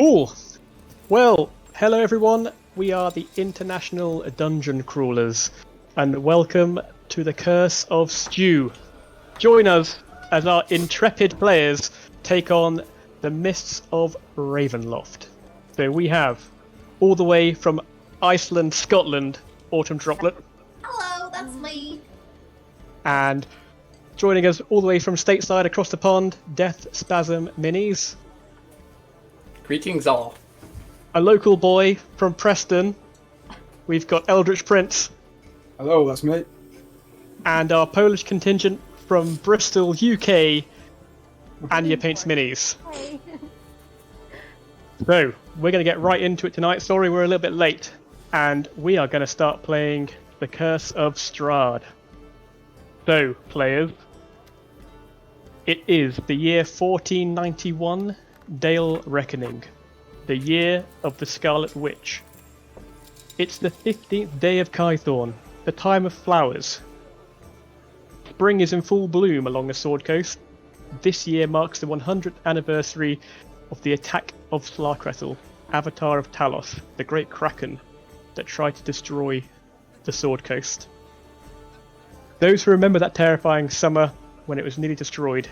Cool. Well, hello everyone. We are the International Dungeon Crawlers, and welcome to the Curse of Stew. Join us as our intrepid players take on the Mists of Ravenloft. So we have, all the way from Iceland, Scotland, Autumn Droplet. Hello, that's me. And joining us all the way from stateside across the pond, Death Spasm Minis. Greetings all. A local boy from Preston, we've got Eldritch Prince. Hello, that's me. And our Polish contingent from Bristol, UK, Anya Paints Minis. Hey. So, we're going to get right into it tonight. Sorry we're a little bit late. And we are going to start playing The Curse of Strahd. So, players, it is the year 1491, Dale Reckoning, the year of the Scarlet Witch. It's the 15th day of Kythorn, the time of flowers. Spring is in full bloom along the Sword Coast. This year marks the 100th anniversary of the attack of Slarkrethel, Avatar of Talos, the great kraken that tried to destroy the Sword Coast. Those who remember that terrifying summer when it was nearly destroyed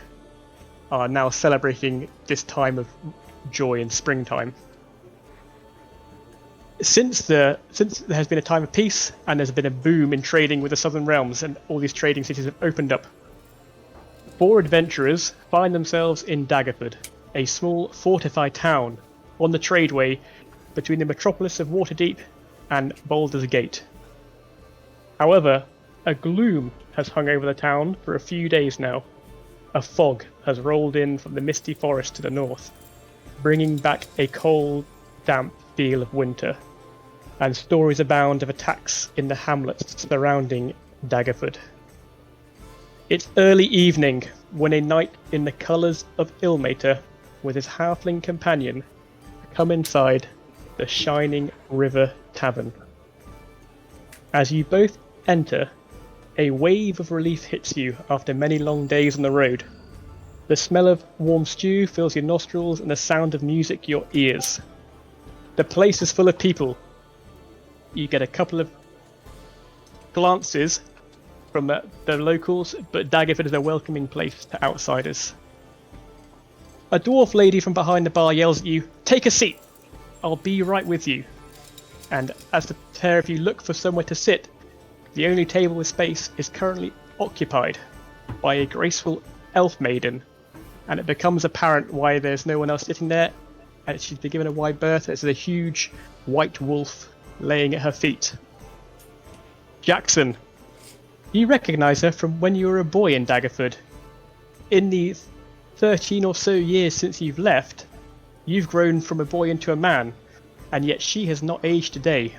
are now celebrating this time of joy in springtime. Since there has been a time of peace and there's been a boom in trading with the Southern Realms and all these trading cities have opened up, 4 adventurers find themselves in Daggerford, a small fortified town on the tradeway between the metropolis of Waterdeep and Baldur's Gate. However, a gloom has hung over the town for a few days now. A fog has rolled in from the misty forest to the north, bringing back a cold, damp feel of winter, and stories abound of attacks in the hamlets surrounding Daggerford. It's early evening when a knight in the colours of Ilmater with his halfling companion come inside the Shining River Tavern. As you both enter, a wave of relief hits you after many long days on the road. The smell of warm stew fills your nostrils and the sound of music your ears. The place is full of people. You get a couple of glances from the locals, but Daggerford is a welcoming place to outsiders. A dwarf lady from behind the bar yells at you, "Take a seat! I'll be right with you." And as the pair of you look for somewhere to sit, the only table with space is currently occupied by a graceful elf maiden, and it becomes apparent why there's no one else sitting there, and she's been given a wide berth. There's a huge white wolf laying at her feet. Jackson, you recognise her from when you were a boy in Daggerford. In the 13 or so years since you've left, you've grown from a boy into a man, and yet she has not aged a day.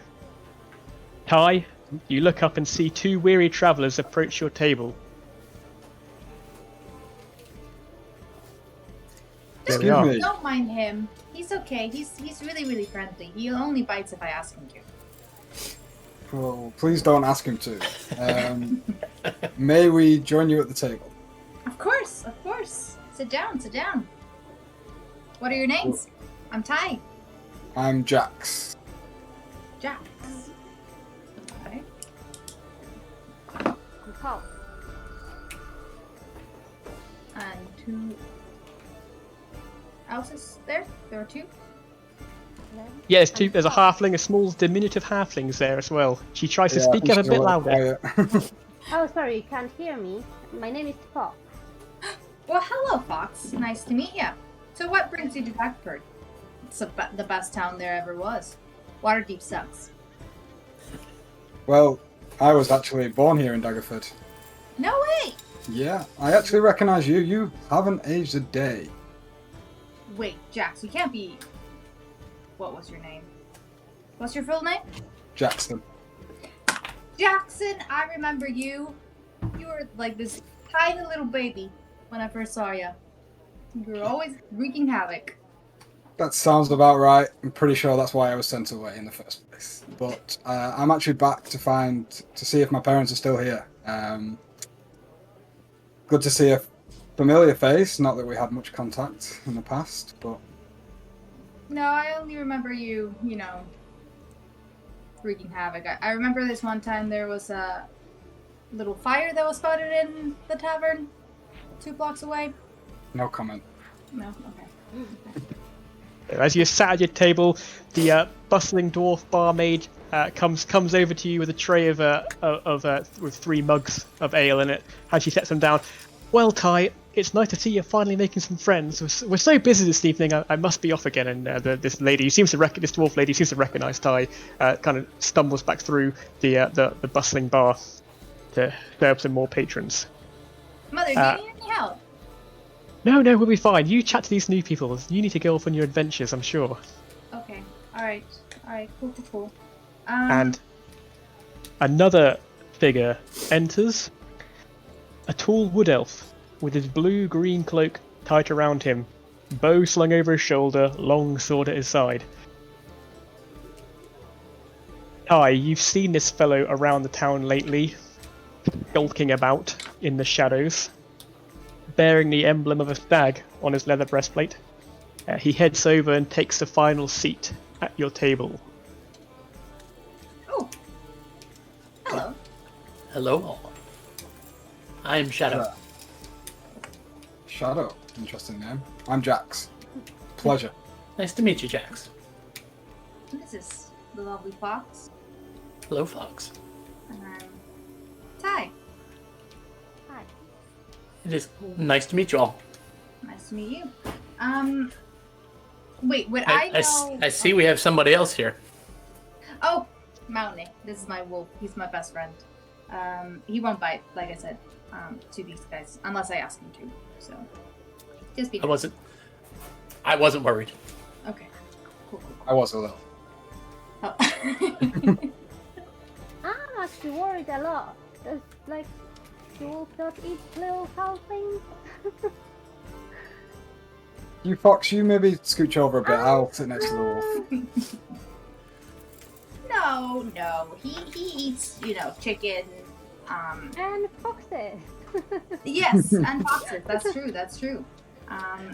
Ty, you look up and see 2 weary travellers approach your table. There we are. me. Don't mind him. He's okay. He's really, really friendly. He only bites if I ask him to. Well, please don't ask him to. May we join you at the table? Of course, of course. Sit down, sit down. What are your names? I'm Ty. I'm Jax. Jax. Okay. Paul. And who else is there? There are 2? Yeah, there's 2. There's a halfling, a small diminutive halfling's there as well. She tries to Yeah, speak up a I'm bit still louder. quiet. Oh, sorry, you can't hear me. My name is Paul. Well, hello, Fox. Nice to meet you. So what brings you to Daggerford? It's the best town there ever was. Waterdeep sucks. Well, I was actually born here in Daggerford. No way! Yeah, I actually recognise you. You haven't aged a day. Wait, Jax, you can't be... What was your name? What's your full name? Jackson. Jackson, I remember you. You were like this tiny little baby when I first saw you. You were always wreaking havoc. That sounds about right. I'm pretty sure that's why I was sent away in the first place. But I'm actually back to see if my parents are still here. Good to see a familiar face. Not that we had much contact in the past, but No, I only remember you, wreaking havoc. I remember this one time there was a little fire that was spotted in the tavern 2 blocks away. No comment. No? Okay. As you sat at your table, the bustling dwarf barmaid comes over to you with a tray with 3 mugs of ale in it, and she sets them down. Well, Ty, it's nice to see you're finally making some friends. We're so busy this evening. I must be off again. And this dwarf lady seems to recognise Ty. Kind of stumbles back through the bustling bar to serve some more patrons. Mother, do you need any help? No, we'll be fine. You chat to these new people. You need to go off on your adventures, I'm sure. Okay. Alright, cool. And another figure enters. A tall wood elf with his blue-green cloak tight around him, bow slung over his shoulder, long sword at his side. Ty, you've seen this fellow around the town lately, skulking about in the shadows, bearing the emblem of a stag on his leather breastplate. He heads over and takes the final seat at your table. Oh. Hello. Hello all. I am Shadow. Shadow. Interesting name. I'm Jax. Pleasure. Nice to meet you, Jax. This is the lovely Fox. Hello, Fox. And I'm Ty. Hi. It is nice to meet you all. Nice to meet you. Wait, would I know... I see we have somebody else here. Oh, Mountain. This is my wolf. He's my best friend. He won't bite, like I said, to these guys, unless I ask him to. So, just be nice. I wasn't worried. Okay. Cool. I was a little. Oh. I'm actually worried a lot. Does, the wolf not eat little foul things? You Fox, you maybe scooch over a bit. I'll sit next to the wolf. No. He eats, chicken. And foxes. Yes, and foxes. That's true.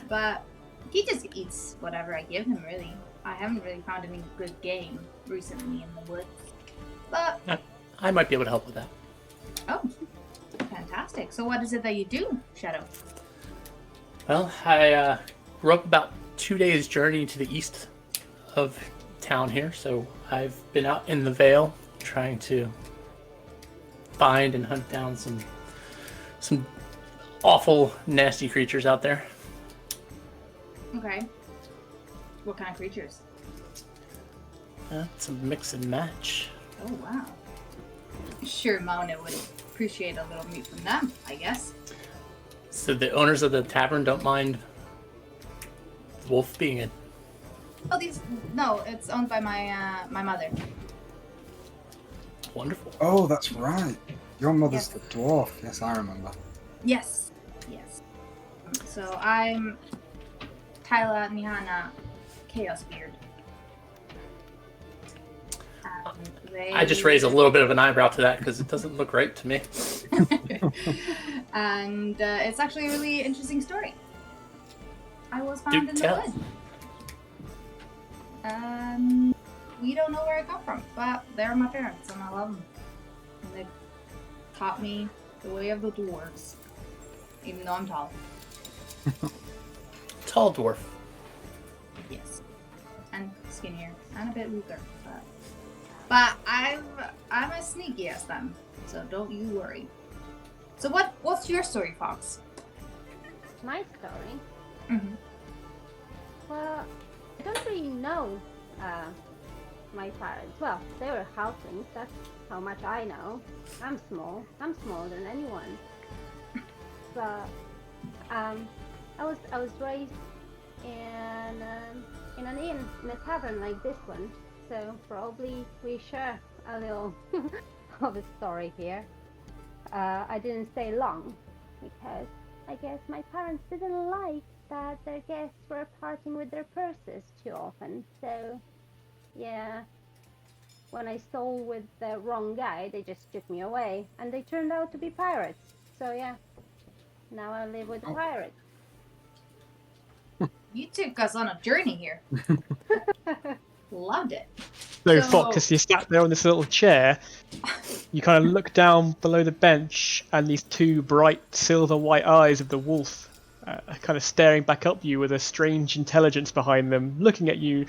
But he just eats whatever I give him, really. I haven't really found any good game recently in the woods. But I might be able to help with that. oh, fantastic. So what is it that you do, Shadow? Well, I grew up about 2 days' journey to the east of town here, so I've been out in the Vale trying to find and hunt down some awful, nasty creatures out there. Okay. What kind of creatures? It's a mix and match. Oh, wow. Sure, Mona would appreciate a little meat from them, I guess. So the owners of the tavern don't mind wolf being in. Oh, no, it's owned by my mother. Wonderful. Oh, that's right. Your mother's Yes. the dwarf. Yes, I remember. Yes. So I'm Tyla Mihana Chaos Beard. I just raised a little bit of an eyebrow to that because it doesn't look right to me. And it's actually a really interesting story. I was found in the woods. We don't know where I come from, but they're my parents and I love them. And they taught me the way of the dwarves, even though I'm tall. Tall dwarf. Yes, and skinnier and a bit weaker, but I'm as sneaky as them, so don't you worry. So what's your story, Fox? My story? Mm-hmm. Well, I don't really know my parents. Well, they were halflings, that's how much I know. I'm small. I'm smaller than anyone. But I was raised in an inn, in a tavern like this one. So probably we share a little of a story here. I didn't stay long because I guess my parents didn't like that their guests were parting with their purses too often. So yeah, when I stole with the wrong guy, they just took me away, and they turned out to be pirates. So yeah, now I live with the pirates. You took us on a journey here. Loved it. So, So- Fox, as you sat there on this little chair, you kind of look down below the bench, and these two bright silver white eyes of the wolf are kind of staring back up you with a strange intelligence behind them, looking at you,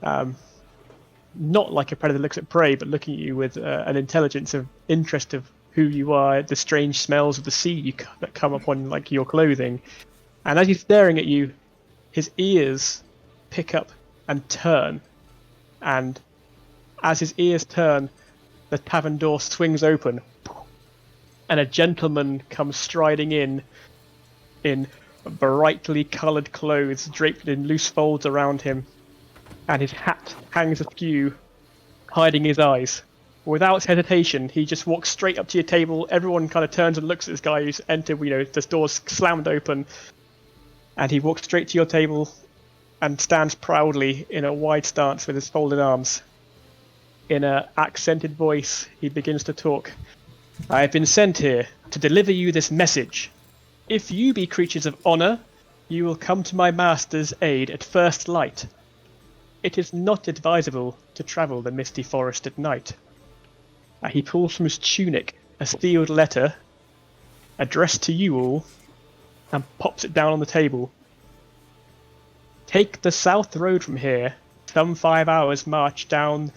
not like a predator looks at prey, but looking at you with an intelligence of interest of who you are, the strange smells of the sea that come upon like your clothing. And as he's staring at you, his ears pick up and turn. And as his ears turn, the tavern door swings open, and a gentleman comes striding in brightly coloured clothes draped in loose folds around him, and his hat hangs askew, hiding his eyes. Without hesitation, he just walks straight up to your table. Everyone kind of turns and looks at this guy who's entered. The door's slammed open, and he walks straight to your table and stands proudly in a wide stance with his folded arms. In an accented voice, he begins to talk. I have been sent here to deliver you this message. If you be creatures of honour, you will come to my master's aid at first light. It is not advisable to travel the misty forest at night. He pulls from his tunic a sealed letter addressed to you all and pops it down on the table. Take the south road from here, some 5 hours march down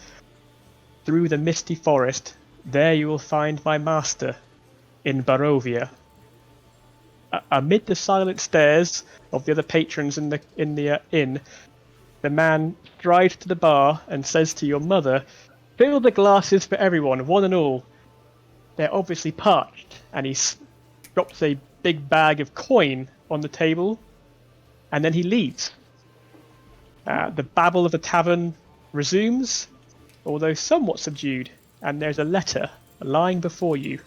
through the misty forest. There you will find my master in Barovia. Amid the silent stares of the other patrons in the inn, the man strides to the bar and says to your mother, "Fill the glasses for everyone, one and all." They're obviously parched, and he drops a big bag of coin on the table, and then he leaves. The babble of the tavern resumes, although somewhat subdued, and there's a letter lying before you,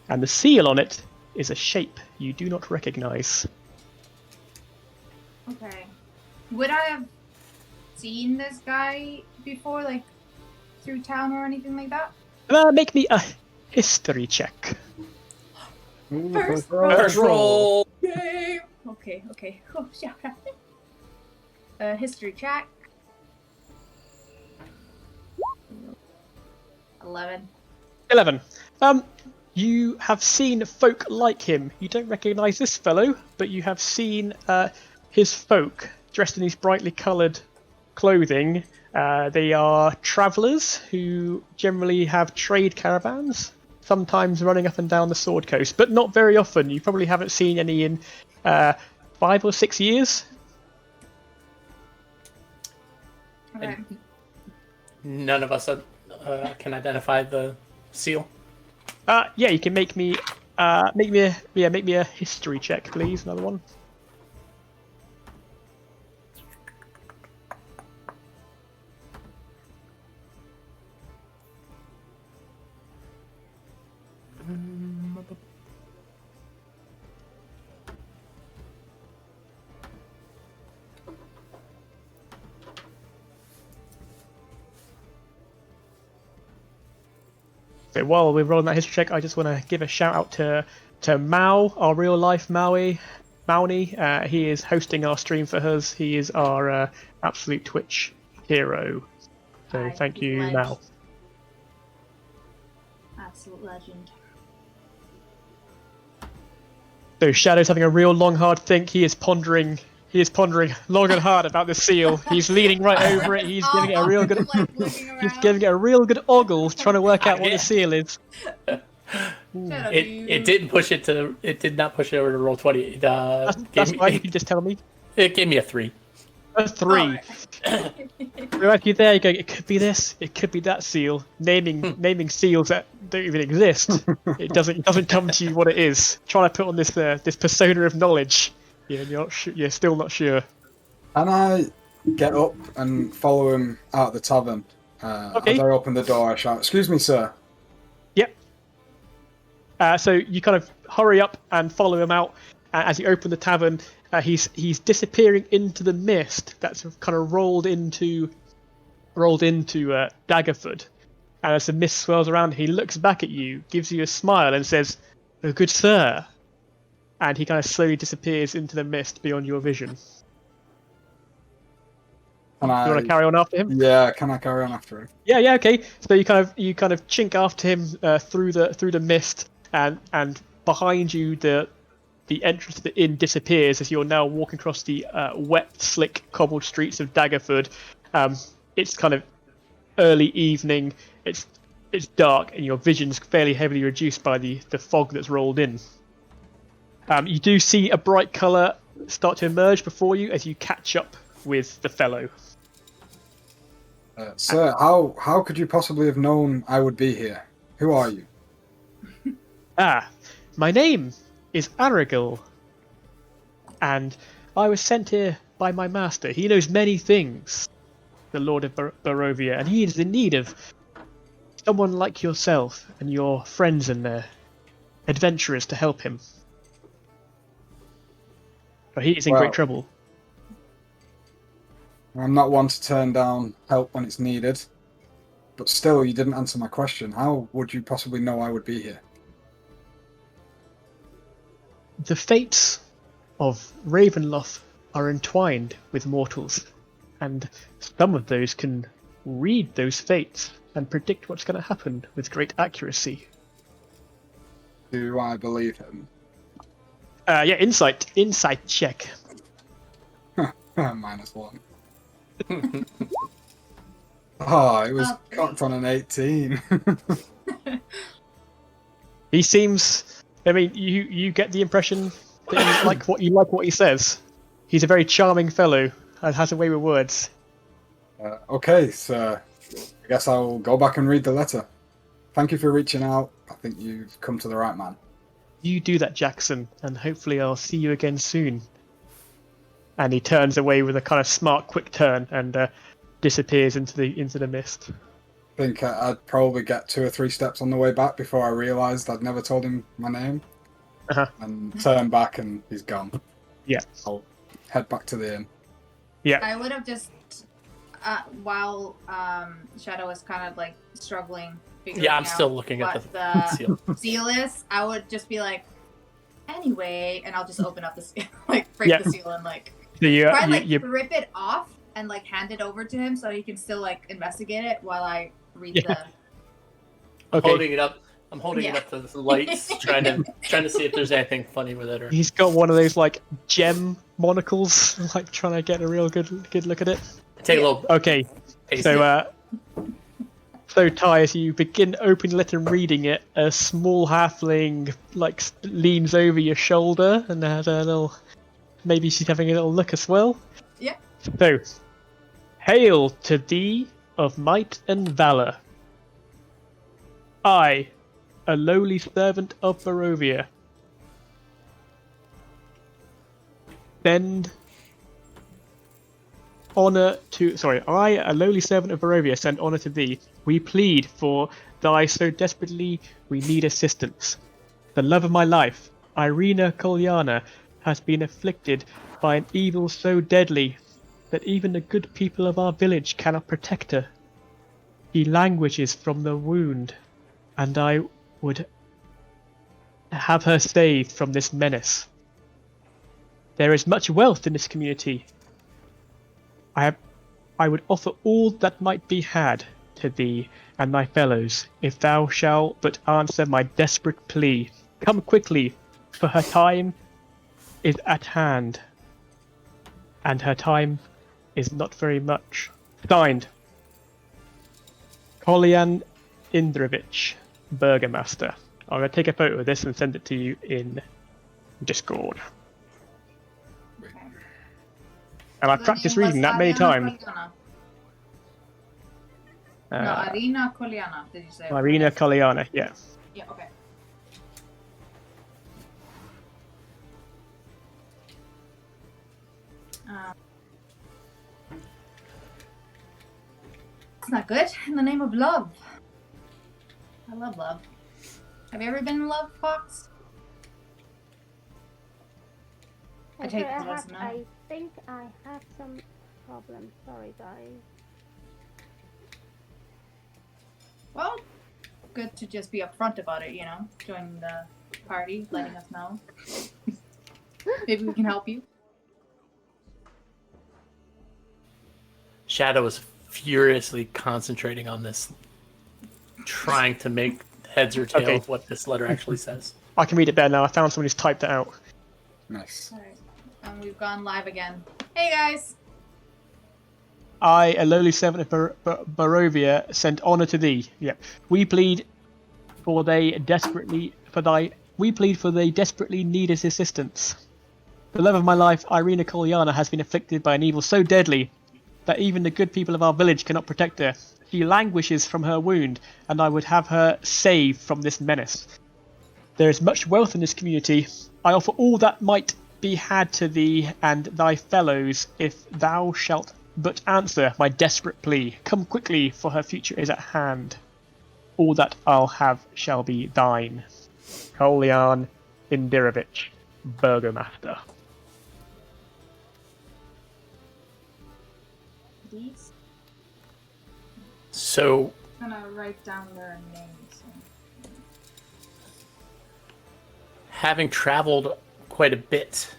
and the seal on it is a shape you do not recognize. Okay. Would I have seen this guy before, like, through town or anything like that? Make me a history check. First First roll. Yay! Okay. Oh, history check. 11. 11. You have seen folk like him. You don't recognise this fellow, but you have seen his folk dressed in these brightly coloured clothing. They are travellers who generally have trade caravans, sometimes running up and down the Sword Coast, but not very often. You probably haven't seen any in 5 or 6 years. Okay. None of us can identify the seal. Yeah, you can make me a history check, please. Another one. So while we're rolling that history check, I just want to give a shout out to Mao, our real life Maui. He is hosting our stream for us. He is our absolute Twitch hero. So Hi, thank you, legend. Mao. Absolute legend. So Shadow's having a real long, hard think. He is pondering long and hard about the seal. He's leaning right over it. He's giving it a real good. Like, looking He's around. giving it a real good ogle, trying to work out what Yeah. the seal is. Shut up, It you. didn't push it to. It did not push it over to roll 20. It, That's fine. You can just tell me. it gave me a 3. A 3. So actually, there you go. It could be this. It could be that seal. Naming seals that don't even exist. It doesn't come to you what it is. Trying to put on this persona of knowledge. Yeah, you're still not sure. Can I get up and follow him out of the tavern? Okay. As I open the door, I shout, "Excuse me, sir." Yep. So you kind of hurry up and follow him out. As you open the tavern, he's disappearing into the mist that's kind of rolled into Daggerford. And as the mist swirls around, he looks back at you, gives you a smile, and says, "Oh, good sir." And he kind of slowly disappears into the mist beyond your vision. Can You want to carry on after him? Yeah, can I carry on after him? Yeah, okay. So you kind of chink after him through the mist, and behind you the entrance to the inn disappears as you're now walking across the wet, slick, cobbled streets of Daggerford. It's kind of early evening. It's dark, and your vision's fairly heavily reduced by the fog that's rolled in. You do see a bright colour start to emerge before you as you catch up with the fellow. Sir, how could you possibly have known I would be here? Who are you? My name is Aragil, and I was sent here by my master. He knows many things, the Lord of Barovia, and he is in need of someone like yourself and your friends and their adventurers to help him. But he is in great trouble. I'm not one to turn down help when it's needed, but still, you didn't answer my question. How would you possibly know I would be here? The fates of Ravenloft are entwined with mortals, and some of those can read those fates and predict what's going to happen with great accuracy. Do I believe him? Yeah, insight check. -1. Oh, it was cocked on an 18. He seems. I mean, you get the impression that you like what he says. He's a very charming fellow and has a way with words. Okay, so I guess I'll go back and read the letter. Thank you for reaching out. I think you've come to the right man. You do that, Jackson, and hopefully I'll see you again soon. And he turns away with a kind of smart, quick turn and disappears into the mist. I think I'd probably get 2 or 3 steps on the way back before I realised I'd never told him my name. And turn back and he's gone. Yeah. I'll head back to the inn. Yeah. I would have just, while Shadow is kind of like struggling. Yeah, I'm still looking at the seal is. I would just be like, anyway, and I'll just open up the seal, like break the seal and like try and rip it off and like hand it over to him so he can still like investigate it while I read the. Okay. Holding it up. I'm holding it up to the lights, trying to see if there's anything funny with it. Or... He's got one of those like gem monocles, like trying to get a real good look at it. Take a little. Okay, so Ty, as you begin opening the letter and reading it, a small halfling like leans over your shoulder and has a little. Maybe she's having a little look as well. Yeah. So, hail to thee of might and valor. I, a lowly servant of Barovia, send honor to. I, a lowly servant of Barovia, send honor to thee. We plead for thy so desperately we need assistance. The love of my life, Irina Kolyana, has been afflicted by an evil so deadly that even the good people of our village cannot protect her. She languishes from the wound, and I would have her saved from this menace. There is much wealth in this community. I would offer all that might be had to thee and thy fellows, if thou shalt but answer my desperate plea. Come quickly, for her time is at hand, and her time is not very much. Signed, Kolyan Indrovich, Burgomaster. I'm going to take a photo of this and send it to you in Discord. And I've practiced reading that many times. No, Irina Kolyana, did you say? Irina Kolyana, yeah. Yeah, okay. It's not good. In the name of love. I love love. Have you ever been in love, Fox? I take the lesson now. I think I have some problems. Sorry, guys. Well, good to just be upfront about it, you know? Joining the party, letting us know. Maybe we can help you. Shadow is furiously concentrating on this, trying to make heads or tails Okay. what this letter actually says. I can read it better now. I found someone who's typed it out. Nice. Alright. And we've gone live again. Hey guys! I, a lowly servant of Barovia, send honor to thee. Yep. We plead for they desperately need his assistance. The love of my life, Irina Kolyana, has been afflicted by an evil so deadly that even the good people of our village cannot protect her. She languishes from her wound, and I would have her saved from this menace. There is much wealth in this community. I offer all that might be had to thee and thy fellows, if thou shalt but answer my desperate plea. Come quickly, for her future is at hand. All that I'll have shall be thine. Kolyan Indirovich, Burgomaster. These? So, I'm gonna write down their names. having traveled quite a bit,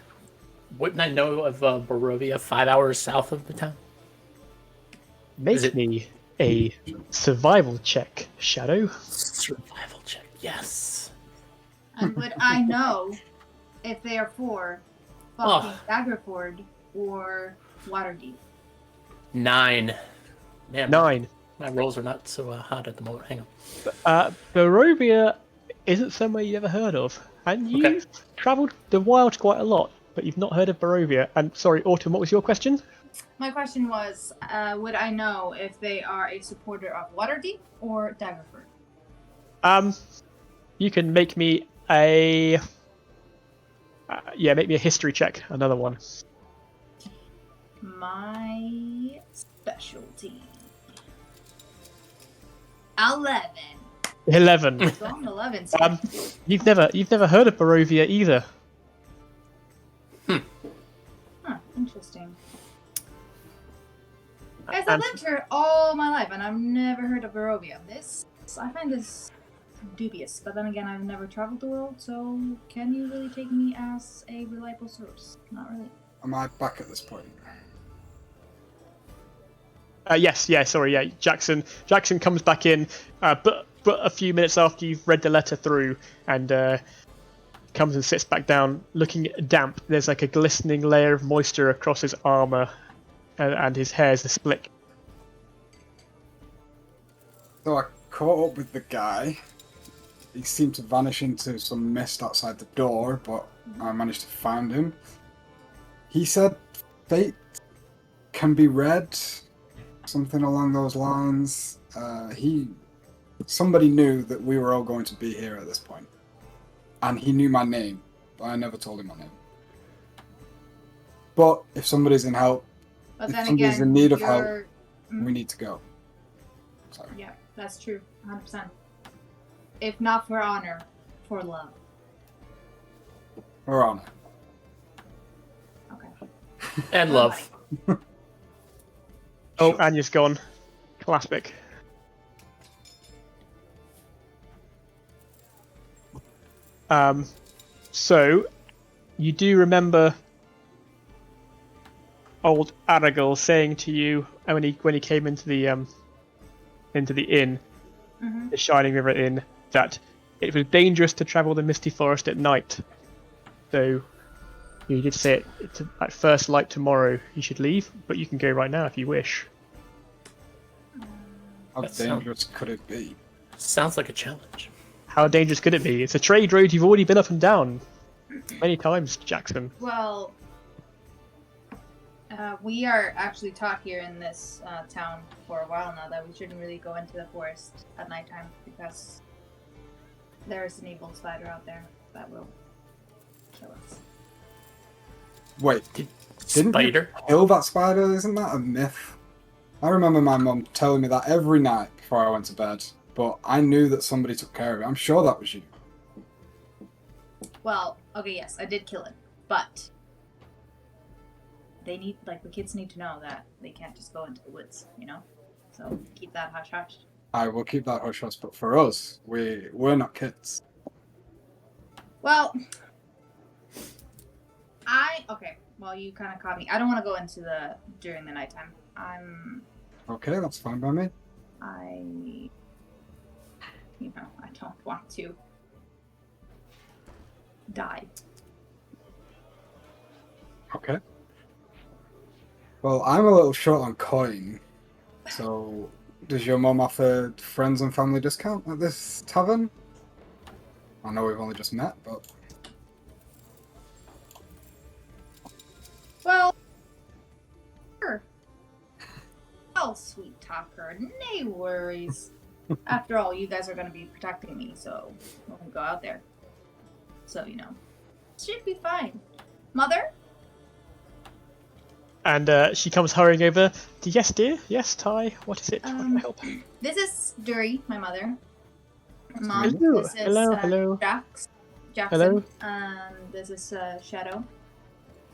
wouldn't I know of Barovia 5 hours south of the town? Is Make it- me a survival check, Shadow. Survival check, yes. And would I know if they are for fucking Daggerford or Waterdeep? 9. Man, 9. my rolls are not so hot at the moment. Hang on. Barovia isn't somewhere you've ever heard of. And you've travelled the wild quite a lot, but you've not heard of Barovia. And sorry, Autumn, what was your question? My question was, would I know if they are a supporter of Waterdeep or Daggerford? You can make me a make me a history check. Another one. My specialty. 11. 11. Strong 11. You've never heard of Barovia either. Huh, interesting. Guys, I've lived here all my life and I've never heard of Barovia. I find this dubious, but then again, I've never traveled the world, so can you really take me as a reliable source? Not really. Am I back at this point? Yes, sorry, Jackson comes back in, but a few minutes after you've read the letter through, and comes and sits back down, looking damp. There's like a glistening layer of moisture across his armor, and his hair's a split. So I caught up with the guy. He seemed to vanish into some mist outside the door, but I managed to find him. He said fate can be read, something along those lines. Somebody knew that we were all going to be here at this point. And he knew my name, but I never told him my name. But if somebody's in help, But if then somebody's again, in need of help, you're- we need to go. Sorry. Yeah, that's true. 100%. If not for honor, for love. We're on it. Okay. And love. Oh, Anya's gone. Classic. So you do remember old Aragorn saying to you when he came into the inn, Mm-hmm. the Shining River Inn, that it was dangerous to travel the misty forest at night. So you did say at first light tomorrow you should leave, but you can go right now if you wish. How That sound- dangerous could it be? Sounds like a challenge. How dangerous could it be? It's a trade road you've already been up and down many times, Jackson. Well, we are actually taught here in this town for a while now that we shouldn't really go into the forest at nighttime because there is an evil spider out there that will kill us. Wait, didn't Spider? you kill that spider? Isn't that a myth? I remember my mum telling me that every night before I went to bed, but I knew that somebody took care of it. I'm sure that was you. Well, okay, yes, I did kill it, but the kids need to know that they can't just go into the woods, you know? So keep that hush hush. I will keep that hush hush, but for us, we're not kids. Well, well, you kind of caught me. I don't want to go into during the nighttime. Okay, that's fine by me. I don't want to die. Okay. Well, I'm a little short on coin, so does your mum offer friends and family discount at this tavern? I know we've only just met, but Well, sure. Oh, sweet talker, no worries. After all, you guys are going to be protecting me, so when we go out there. So, should be fine. Mother? And she comes hurrying over. Yes, dear. Yes, Ty. What is it? What can I help? This is Dury, my mother. to Mom, meet you. this is Hello. Jackson. Hello. And this is Shadow.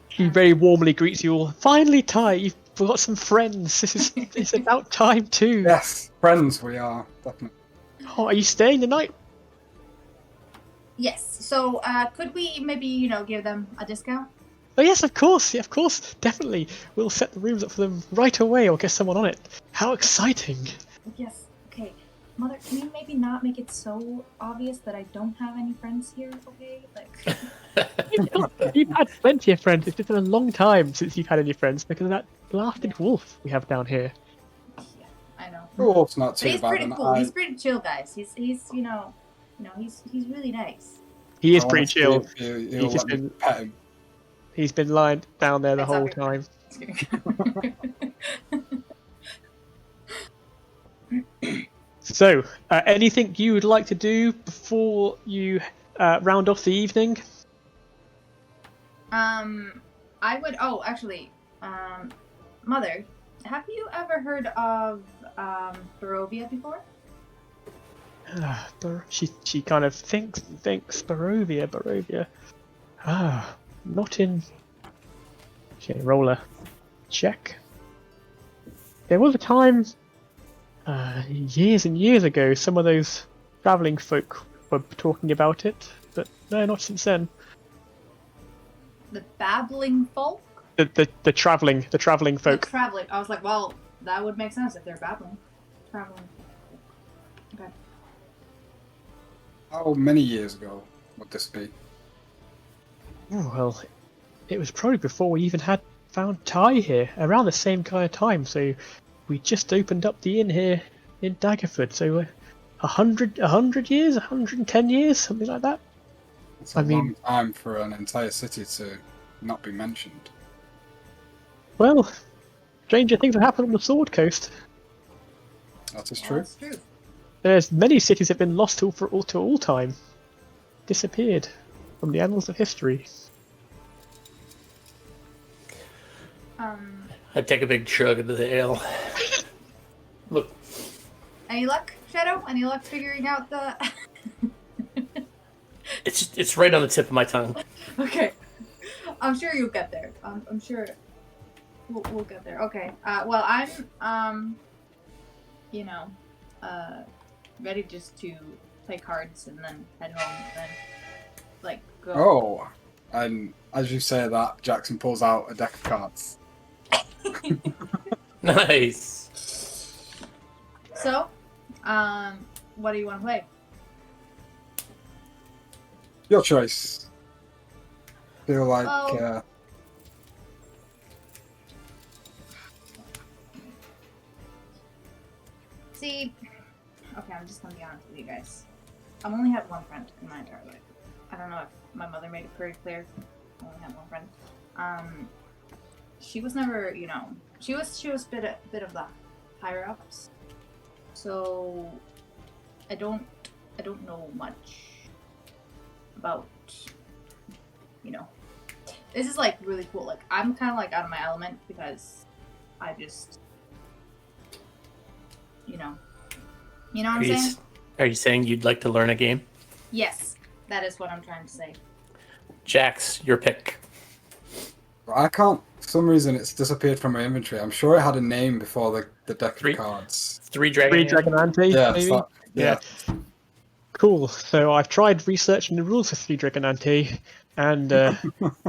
She very warmly greets you all. Finally, Ty, you've got some friends. It's about time too. yes, friends we are, definitely. Oh, are you staying the night? Yes. So, could we maybe, give them a discount? Oh yes, of course. Yeah, of course. Definitely. We'll set the rooms up for them right away or get someone on it. How exciting. Yes. Okay. Mother, can you maybe not make it so obvious that I don't have any friends here? Okay. You've had plenty of friends. It's just been a long time since you've had any friends because of that blasted wolf we have down here. Yeah, I know. Oh, it's not But too he's bad. pretty and cool. He's pretty chill, guys. He's he's really nice. He I is wanna pretty see chill. if You'll He's just let me been pet him. he's been lying down there the It's whole okay. time. Just kidding. So, anything you would like to do before you round off the evening? I would. Oh, actually, Mother, have you ever heard of Barovia before? She kind of thinks Barovia. Not in. Okay, roll a check. There was a time, years and years ago, some of those travelling folk were talking about it, but no, not since then. The babbling folk. The travelling folk. The traveling. I was like, well, that would make sense if they're babbling. Traveling. Okay. How many years ago would this be? Oh, well, it was probably before we even had found Ty here, around the same kind of time. So we just opened up the inn here in Daggerford. So 100 years, 110 years, something like that. It's a long time for an entire city to not be mentioned. Well, stranger things have happened on the Sword Coast. That is Well, true. that's true. There's many cities that have been lost to all time, disappeared from the annals of history. I take a big chug of the ale. Look, Any luck, Shadow? Any luck figuring out the? it's right on the tip of my tongue. Okay. I'm sure you'll get there. I'm sure we'll get there. Okay. Well, I'm ready just to play cards and then head home and then go. Oh, and as you say that, Jackson pulls out a deck of cards. Nice. So, what do you want to play? Your choice. Feel like Oh. See, okay, I'm just gonna be honest with you guys. I've only had one friend in my entire life. I don't know if my mother made it pretty clear. I only had one friend. She was never, she was a bit of the higher ups. So I don't know much about, This is like really cool. Like I'm kind of like out of my element because I just, you know what I'm saying? Are you saying you'd like to learn a game? Yes, that is what I'm trying to say. Jax, your pick. I can't. For some reason, it's disappeared from my inventory. I'm sure it had a name before the deck of cards. Three Dragon. Three Dragon Ante, Yeah, maybe? yeah. Cool. So I've tried researching the rules for Three Dragon Ante. and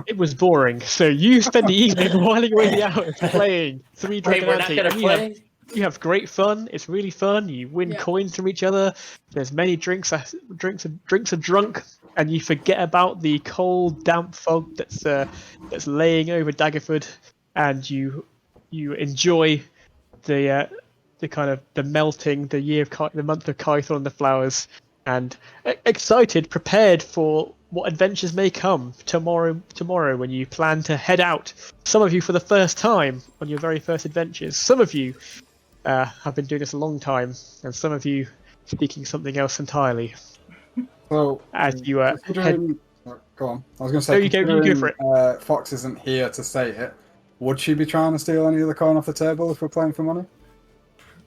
it was boring. So you spend the evening whiling away the hours playing Three Wait, Dragon we're not Ante, gonna and play? you have great fun. It's really fun. You win Yeah. coins from each other. There's many drinks. Drinks are drunk, and you forget about the cold, damp fog that's laying over Daggerford, and you enjoy the kind of the melting, the month of Kython and the flowers, and excited, prepared for what adventures may come tomorrow. Tomorrow, when you plan to head out, some of you for the first time on your very first adventures. Some of you have been doing this a long time, and some of you speaking something else entirely. So, As you head, considering... Go on. I was going to say, No, you go for considering Fox isn't here to say it, would she be trying to steal any of the coin off the table if we're playing for money?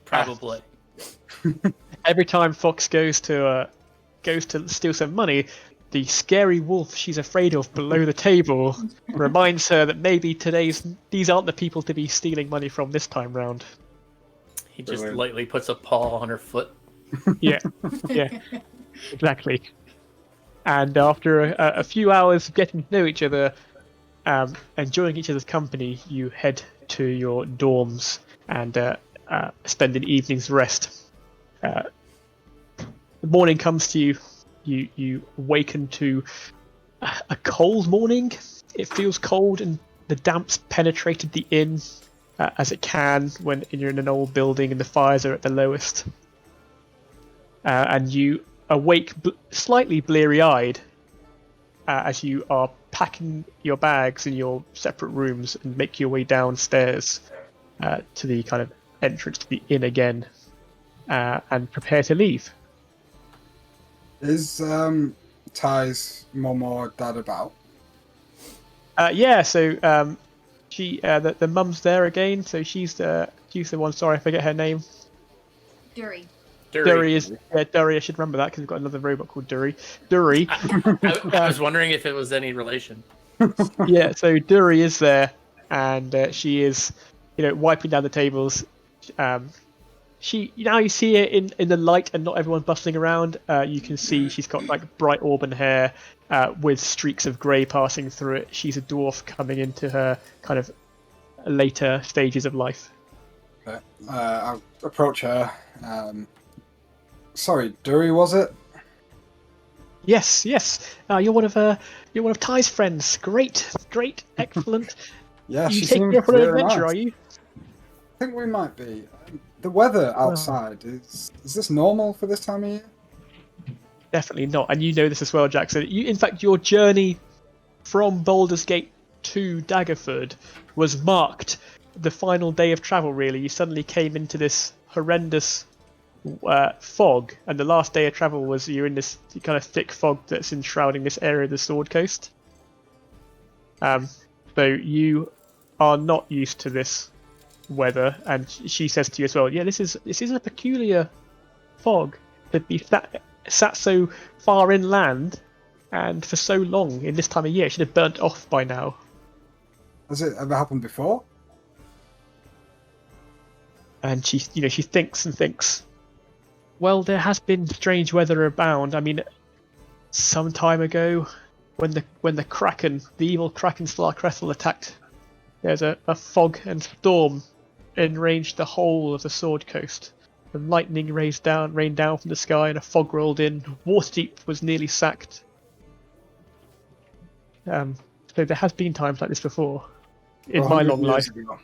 Probably. every time Fox goes to steal some money, the scary wolf she's afraid of below the table reminds her that maybe these aren't the people to be stealing money from this time round. He just Brilliant. lightly puts a paw on her foot. Yeah, yeah, exactly. And after a few hours of getting to know each other, enjoying each other's company, you head to your dorms and spend an evening's rest. The morning comes to you. You awaken to a cold morning. It feels cold, and the damp's penetrated the inn as it can when you're in an old building and the fires are at the lowest. And you awake slightly bleary-eyed as you are packing your bags in your separate rooms and make your way downstairs to the kind of entrance to the inn again, and prepare to leave. Is Ty's mum or dad about? Yeah, so she the mum's there again, so she's the one. Sorry, I forget her name. Dury. Dury is Dury. I should remember that because we've got another robot called Dury. Dury. I was wondering if it was any relation. Yeah, so Dury is there, and she is, wiping down the tables. She now you see her in the light, and not everyone bustling around. You can see she's got like bright auburn hair with streaks of grey passing through it. She's a dwarf coming into her kind of later stages of life. Okay. I'll approach her. Sorry, Dury, was it? Yes. You're one of Ty's friends. Great, excellent. Yeah, You she take seems me off on an really adventure, nice. are you? I think we might be. The weather outside, is this normal for this time of year? Definitely not, and you know this as well, Jackson. In fact, your journey from Baldur's Gate to Daggerford was marked the final day of travel. Really, you suddenly came into this horrendous fog, and the last day of travel was you're in this kind of thick fog that's enshrouding this area of the Sword Coast. So you are not used to this weather, and she says to you as well, yeah, this is a peculiar fog to be sat so far inland and for so long in this time of year. It should have burnt off by now. Has it ever happened before? And she thinks and thinks, well, there has been strange weather abound. I mean, some time ago when the Kraken, the evil Kraken Slarkrethel attacked, there's a fog and storm enraged the whole of the Sword Coast. The lightning rained down from the sky, and a fog rolled in. Waterdeep was nearly sacked. So there has been times like this before in my 100 long years life. ago.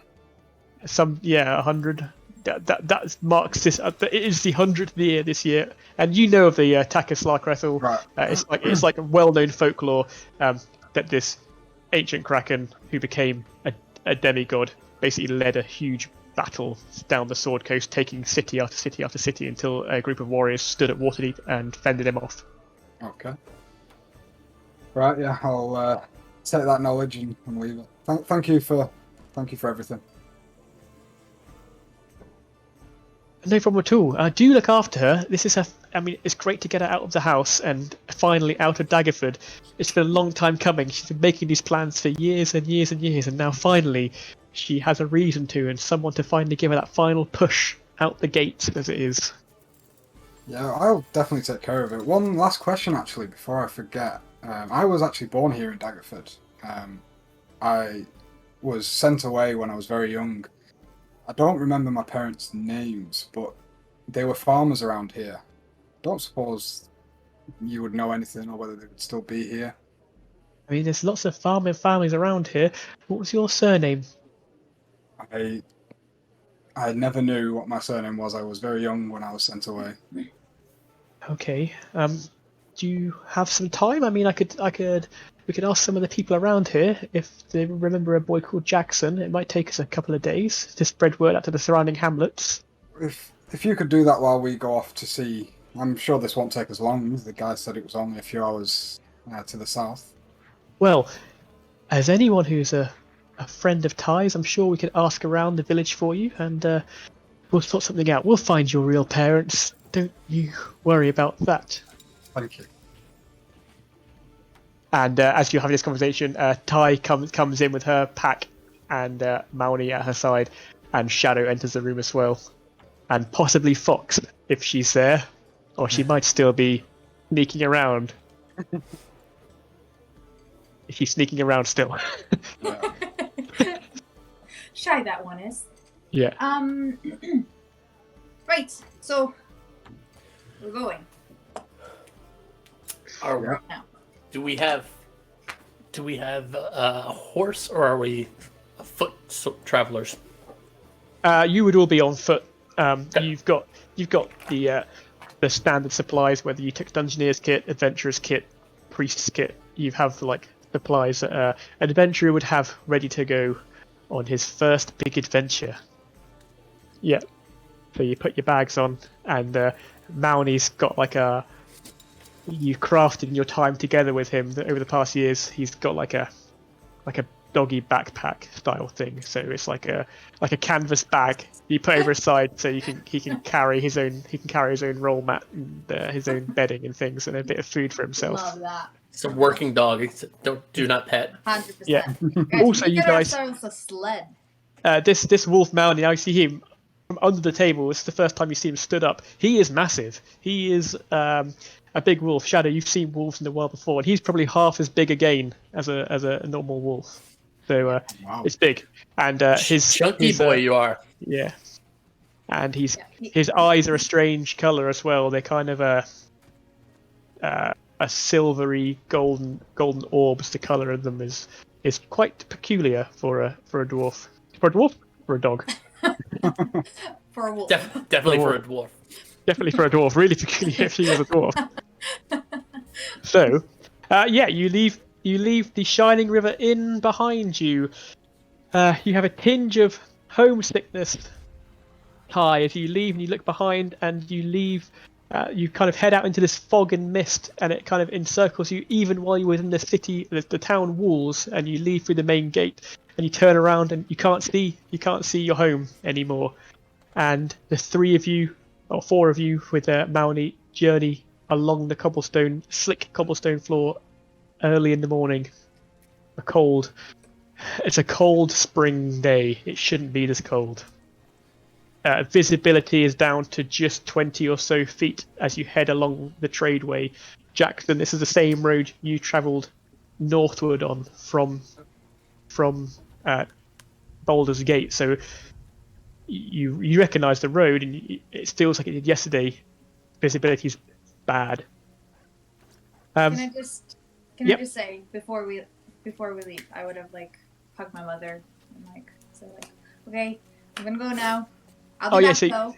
100. That marks this. It is the 100th year this year, and you know of the Taka Slarkrethel. Right. It's like a well-known folklore that this ancient Kraken, who became a demigod, basically led a huge battle down the Sword Coast, taking city after city after city until a group of warriors stood at Waterdeep and fended him off. Okay. Right, yeah, I'll take that knowledge and leave it. Thank you for everything. No problem at all. Do look after her. This is it's great to get her out of the house and finally out of Daggerford. It's been a long time coming. She's been making these plans for years and years and years, and now finally she has a reason to, and someone to finally give her that final push out the gate, as it is. Yeah, I'll definitely take care of it. One last question, actually, before I forget. I was actually born here in Daggerford. I was sent away when I was very young. I don't remember my parents' names, but they were farmers around here. Don't suppose you would know anything or whether they would still be here. I mean, there's lots of farming families around here. What was your surname? I never knew what my surname was. I was very young when I was sent away. Okay. Do you have some time? I mean, we could ask some of the people around here if they remember a boy called Jackson. It might take us a couple of days to spread word out to the surrounding hamlets. If you could do that while we go off to see, I'm sure this won't take us long. The guy said it was only a few hours to the south. Well, as anyone who's a friend of Ty's, I'm sure we could ask around the village for you, and we'll sort something out. We'll find your real parents. Don't you worry about that. Thank you. And as you're having this conversation, Ty comes in with her pack and Mauni at her side, and Shadow enters the room as well, and possibly Fox if she's there, or she might still be sneaking around. If she's sneaking around still. Yeah. Shy that one is. Yeah. Right, so we're going. Do we have a horse, or are we foot travelers? You would all be on foot. You've got the standard supplies, whether you took Dungeoneer's kit, Adventurer's kit, Priest's kit. You have like supplies that an adventurer would have ready to go on his first big adventure. Yeah. So you put your bags on, and Mauni's got like you crafted in your time together with him over the past years. He's got like a doggy backpack style thing. So it's like a canvas bag you put over his side, so he can carry his own roll mat and his own bedding and things, and a bit of food for himself. Love that. It's a working dog. Do not pet. 100%. Yeah. Guys, Also, we you get guys- ourselves a sled. This wolf Mauni, now you see him from under the table. It's the first time you see him stood up. He is massive. He is a big wolf. Shadow, you've seen wolves in the wild before, and he's probably half as big again as a normal wolf. So Wow. it's big, and his Chunky boy, you are. yeah, and his Yeah, eyes are a strange color as well. They're kind of a silvery golden orbs. The color of them is quite peculiar for a dwarf. For a dwarf? For a dog. for a wolf. Definitely for a dwarf. Definitely for a dwarf. Really peculiar if he was a dwarf. So, you leave the Shining River Inn behind you. You have a tinge of homesickness, Ty, as you leave and you look behind and you leave. You kind of head out into this fog and mist, and it kind of encircles you even while you're within the city, the town walls, and you leave through the main gate, and you turn around and you can't see your home anymore. And the three of you, or four of you, with Mauni, journey along the slick cobblestone floor early in the morning. It's a cold spring day. It shouldn't be this cold. Visibility is down to just 20 or so feet as you head along the tradeway. Jackson, this is the same road you travelled northward on from Baldur's Gate, so you recognise the road, and it feels like it did yesterday. Visibility's bad. Can I just Yep. say before we leave, I would have like hugged my mother and like said like, okay, I'm gonna go now. I'll be back though.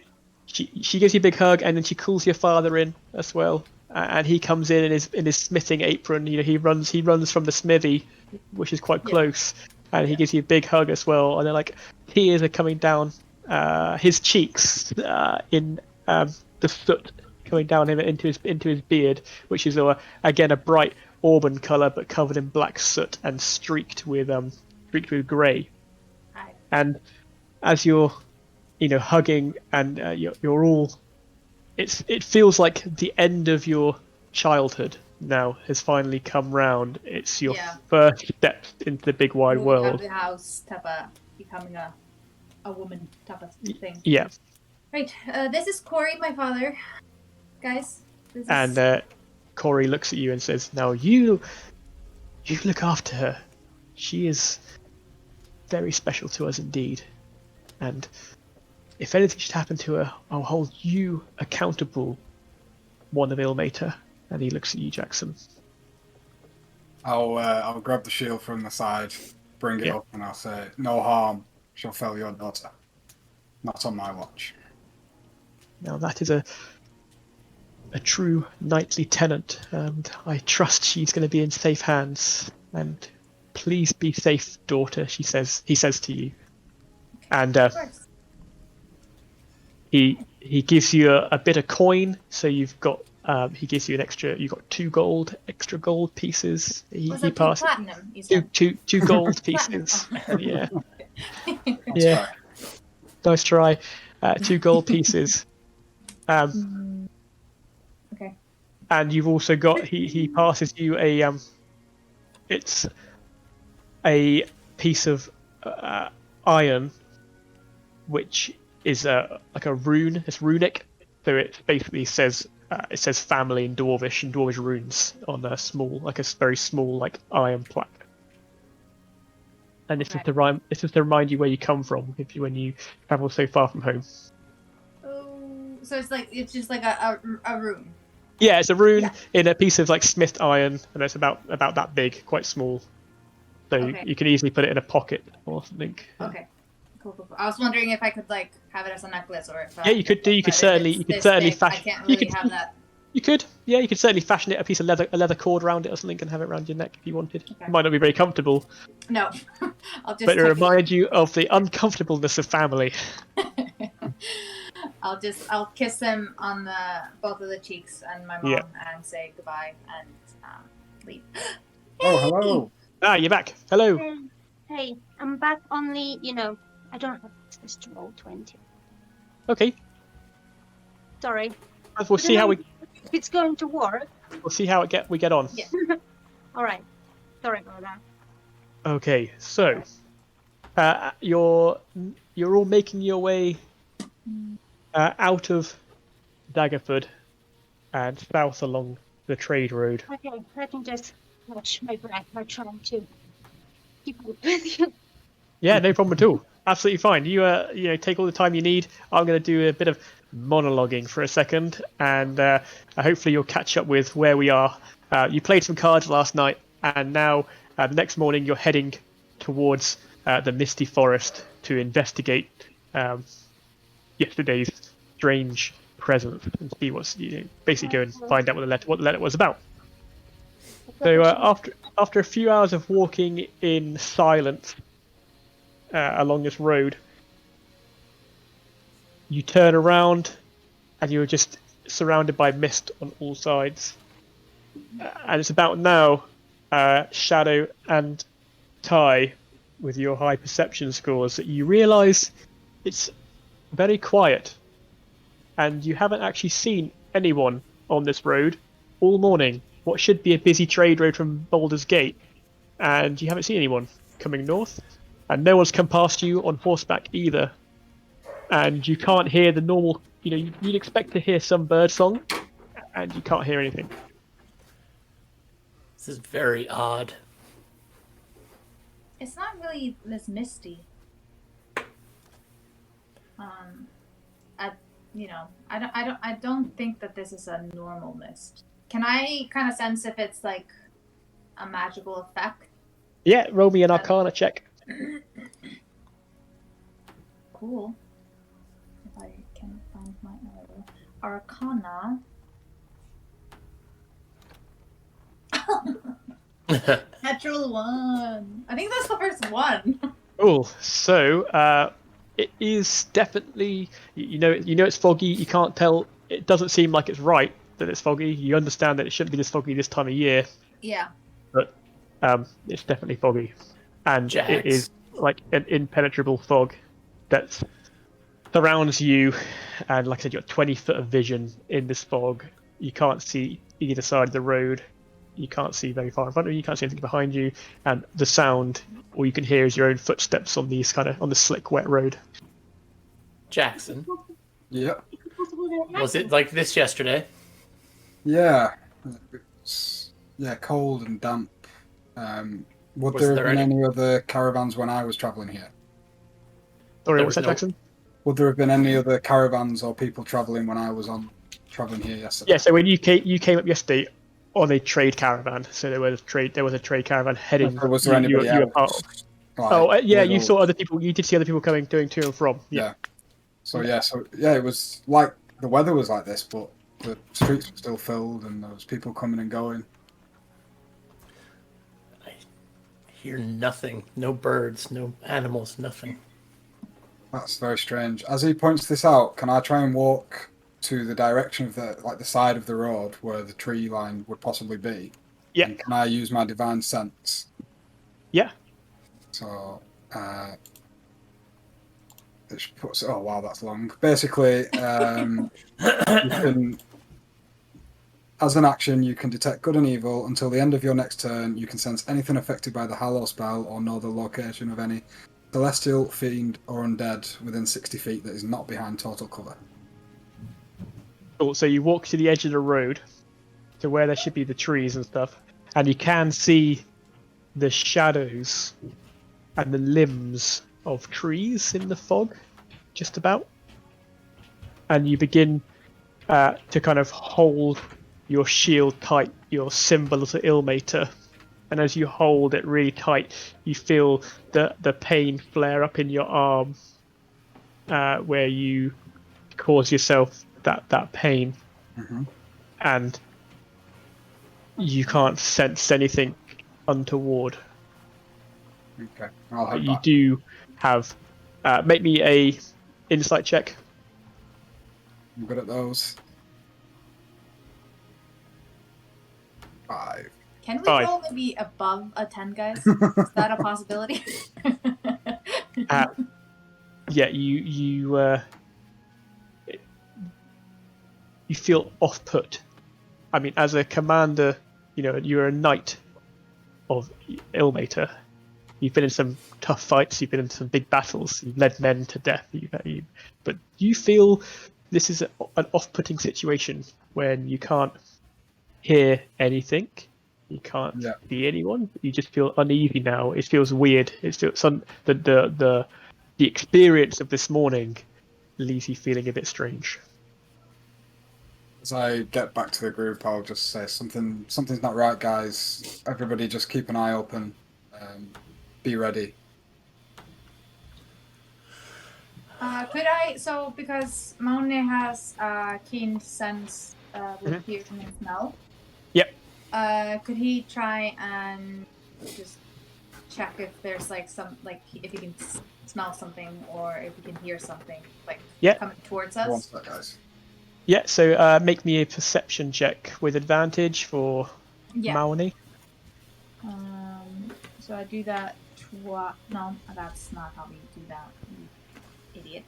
She gives you a big hug, and then she calls your father in as well, and he comes in his smithing apron. You know, he runs from the smithy, which is quite close, and he gives you a big hug as well. And then like tears are coming down his cheeks in the soot coming down him into his beard, which is again a bright auburn color but covered in black soot and streaked with grey. Hi. And as you're hugging, and you're all, it feels like the end of your childhood now has finally come round. It's your first steps into the big wide Moving out of world. the house, type of becoming a woman type of thing. Yeah. Right. This is Corey, my father. Guys. This is... And Corey looks at you and says, "Now you look after her. She is very special to us indeed. And if anything should happen to her, I'll hold you accountable, one of Ilmater." And he looks at you, Jackson. I'll grab the shield from the side, bring it Yeah. up, and I'll say, "No harm shall fell your daughter. Not on my watch." Now that is a true knightly tenant, and I trust she's going to be in safe hands. And please be safe, daughter. He says to you, and Of course. he gives you a bit of coin. So you've got he gives you an extra. You got 2 extra gold pieces. He Was it 2 passes platinum? You said. two gold pieces. Yeah, That's yeah. right. Nice try. 2 gold pieces. Okay. And you've also got he passes you a it's a piece of iron, which is like a rune. It's runic, so it basically says family in Dwarvish runes on a small, like a very small, like iron plaque. And this is to remind you where you come from when you travel so far from home. Oh, so it's just like a room. Yeah, it's a rune Yeah. in a piece of like smithed iron, and it's about that big, quite small. So Okay. you can easily put it in a pocket or something. Okay. Cool. I was wondering if I could like have it as a necklace or if. Yeah, you could do. You could certainly fashion. I can't You really could, have that. you could. Yeah, you could certainly fashion it a piece of a leather cord around it or something, and have it around your neck if you wanted. Okay. It might not be very comfortable, No, I'll just. but it tuck remind you of the uncomfortableness of family. I'll kiss him on both of the cheeks and my mom Yeah. and say goodbye and leave. Oh, hello. Ah, you're back. Hello. Hey, I'm back only, I don't have access to roll 20. Okay. Sorry. We'll see how we It's going to work. we get on. Yeah. All right. Sorry about that. Okay, so you're all making your way out of Daggerford and south along the trade road. Okay, let me just watch my breath. I'm trying to keep up with you. Yeah, no problem at all. Absolutely fine. You take all the time you need. I'm going to do a bit of monologuing for a second, and hopefully you'll catch up with where we are. You played some cards last night, and now the next morning you're heading towards the Misty Forest to investigate yesterday's strange presence and see what's basically go and find out what the letter was about. So after a few hours of walking in silence along this road, you turn around and you're just surrounded by mist on all sides. And it's about now, Shadow and Ty, with your high perception scores, that you realise it's very quiet, and you haven't actually seen anyone on this road all morning. What should be a busy trade road from Baldur's Gate, and you haven't seen anyone coming north, and no one's come past you on horseback either. And you can't hear the normal, you'd expect to hear some bird song, and you can't hear anything. This is very odd. It's not really this misty. I don't think that this is a normal mist. Can I kind of sense if it's like a magical effect? Yeah, roll me an Arcana check. Cool. If I can find my Arcana. Natural 1. I think that's the first one. Cool. So, it is definitely, it's foggy. You can't tell. It doesn't seem like it's right that it's foggy. You understand that it shouldn't be this foggy this time of year, Yeah. but it's definitely foggy, and Jax. it is like an impenetrable fog that surrounds you. And like I said, you've got 20 foot of vision in this fog. You can't see either side of the road. You can't see very far in front of you. You can't see anything behind you, and the sound all you can hear is your own footsteps on the slick, wet road. Jackson, Yep. was it like this yesterday? Yeah. was cold and damp. Would Was there have there been any- any other caravans when I was travelling here? Sorry, There what's was that, no- Jackson? Would there have been any other caravans or people travelling when I was travelling here yesterday? Yeah, so when you came up yesterday on a trade caravan, so there was a trade caravan heading. Was there anybody you were else? part of. Like, Oh, yeah, you little- saw other people. You did see other people coming, doing to and from. Yeah. So it was like the weather was like this, but the streets were still filled and there was people coming and going. I hear nothing. No birds, no animals, nothing. That's very strange. As he points this out, can I try and walk to the direction of the side of the road where the tree line would possibly be? Yeah. And can I use my divine sense? Yeah. So, oh wow, that's long. Basically, you can, as an action, you can detect good and evil until the end of your next turn. You can sense anything affected by the Hallow spell or know the location of any celestial, fiend, or undead within 60 feet that is not behind total cover. Cool. So you walk to the edge of the road, to where there should be the trees and stuff, and you can see the shadows and the limbs of trees in the fog, just about. And you begin to kind of hold your shield tight, your symbol of the Ilmater. And as you hold it really tight, you feel the pain flare up in your arm, where you cause yourself that pain. Mm-hmm. And you can't sense anything untoward. Okay, I'll But head you back. do have. Make me a insight check. I'm good at those. 5. Can we 5. roll maybe above a 10, guys? Is that a possibility? Yeah, you feel off put. I mean, as a commander, you're a knight of Ilmater. You've been in some tough fights. You've been in some big battles. You've led men to death. But you feel this is an off-putting situation when you can't hear anything. You can't see anyone. You just feel uneasy now. It feels weird. It feels the experience of this morning leaves you feeling a bit strange. As I get back to the group, I'll just say something's not right, guys. Everybody just keep an eye open. Be ready. Because Maune has keen sense with hearing and smell. Yep. Could he try and just check if there's if he can smell something or if he can hear something coming towards us? One sec, guys. Yeah, so make me a perception check with advantage for Mauni. So I do that. No, that's not how we do that. You idiot.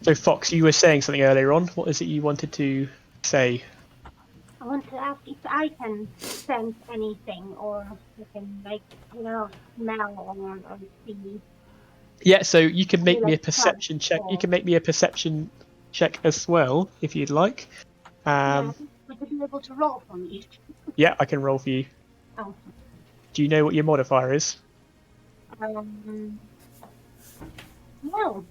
So Fox, you were saying something earlier on. What is it you wanted to say? I want to ask if I can sense anything or you can smell or see. Yeah, so you can make Maybe me a like perception check. or- You can make me a perception check as well, if you'd like. Would you be able to roll for me? Yeah, I can roll for you. Oh. Do you know what your modifier is? No.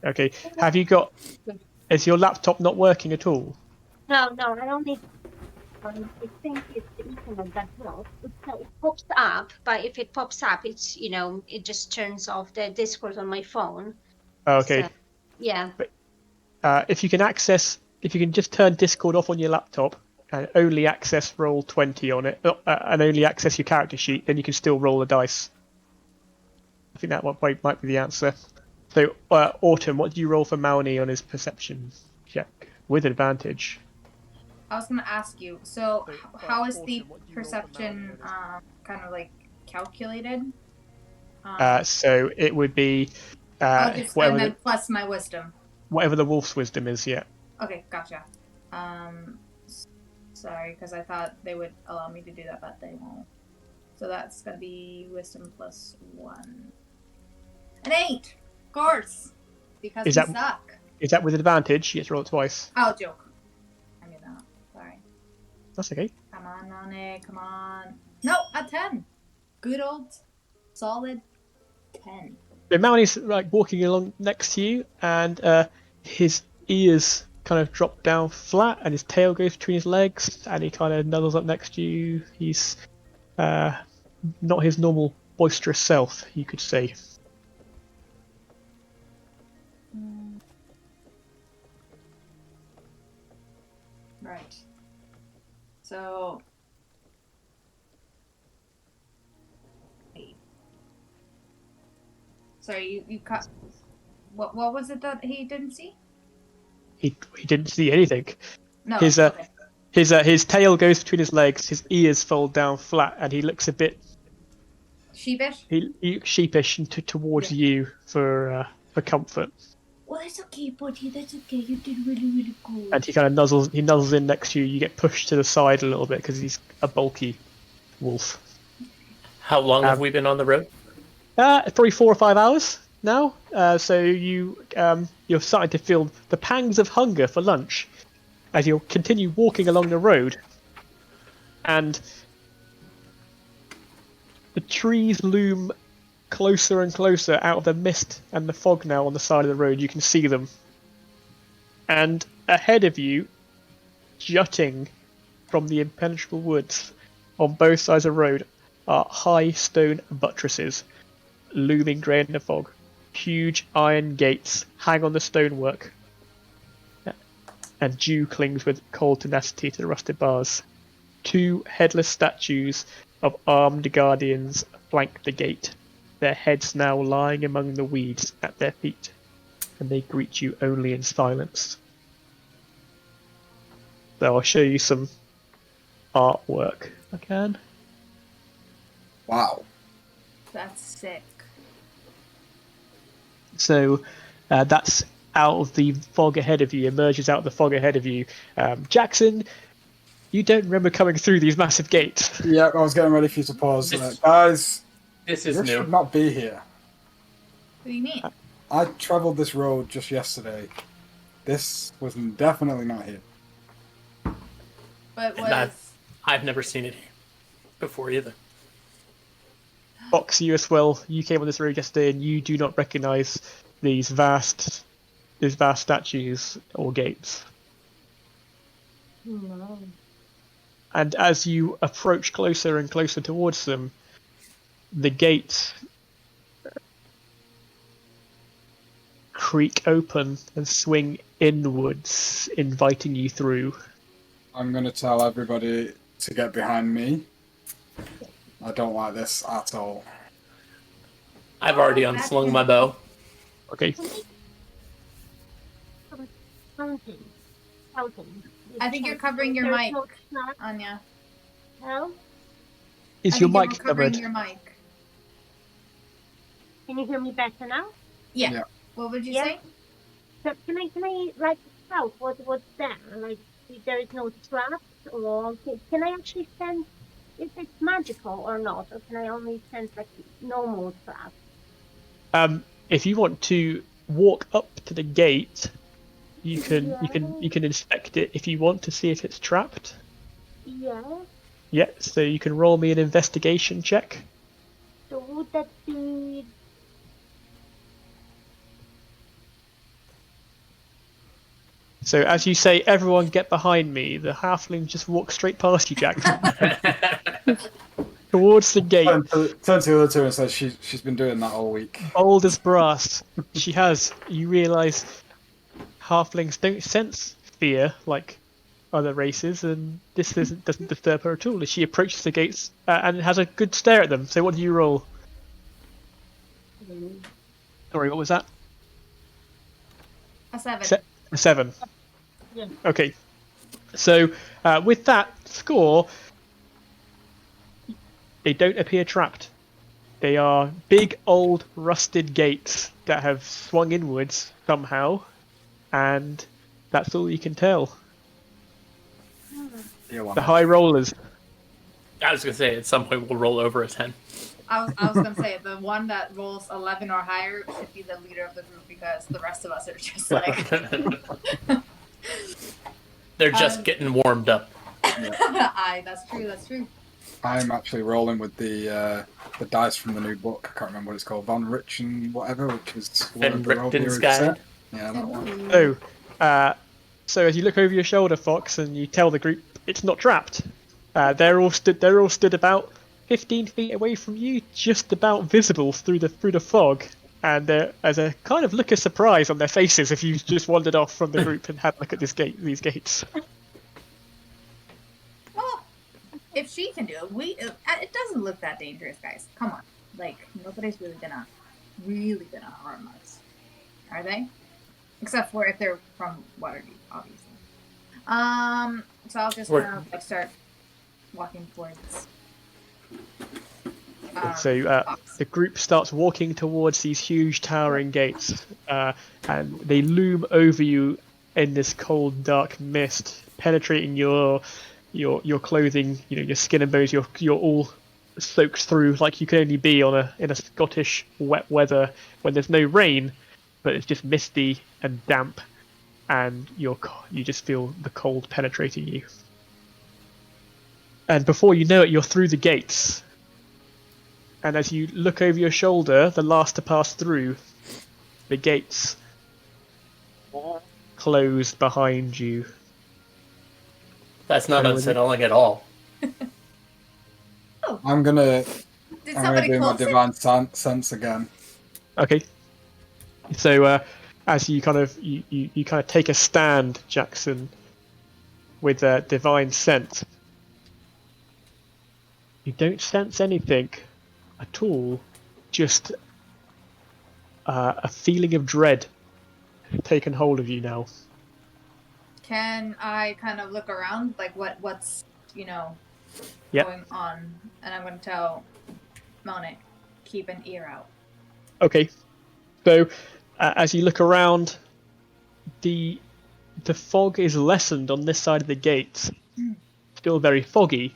Okay. Have you got... Is your laptop not working at all? No, I don't need. I think it's the internet that helps. It pops up, but if it pops up, it's it just turns off the Discord on my phone. Oh, okay. So, yeah. If you can just turn Discord off on your laptop and only access Roll20 on it, and only access your character sheet, then you can still roll the dice. I think that might be the answer. So, Autumn, what do you roll for Mauni on his perception check with advantage? I was going to ask you, so how is the perception kind of calculated? So it would be and then plus my wisdom. Whatever the wolf's wisdom is, yeah. Okay, gotcha. Sorry, because I thought they would allow me to do that, but they won't. So that's going to be wisdom plus 1. An 8! Of course! Because we suck. Is that with advantage? You have to roll it twice. I'll joke. That's okay. Come on, Nane, come on. No, a 10. Good old, solid 10. The Mauny's like walking along next to you, and his ears kind of drop down flat, and his tail goes between his legs, and he kind of nuzzles up next to you. He's not his normal boisterous self, you could say. Right. So. Wait. Sorry, you cut. What was it that he didn't see? He didn't see anything. No. His Okay. his tail goes between his legs, his ears fold down flat, and he looks a bit Sheepish? sheepish towards you for comfort. Well, that's okay, buddy. That's okay. You did really, really good. And he kind of nuzzles in next to you. You get pushed to the side a little bit because he's a bulky wolf. How long have we been on the road? Probably 4 or 5 hours now. So you're starting to feel the pangs of hunger for lunch as you continue walking along the road, and the trees loom closer and closer out of the mist and the fog now on the side of the road. You can see them. And ahead of you, jutting from the impenetrable woods on both sides of the road, are high stone buttresses, looming grey in the fog. Huge iron gates hang on the stonework, and dew clings with cold tenacity to the rusted bars. 2 headless statues of armed guardians flank the gate, their heads now lying among the weeds at their feet, and they greet you only in silence. So I'll show you some artwork if I can. Wow. That's sick. So that's out of the fog ahead of you, emerges out of the fog ahead of you. Jackson, you don't remember coming through these massive gates. Yeah, I was getting ready for you to pause. Guys, This is this new. should not be here. What do you mean? I travelled this road just yesterday. This was definitely not here. But And I've never seen it before either. Fox, you as well. You came on this road yesterday, and you do not recognise these vast statues or gates. No. And as you approach closer and closer towards them, the gates creak open and swing inwards, inviting you through. I'm going to tell everybody to get behind me. I don't like this at all. I've already unslung my bow. Okay. I think you're covering your mic, Not Anya. help. Is I your think mic you're covering covered? your mic. Can you hear me better now? Yeah. Yeah. What would you Yeah. say? So can I like help? What's that? Like if there is no trap, or can I actually sense if it's magical or not, or can I only sense like normal trap? If you want to walk up to the gate, you can inspect it if you want to see if it's trapped. Yeah. Yeah, so you can roll me an investigation check. So would that be? So as you say, everyone get behind me, the halfling just walks straight past you, Jack, towards the gate. Turn to the other two and says she's been doing that all week. Bold as brass. She has. You realise halflings don't sense fear like other races, and this doesn't disturb her at all. As she approaches the gates and has a good stare at them. So what do you roll? Sorry, what was that? A 7. A 7. Yeah. Okay. So with that score, they don't appear trapped. They are big old rusted gates that have swung inwards somehow, and that's all you can tell. The high rollers. I was gonna say at some point we'll roll over a 10. I was gonna say the one that rolls 11 or higher should be the leader of the group because the rest of us are just like They're just getting warmed up. Aye, that's true. That's true. I'm actually rolling with the dice from the new book. I can't remember what it's called. Von Rich and whatever, which is one of the Richten's Roviers Guide. set. Yeah, that one. So as you look over your shoulder, Fox, and you tell the group it's not trapped. They're all stood about 15 feet away from you, just about visible through the fog. And there's a kind of look of surprise on their faces if you just wandered off from the group and had a look at these gates. Well, if she can do it, it doesn't look that dangerous, guys. Come on. Like, nobody's really gonna harm us. Are they? Except for if they're from Waterdeep, obviously. So I'll just kind of like start walking towards. So the group starts walking towards these huge towering gates, and they loom over you in this cold, dark mist, penetrating your clothing. You know, your skin and bones. You're all soaked through like you can only be in a Scottish wet weather when there's no rain, but it's just misty and damp, and you just feel the cold penetrating you. And before you know it, you're through the gates. And as you look over your shoulder, the last to pass through, the gates close behind you. That's not unsettling at all. I'm gonna Did I'm somebody gonna do my close it? divine sense again. Okay. So as you kind of you kind of take a stand, Jackson, with a divine sense, you don't sense anything at all. Just a feeling of dread has taken hold of you now. Can I kind of look around, like what's Yep. going on? And I'm going to tell Monic, keep an ear out. Okay. So as you look around, the fog is lessened on this side of the gates. Still very foggy,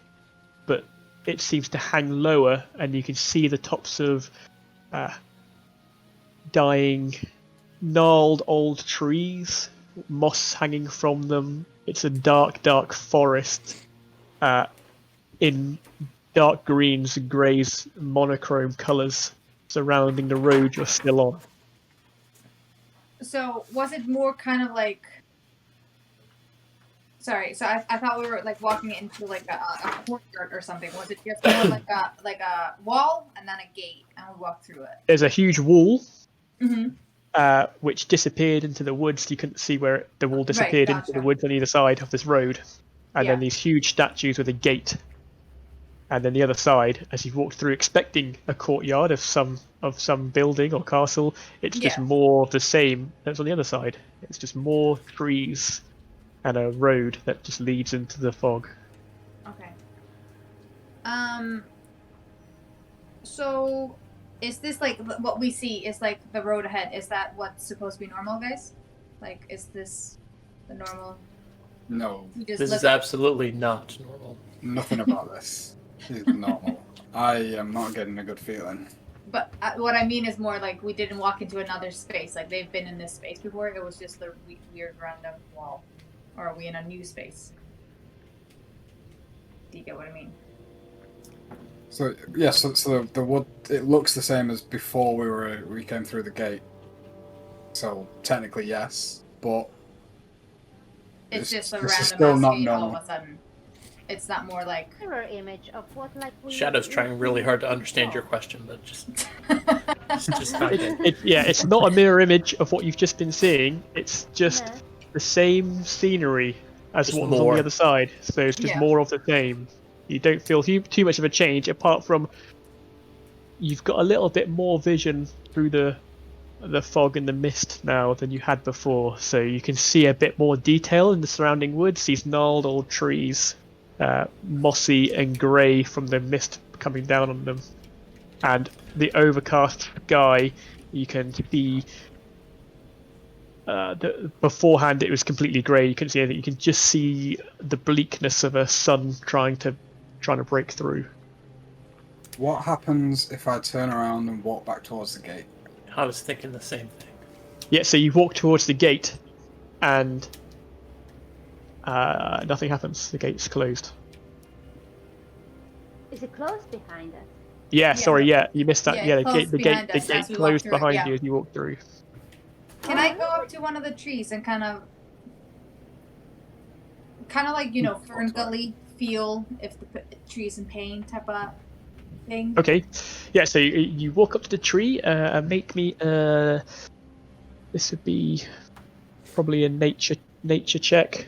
but it seems to hang lower, and you can see the tops of dying, gnarled old trees, moss hanging from them. It's a dark, dark forest in dark greens and greys, monochrome colours surrounding the road you're still on. So was it more kind of like? Sorry, so I thought we were like walking into like a courtyard or something. Was it just more like a wall and then a gate, and we walked through it? There's a huge wall, Mm-hmm. which disappeared into the woods. You couldn't see where the wall disappeared into the gotcha. woods on either side of this road. And then these huge statues with a gate. And then the other side, as you've walked through, expecting a courtyard of some building or castle, it's just more of the same that's on the other side. It's just more trees and a road that just leads into the fog. Okay. So is this like what we see is like the road ahead? Is that what's supposed to be normal, guys? Like, is this the normal? No, This is absolutely not normal. nothing about this is normal. I am not getting a good feeling. But what I mean is more like we didn't walk into another space. Like they've been in this space before. It was just the weird random wall. Or are we in a new space? Do you get what I mean? So yes, so the wood, it looks the same as before we came through the gate. So technically yes, but It's just a this is random still not ass gate all normal. of a sudden. It's not more like Mirror image of what like we. Shadow's trying really hard to understand your question, but just not getting it. It's not a mirror image of what you've just been seeing. It's just Yeah. the same scenery as Just what was on more. the other side. So it's just Yeah. more of the same. You don't feel too much of a change, apart from you've got a little bit more vision through the fog and the mist now than you had before. So you can see a bit more detail in the surrounding woods. These gnarled old trees, mossy and grey from the mist coming down on them, and the overcast sky. You can see. Beforehand, it was completely grey. You couldn't see anything. You can just see the bleakness of a sun trying to break through. What happens if I turn around and walk back towards the gate? I was thinking the same thing. Yeah, so you walk towards the gate, and Nothing happens. The gate's closed. Is it closed behind us? Yeah, Yeah. sorry, yeah, you missed that. Yeah, Yeah, it closed the behind gate us as we walked closed through, behind yeah. you as you walked through. Can I go up to one of the trees and kind of like, you know, Fern Gully feel if the tree's in pain type of thing? Okay, yeah. So you walk up to the tree. Make me. This would be probably a nature check.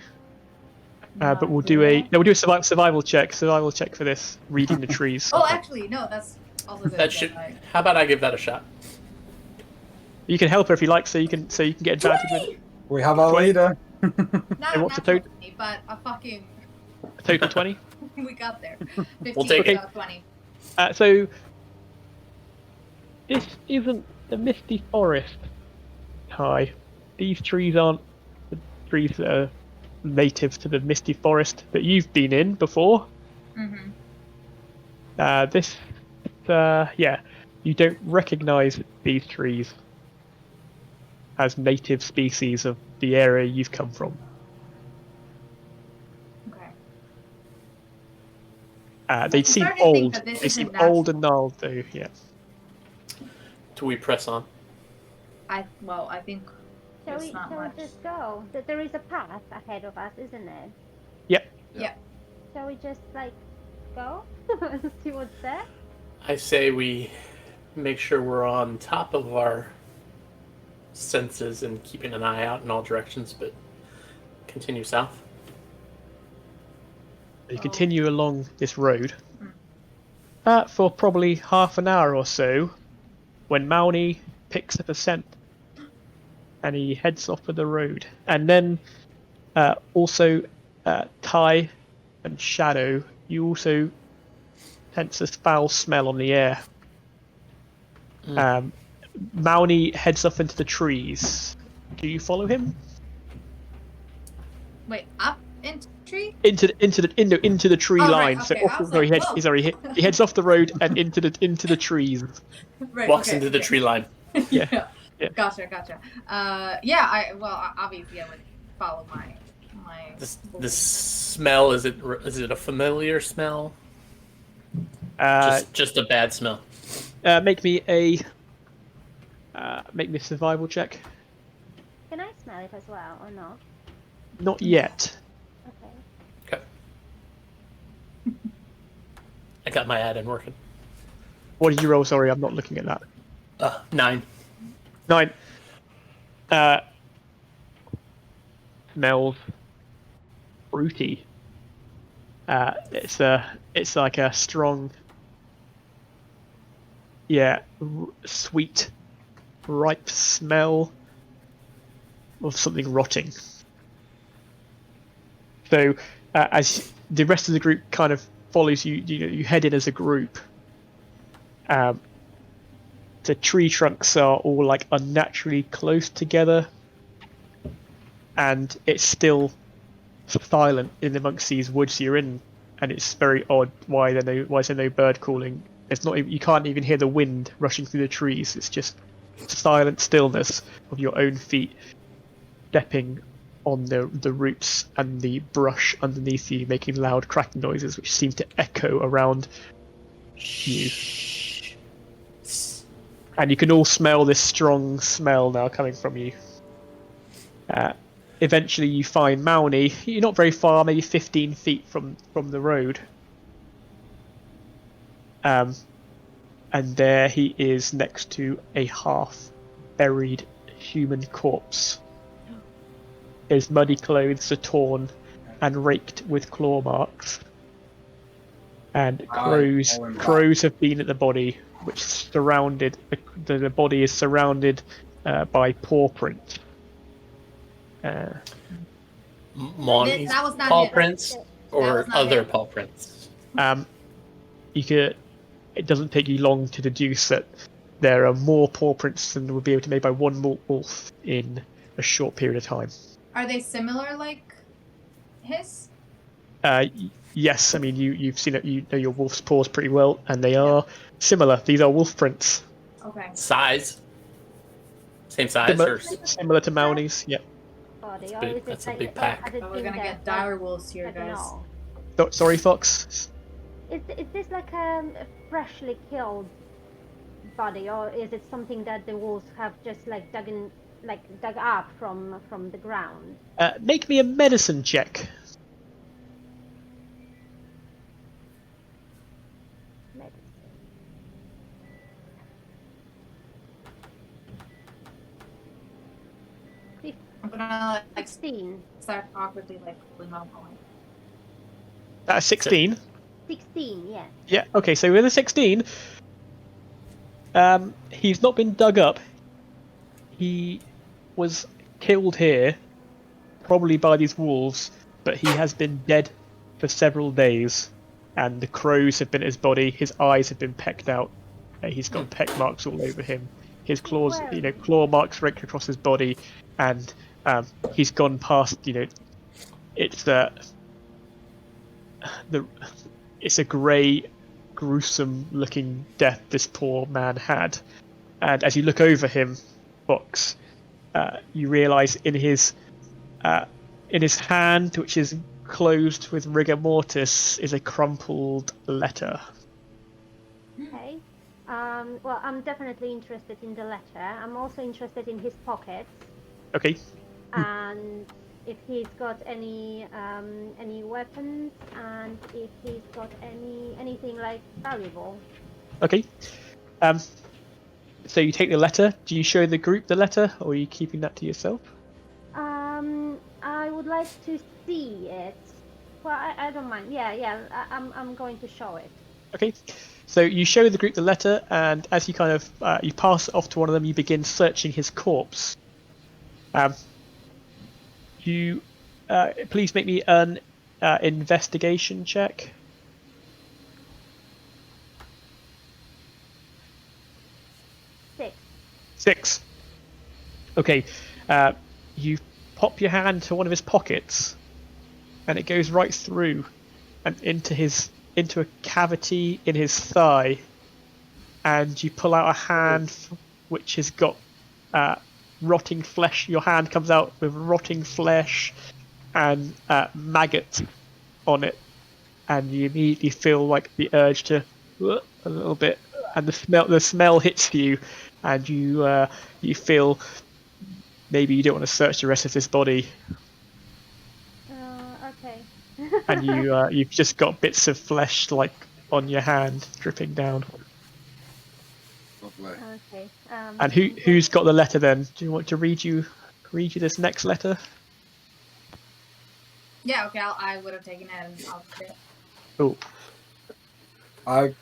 But we'll do a survival check. Survival check for this. Reading the trees. Oh, actually, no, that's also good. That should. How about I give that a shot? You can help her if you like, so you can get advantage with it. We have our 20. leader. Not Hey, a what's the natural 20, but a fucking... A total 20. we got there. 15 We'll take it. without 20. So this isn't the misty forest. Hi, these trees aren't the trees that are native to the misty forest that you've been in before. Mm-hmm. You don't recognize these trees as native species of the area you've come from. Okay. They seem starting to think old. that this They isn't seem old natural. and gnarled, though. Yeah. Do we press on? I think Shall there's not much. we just go? There is a path ahead of us, isn't it? Yep. Yeah. Shall we just like go and see what's there? I say we make sure we're on top of our senses and keeping an eye out in all directions, but continue south. You continue along this road for probably half an hour or so, when Mauni picks up a scent and he heads off of the road. And then also Ty and Shadow, you also sense this foul smell on the air. Mauni heads off into the trees. Do you follow him? Wait, up into the tree? Into the tree Oh, line. right, So okay, I was sorry, like, he heads off the road and into the trees. Right, Walks okay, into the okay. tree line. Yeah. Yeah. Gotcha. Obviously I would follow my. The smell, is it a familiar smell? Just a bad smell. Make me a survival check. Can I smell it as well or not? Not yet. Okay. Okay. I got my add-in working. What did you roll? Sorry, I'm not looking at that. 9. 9. Smells fruity. It's like a strong, sweet, ripe smell of something rotting. So as the rest of the group kind of follows you, you head in as a group. The tree trunks are all like unnaturally close together, and it's still silent in amongst these woods you're in, and it's very odd why is there no bird calling. It's not you can't even hear the wind rushing through the trees. It's just silent stillness of your own feet stepping on the roots and the brush underneath you, making loud cracking noises which seem to echo around you. And you can all smell this strong smell now coming from you. Eventually you find Mauni. You're not very far, maybe 15 feet from the road. And there he is next to a half-buried human corpse. His muddy clothes are torn and raked with claw marks. And crows have been at the body, which surrounded the body is surrounded by paw prints. Monty's That was not paw it. prints That or was not other it. paw prints? It doesn't take you long to deduce that there are more paw prints than would be able to be made by one wolf in a short period of time. Are they similar like his? Yes, I mean you've seen it. You know your wolf's paws pretty well, and they are similar. These are wolf prints, Okay. Size? Same size? similar, Or... similar to Mauni's. Yeah. Or body, or big- is it that's a like, big pack. has it Oh, we're been gonna there get dire wolves here, I don't guys. know. Sorry, Fox. Is this like a freshly killed body, or is it something that the wolves have just like dug up from the ground? Make me a medicine check. Medicine. I'm gonna like 16. start awkwardly like pulling off my That's 16. 16, yeah. Yeah. Okay. So with a 16, he's not been dug up. He was killed here, probably by these wolves, but he has been dead for several days, and the crows have been at his body. His eyes have been pecked out. He's got peck marks all over him. His claws, Well, claw marks raked across his body, and he's gone past. It's the it's a grey, gruesome-looking death this poor man had. And as you look over him, Fox, you realise in his hand, which is closed with rigor mortis, is a crumpled letter. okay. Well, I'm definitely interested in the letter. I'm also interested in his pockets Okay. and if he's got any weapons and if he's got anything like valuable. Okay. So you take the letter. Do you show the group the letter, or are you keeping that to yourself? I would like to see it. Well, I don't mind. Yeah. I'm going to show it. Okay. So you show the group the letter, and as you kind of you pass it off to one of them, you begin searching his corpse. You please make me an investigation check. 6. 6. Okay. You pop your hand to one of his pockets, and it goes right through and into a cavity in his thigh, and you pull out a hand which has got rotting flesh. Your hand comes out with rotting flesh and maggots on it, and you immediately feel like the urge to a little bit, and the smell hits you, and you feel maybe you don't want to search the rest of this body, Okay. and you've just got bits of flesh like on your hand dripping down. Lovely. Okay. And who's got the letter then? Do you want to read you this next letter? Yeah, okay, I would have taken it and I'll put it. Oh, I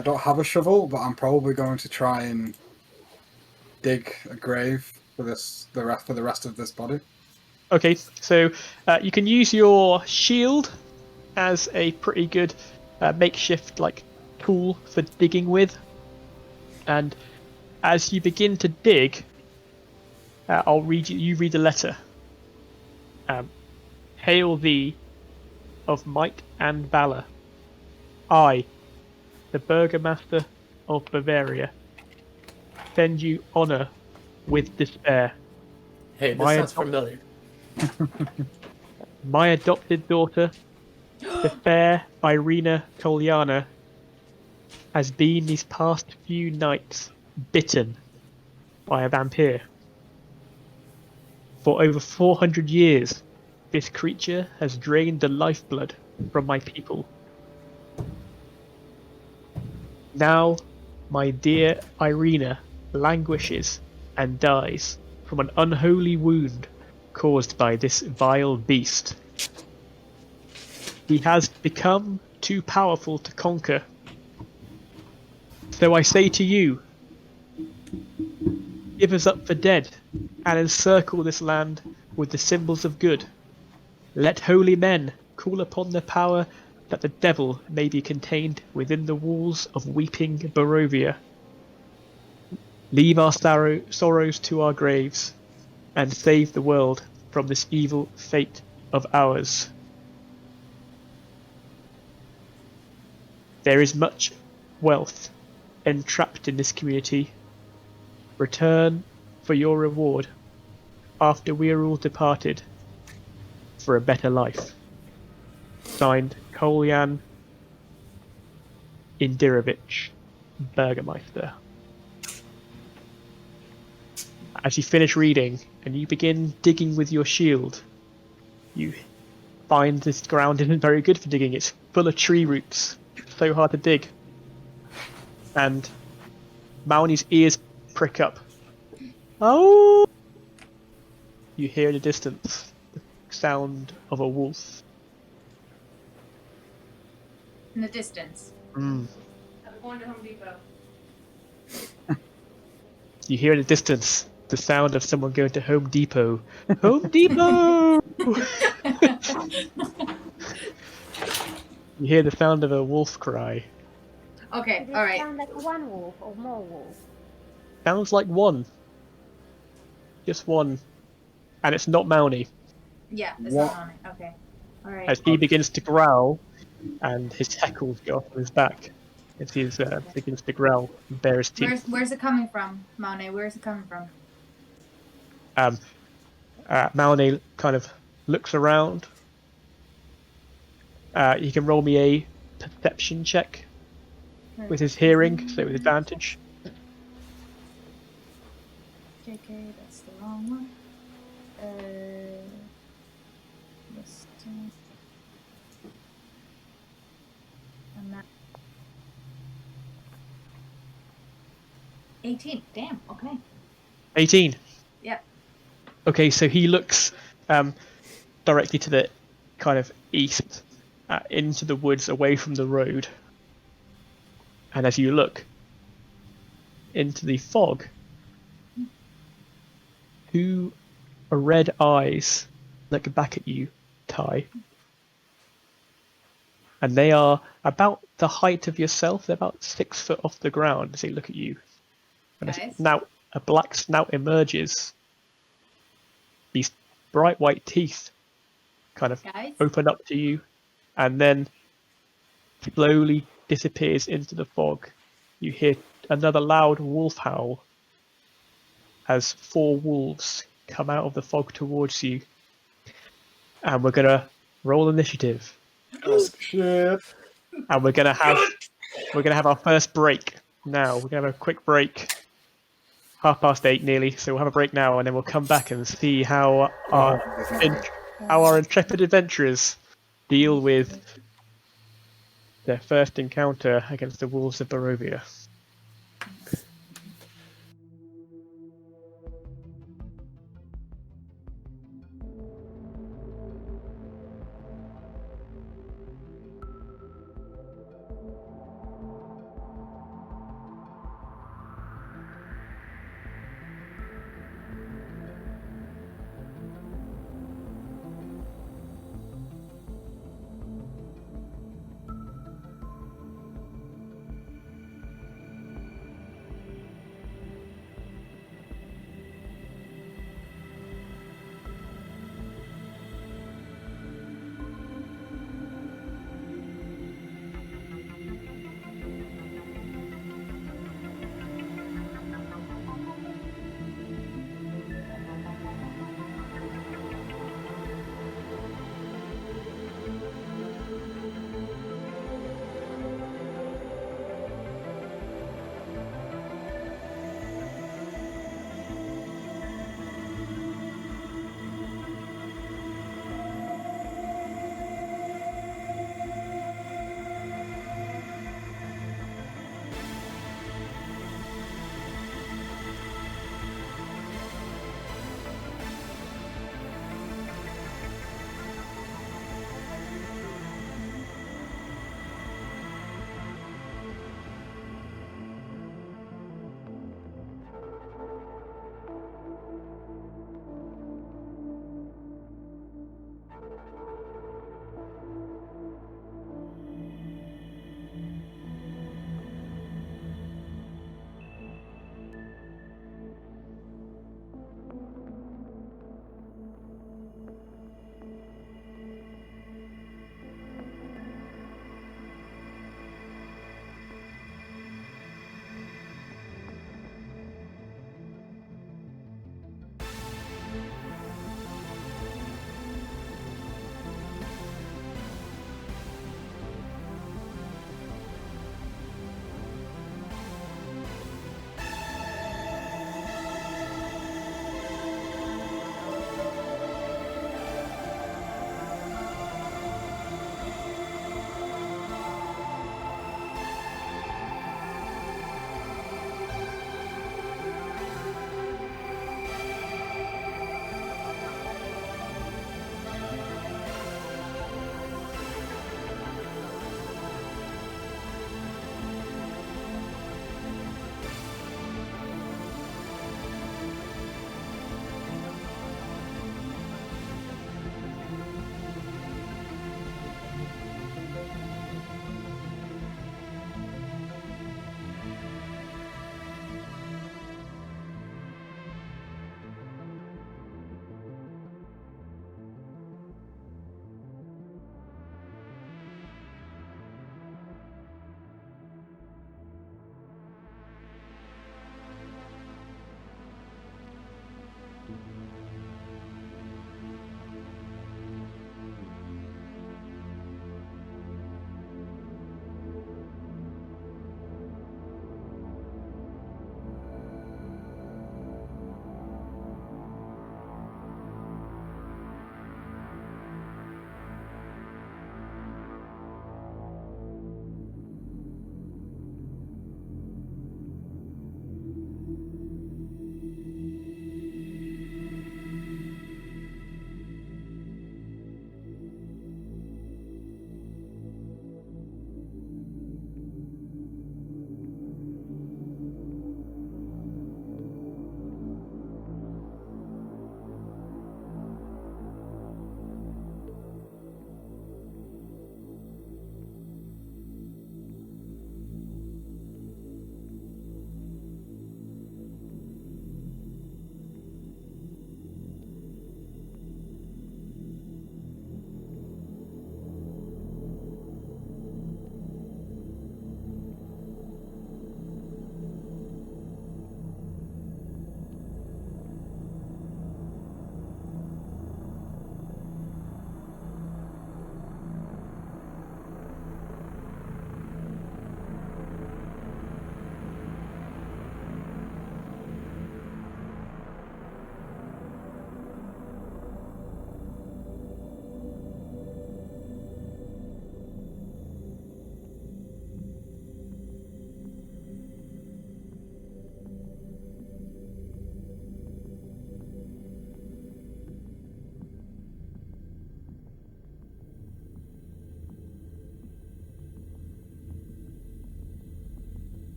don't have a shovel, but I'm probably going to try and dig a grave for the rest of this body. okay. So you can use your shield as a pretty good makeshift like tool for digging with, and as you begin to dig, I'll read you. You read the letter. Hail thee of might and valor. I, the Burgomaster of Bavaria, send you honor with despair. Hey, this My sounds adop- familiar. My adopted daughter, the fair Irina Kolyana, has been these past few nights bitten by a vampire. For over 400 years, this creature has drained the lifeblood from my people. Now, my dear Irina languishes and dies from an unholy wound caused by this vile beast. He has become too powerful to conquer. So I say to you, give us up for dead and encircle this land with the symbols of good. Let holy men call upon the power that the devil may be contained within the walls of weeping Barovia. Leave our sorrows to our graves and save the world from this evil fate of ours. There is much wealth entrapped in this community. Return for your reward. after we are all departed for a better life. Signed, Kolyan Indirovich, Burgermeister. As you finish reading and you begin digging with your shield, you find this ground isn't very good for digging. It's full of tree roots. So hard to dig. And Mauni's ears prick up. Oh! You hear in the distance the sound of a wolf. In the distance. Mm. I'm going to Home Depot. You hear in the distance the sound of someone going to Home Depot. Home Depot! You hear the sound of a wolf cry. Okay, Did it alright. sound like one wolf or more wolves? Sounds like one. Just one. And it's not Mauni. Yeah, it's What? not on it. Okay. Alright. As he begins to growl and his hackles go off on his back. As he begins to growl and bare his teeth. Where's it coming from, Monet? Where's it coming from? Mauni kind of looks around. You can roll me a perception check with his hearing, so with advantage. JK, that's the wrong one. Yes. I'm not. 18. Damn. Okay. 18. Yep. Okay, so he looks directly to the kind of east, into the woods, away from the road. And as you look into the fog, two red eyes look back at you, Ty. And they are about the height of yourself. They're about 6 foot off the ground as they look at you. And Guys. a black snout emerges. These bright white teeth kind of Guys. open up to you and then slowly disappears into the fog. You hear another loud wolf howl as 4 wolves come out of the fog towards you. And we're gonna roll initiative. Oh, shit. And we're gonna have our first break now. We're gonna have a quick break. 8:30 nearly, so we'll have a break now and then we'll come back and see how our intrepid adventurers deal with their first encounter against the wolves of Barovia.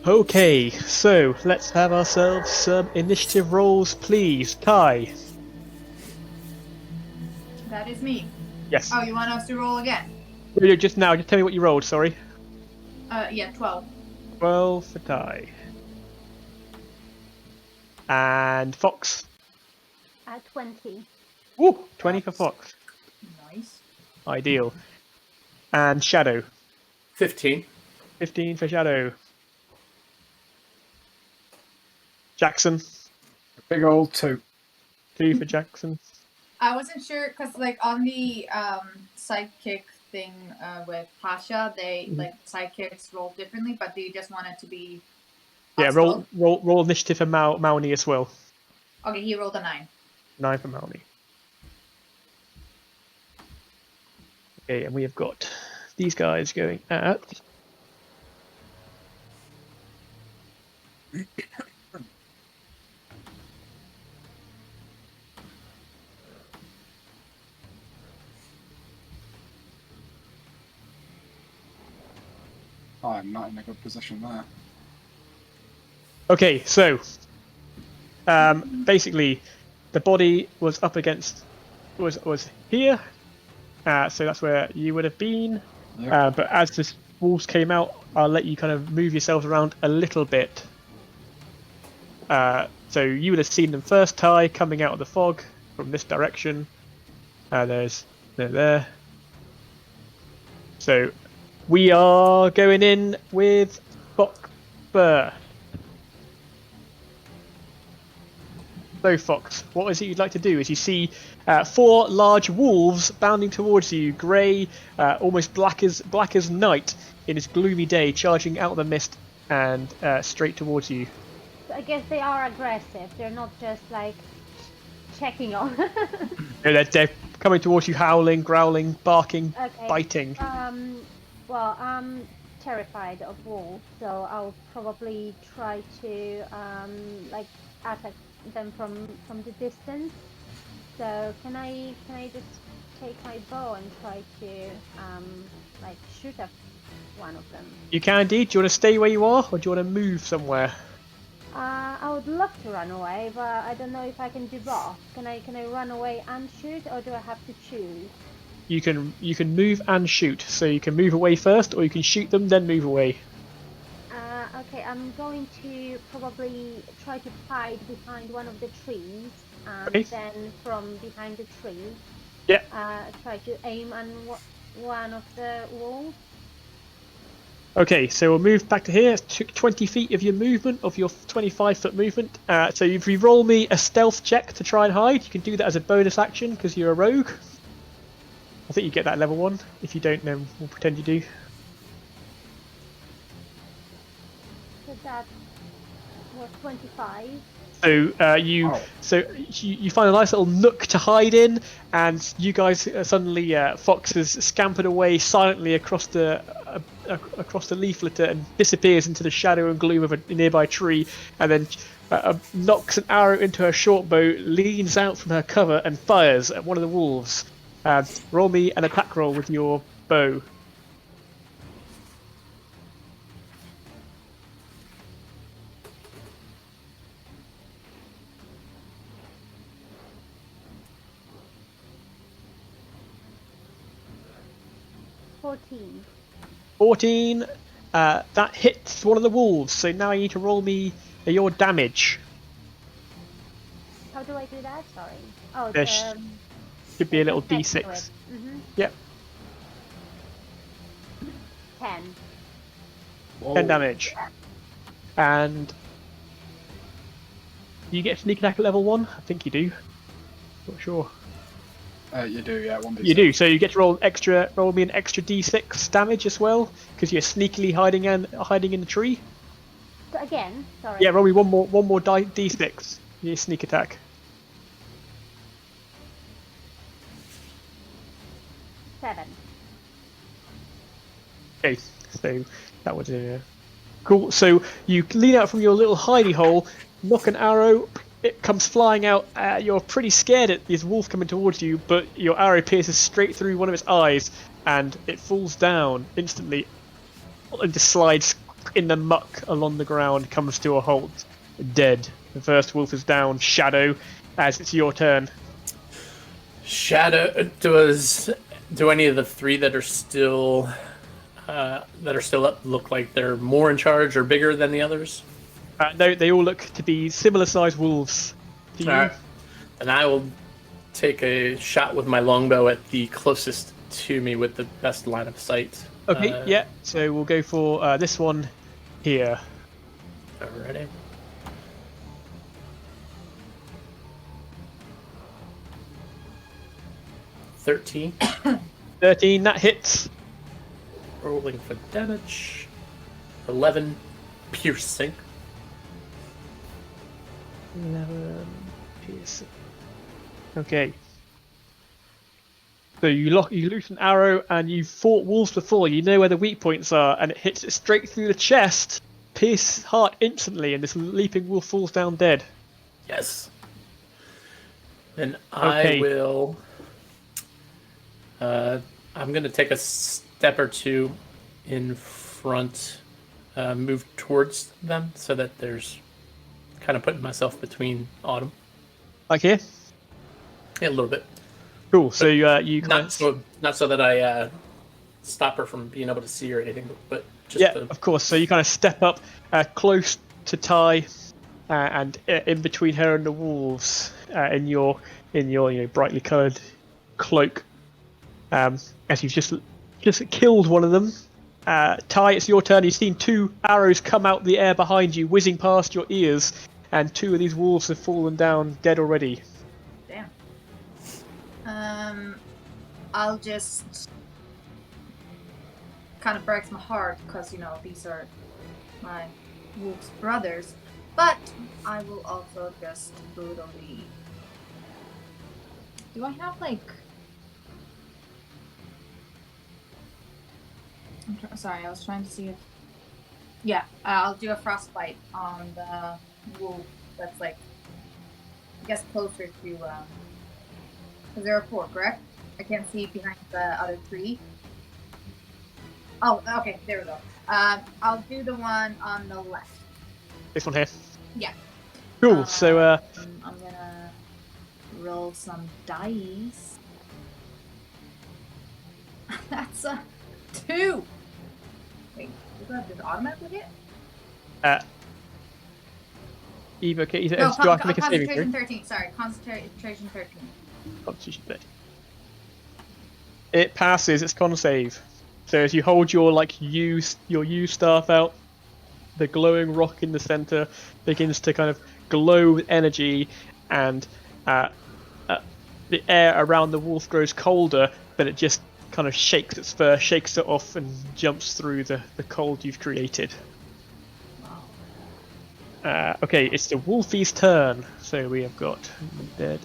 Okay, so let's have ourselves some initiative rolls, please. Kai. That is me. Yes. Oh, you want us to roll again? Just now, just tell me what you rolled, sorry. Yeah, 12. 12 for Kai. And Fox. 20. Ooh, 20 for Fox. Nice. Ideal. And Shadow. 15. 15 for Shadow. Jackson. Big old 2. 2 for Jackson. I wasn't sure because, like, on the sidekick thing with Pasha, they Mhm. like sidekicks roll differently, but they just want it to be. Yeah, us roll, both. roll initiative for Mauni as well. Okay, he rolled a 9. 9 for Mauni. Okay, and we have got these guys going at. I'm not in a good position there. Okay, so basically, the body was up against was here, so that's where you would have been. Yep. But as the wolves came out, I'll let you kind of move yourselves around a little bit. So you would have seen them first, Ty, coming out of the fog from this direction. They're there. So we are going in with Fox first. So Fox, what is it you'd like to do? As you see 4 large wolves bounding towards you, grey, almost black as night in this gloomy day, charging out of the mist and straight towards you. So I guess they are aggressive. They're not just like checking on. They're coming towards you, howling, growling, barking, Okay. biting. Well, I'm terrified of wolves, so I'll probably try to like attack them from the distance. So can I just take my bow and try to like shoot at one of them? You can indeed. Do you want to stay where you are, or do you want to move somewhere? I would love to run away, but I don't know if I can do both. Can I run away and shoot, or do I have to choose? You can move and shoot. So you can move away first, or you can shoot them then move away. Okay, I'm going to probably try to hide behind one of the trees, and Okay. then from behind the tree, Yeah. try to aim on one of the wolves. Okay, so we'll move back to here. It took 20 feet of your movement, of your 25-foot movement. So if you roll me a stealth check to try and hide, you can do that as a bonus action because you're a rogue. I think you get that level 1. If you don't, then we'll pretend you do. So that was 25. So you find a nice little nook to hide in, and you guys suddenly Fox has scampered away silently across the leaf litter and disappears into the shadow and gloom of a nearby tree, and then knocks an arrow into her short bow, leans out from her cover, and fires at one of the wolves. Roll me an attack roll with your bow. $14. 14. That hits one of the wolves. So now you need to roll me your damage. How do I do that? Sorry. Oh, There should be a little next to d6. it. Mhm. Yep. 10. 10 damage. And you get sneak attack at level 1? I think you do. Not sure. You do, yeah. 1d6. You do. So you get to roll me an extra d6 damage as well, because you're sneakily hiding in the tree. So again, sorry. Yeah, roll me one more d6. Your sneak attack. 7. Okay, so that was cool. So you lean out from your little hidey hole, knock an arrow, it comes flying out. You're pretty scared at this wolf coming towards you, but your arrow pierces straight through one of its eyes, and it falls down instantly and just slides in the muck along the ground comes to a halt, dead. The first wolf is down. Shadow, as it's your turn. Shadow, do any of the three that are still up look like they're more in charge or bigger than the others? No, they all look to be similar-sized wolves. To you. All right. And I will take a shot with my longbow at the closest to me with the best line of sight. Okay, yeah. So we'll go for this one here. Alrighty. $13. 13, that hits. Rolling for damage. 11 piercing. 11 piercing. Okay. So you loose an arrow, and you've fought wolves before. You know where the weak points are, and it hits it straight through the chest, pierces heart instantly, and this leaping wolf falls down dead. Yes. Then Okay. I will. I'm gonna take a step or two in front, move towards them, so that there's kind of putting myself between Autumn. Like here. Yeah, a little bit. Cool. So you kind Not so that I stop her from being able to see or anything, but just yeah, to, of course. So you kind of step up close to Ty, and in between her and the wolves, in your brightly coloured cloak. As you've just killed one of them. Ty, it's your turn. You've seen two arrows come out the air behind you, whizzing past your ears, and two of these wolves have fallen down dead already. Damn. I'll just kind of breaks my heart because these are my wolf's brothers, but I will also just brutally. Do I have like? Sorry, I was trying to see if. Yeah, I'll do a frostbite on the wolf that's like, I guess closer to. Because there are four, correct? I can't see behind the other three. Oh, okay, there we go. I'll do the one on the left. This one here. Yeah. Cool. So I'm gonna roll some dice. That's a 2. Wait, does it automatically hit? Eva, okay, No, do I have to make a saving concentration throw? 13. Sorry, concentration 13. Constitution 13. It passes its con save. So as you hold your U staff out, the glowing rock in the center begins to kind of glow with energy, and the air around the wolf grows colder, but it just kind of shakes its fur, shakes it off, and jumps through the cold you've created. Okay, it's the wolfie's turn. So we have got dead.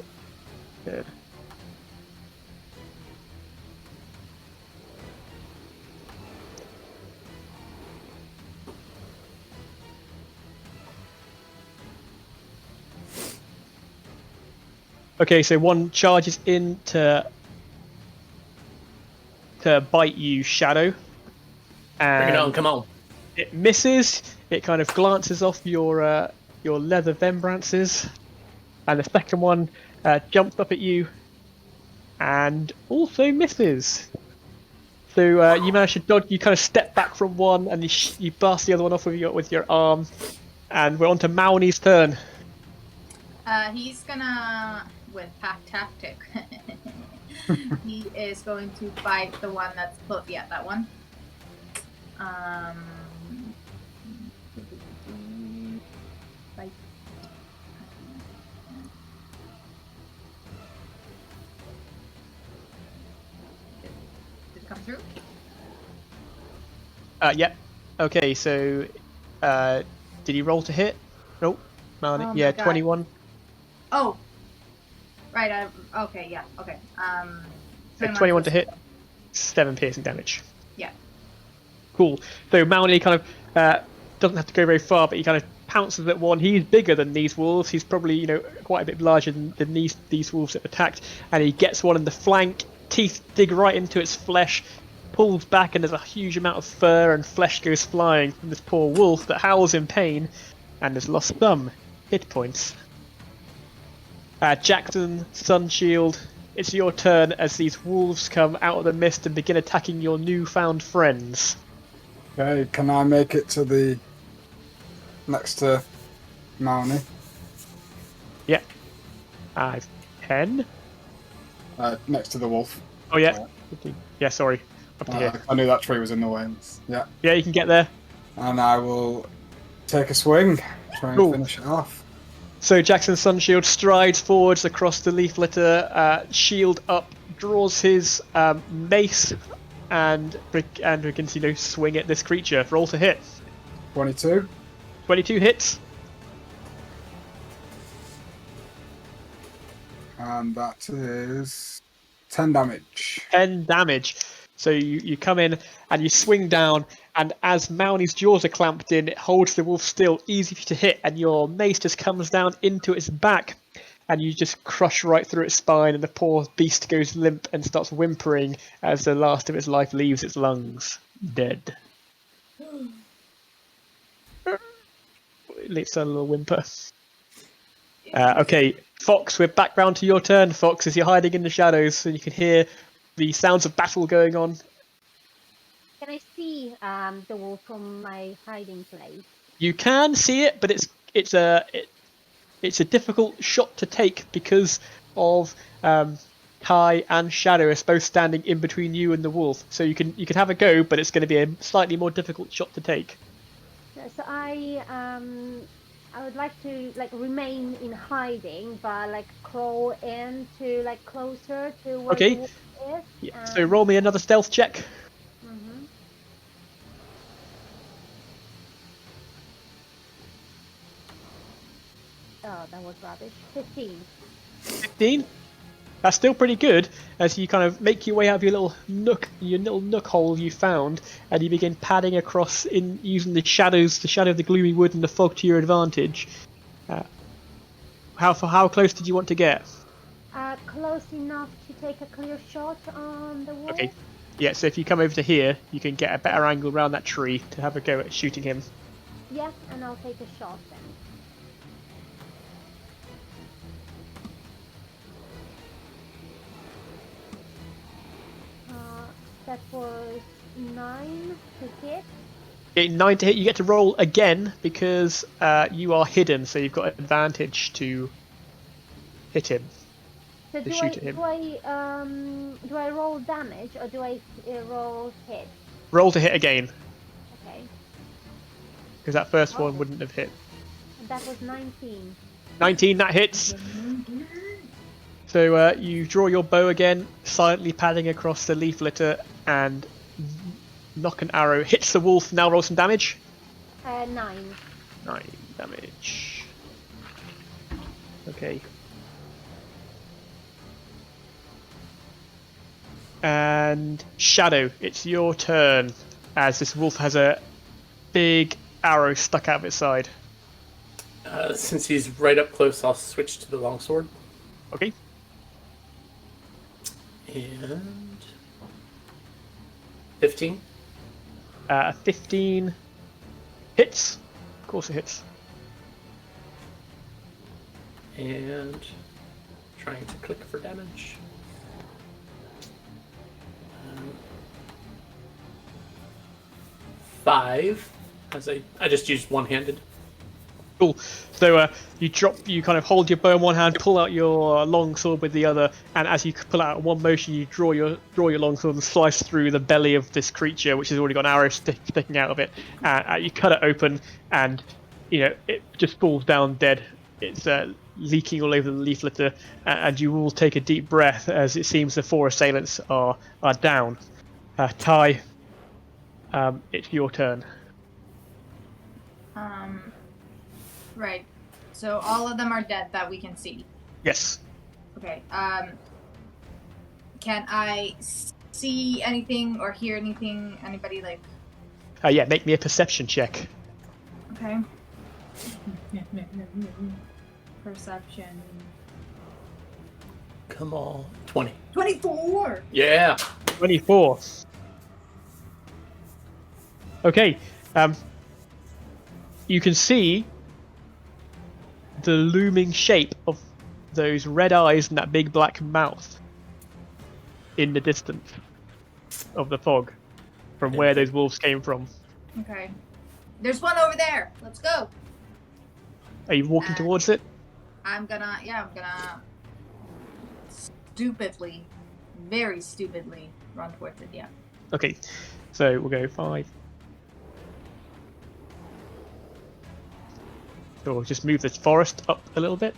Okay, so one charges in to bite you, Shadow. And bring it on, come on. it misses. It kind of glances off your leather vembrances, and the second one jumps up at you and also misses. So you manage to dodge. You kind of step back from one, and you blast the other one off with your arm. And we're on to Mauni's turn. He's gonna, with pack tactic, he is going to bite the one that's close. Yeah, that one. Bite. Did it come through? Yeah. Okay, so did he roll to hit? Nope. Mauni, Oh yeah, my God. 21. Oh, right. Okay, yeah, okay. 21 to hit, 7 piercing damage. Yeah. Cool. So Mauni kind of doesn't have to go very far, but he kind of pounces at one. He's bigger than these wolves. He's probably quite a bit larger than these wolves that attacked, and he gets one in the flank. Teeth dig right into its flesh, pulls back and there's a huge amount of fur and flesh goes flying from this poor wolf that howls in pain and has lost some hit points. Jackson, Sunshield, it's your turn as these wolves come out of the mist and begin attacking your newfound friends. Okay, can I make it to the next to Mauni? Yeah. 10? Next to the wolf. Oh yeah. Yeah, sorry. Up to here. I knew that tree was in the way. Yeah. Yeah, you can get there. And I will take a swing, try and Cool. finish it off. So Jackson Sunshield strides forwards across the leaf litter, shield up, draws his mace, and begins to swing at this creature. Roll to hit. 22. 22 hits. And that is 10 damage. 10 damage. So you come in and you swing down, and as Mauni's jaws are clamped in, it holds the wolf still, easy for you to hit, and your mace just comes down into its back, and you just crush right through its spine, and the poor beast goes limp and starts whimpering as the last of its life leaves its lungs. Dead. It's a little whimper. Okay, Fox, we're back round to your turn, Fox, as you're hiding in the shadows, and you can hear the sounds of battle going on. Can I see the wolf from my hiding place? You can see it, but it's a difficult shot to take because of Kai and Shadow are both standing in between you and the wolf. So you can have a go, but it's going to be a slightly more difficult shot to take. So I would like to remain in hiding, but crawl in to closer to where Okay. the wolf is. Yeah. So roll me another stealth check. Mhm. Oh, that was rubbish. 15. 15. That's still pretty good as you kind of make your way out of your little nook hole you found, and you begin padding across in using the shadow of the gloomy wood and the fog to your advantage. How close did you want to get? Close enough to take a clear shot on the wolf. Okay. Yeah, so if you come over to here, you can get a better angle around that tree to have a go at shooting him. Yeah, and I'll take a shot then. That was 9 to hit. Okay, 9 to hit. You get to roll again because you are hidden, so you've got an advantage to hit him. So To shoot at him. do I roll damage or do I roll hit? Roll to hit again, Okay, because that first one wouldn't have hit. and that was 19. 19, that hits. So you draw your bow again, silently padding across the leaf litter, and knock an arrow. Hits the wolf. Now roll some damage. 9. 9 damage. Okay. And Shadow, it's your turn, as this wolf has a big arrow stuck out of its side. Since he's right up close, I'll switch to the longsword. Okay. And 15. 15 hits. Of course it hits. And trying to click for damage. 5, as I just used one-handed. Cool. So you kind of hold your bow in one hand, pull out your long sword with the other, and as you pull out in one motion, you draw your long sword and slice through the belly of this creature, which has already got an arrow sticking out of it. You cut it open, and it just falls down dead. It's leaking all over the leaf litter, and you all take a deep breath as it seems the 4 assailants are down. Ty, it's your turn. Right. So all of them are dead that we can see. Yes. Okay. Can I see anything or hear anything? Anybody Yeah, make me a perception check. Okay. Perception. Come on. 20. 24. Yeah. 24. Okay. You can see the looming shape of those red eyes and that big black mouth in the distance of the fog from where those wolves came from. Okay. There's one over there. Let's go. Are you walking towards it? I'm gonna stupidly, very stupidly run towards it, yeah. Okay. So we'll go 5. Or just move the forest up a little bit.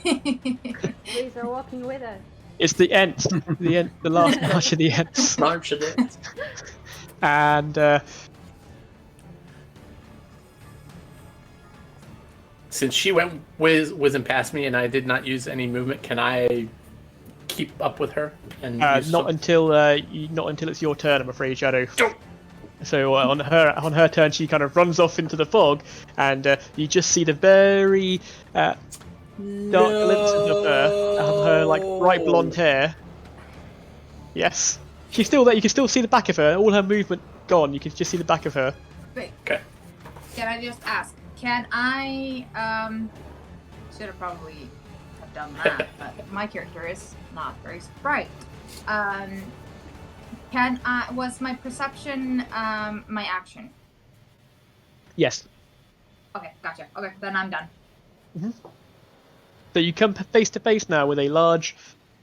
Please are walking with us. It's the Ents. The last march of the Ents. March of it. And Since she went whizzing past me and I did not use any movement, can I keep up with her? And not until it's your turn, I'm afraid, Shadow. So on her turn, she kind of runs off into the fog, and you just see the very dark glimpses of her like bright blonde hair. Yes, she's still there. You can still see the back of her. All her movement gone. You can just see the back of her. Wait, Okay. can I just ask? Can I should have probably have done that, but my character is not very bright. Was my perception my action? Yes. Okay, gotcha. Okay, then I'm done. So you come face to face now with a large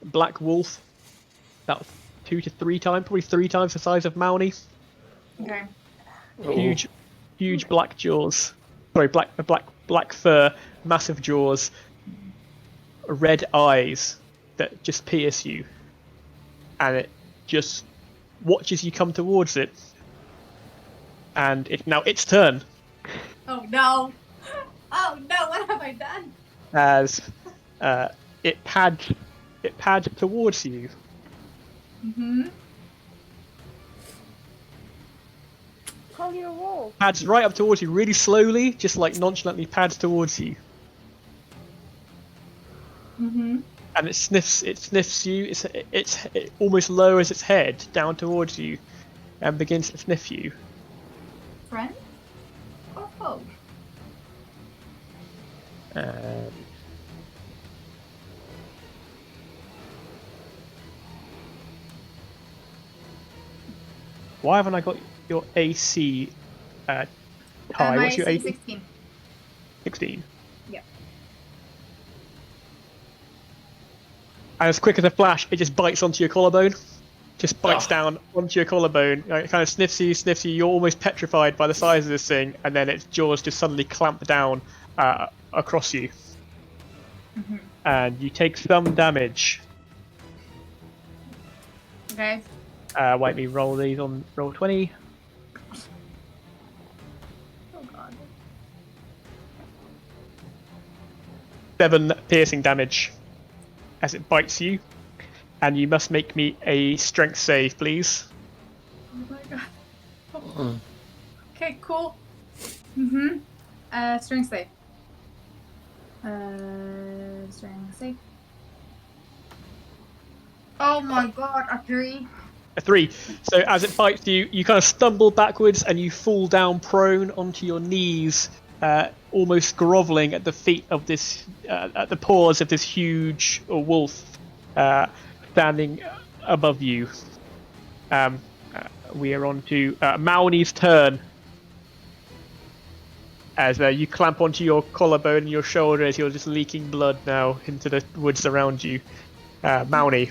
black wolf, about 2 to 3 times, probably 3 times the size of Mauni. Okay. Huge black jaws. Sorry, black fur, massive jaws, red eyes that just pierce you, and it just watches you come towards it. And now its turn. Oh no! Oh no! What have I done? As it pads towards you. Mm-hmm. Call your wolf. Pads right up towards you, really slowly, just like nonchalantly pads towards you. Mm-hmm. And it sniffs you. It almost lowers its head down towards you, and begins to sniff you. Friend or foe? Why haven't I got your AC high? My What's your AC AC? 16. 16. Yeah. And as quick as a flash, it just bites onto your collarbone. Just bites down onto your collarbone. It kind of sniffs you. You're almost petrified by the size of this thing, and then its jaws just suddenly clamp down across you. Mm-hmm. And you take some damage. Okay. Wait, me roll these on roll 20. Oh god. 7 piercing damage as it bites you. And you must make me a strength save, please. Oh my god. Oh. Okay, cool. Mm-hmm. Strength save. Strength save. Oh my god, a 3. A 3. So as it bites you, you kind of stumble backwards and you fall down prone onto your knees, almost groveling at the feet of this, at the paws of this huge wolf standing above you. We are on to Mauni's turn. As you clamp onto your collarbone and your shoulder as you're just leaking blood now into the woods around you. Mauni.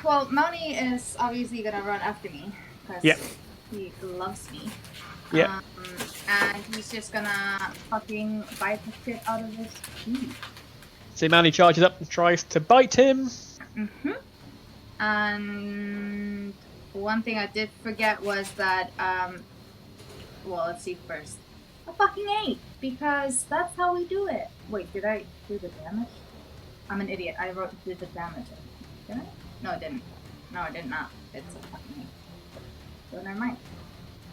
Well, Mauni is obviously gonna run after me because he loves me. Yeah. And he's just gonna fucking bite the shit out of his teeth. So Mauni charges up and tries to bite him. Mm-hmm. And one thing I did forget was that, well, let's see first. A fucking 8, because that's how we do it. Wait, did I do the damage? I'm an idiot. I did the damage. Did I? No, I didn't. No, I did not. It's a fucking 8. So never mind.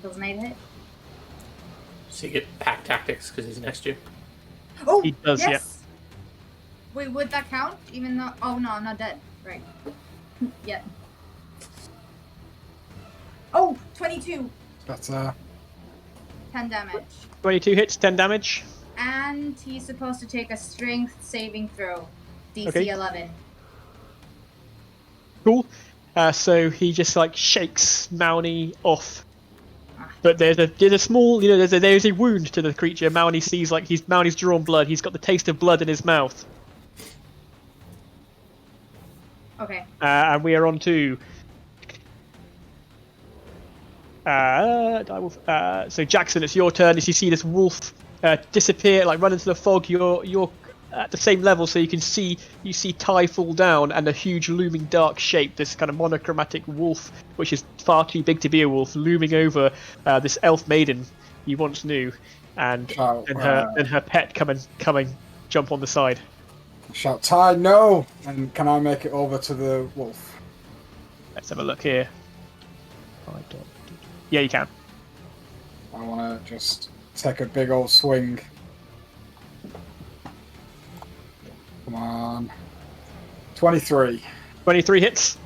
Does an 8 hit? So you get pack tactics because he's next to you. Oh, He does, yes. Wait, would that count? Even though... Oh, no, I'm not dead. Right. Yet. Oh, 22. Better. 10 damage. 22 hits, 10 damage. And he's supposed to take a strength saving throw. DC Okay. 11. Cool. So he just like shakes Mauni off. But there's a small, there's a wound to the creature. Mauni sees like Mauni's drawn blood. He's got the taste of blood in his mouth. Okay. And we are on to. So Jackson, it's your turn. As you see this wolf disappear, like run into the fog, you're at the same level, so you see Ty fall down, and a huge looming dark shape, this kind of monochromatic wolf, which is far too big to be a wolf, looming over this elf maiden you once knew, and her pet coming jump on the side. Shout, Ty, no! And can I make it over to the wolf? Let's have a look here. Yeah, you can. I want to just take a big old swing. Come on. 23. 23 hits.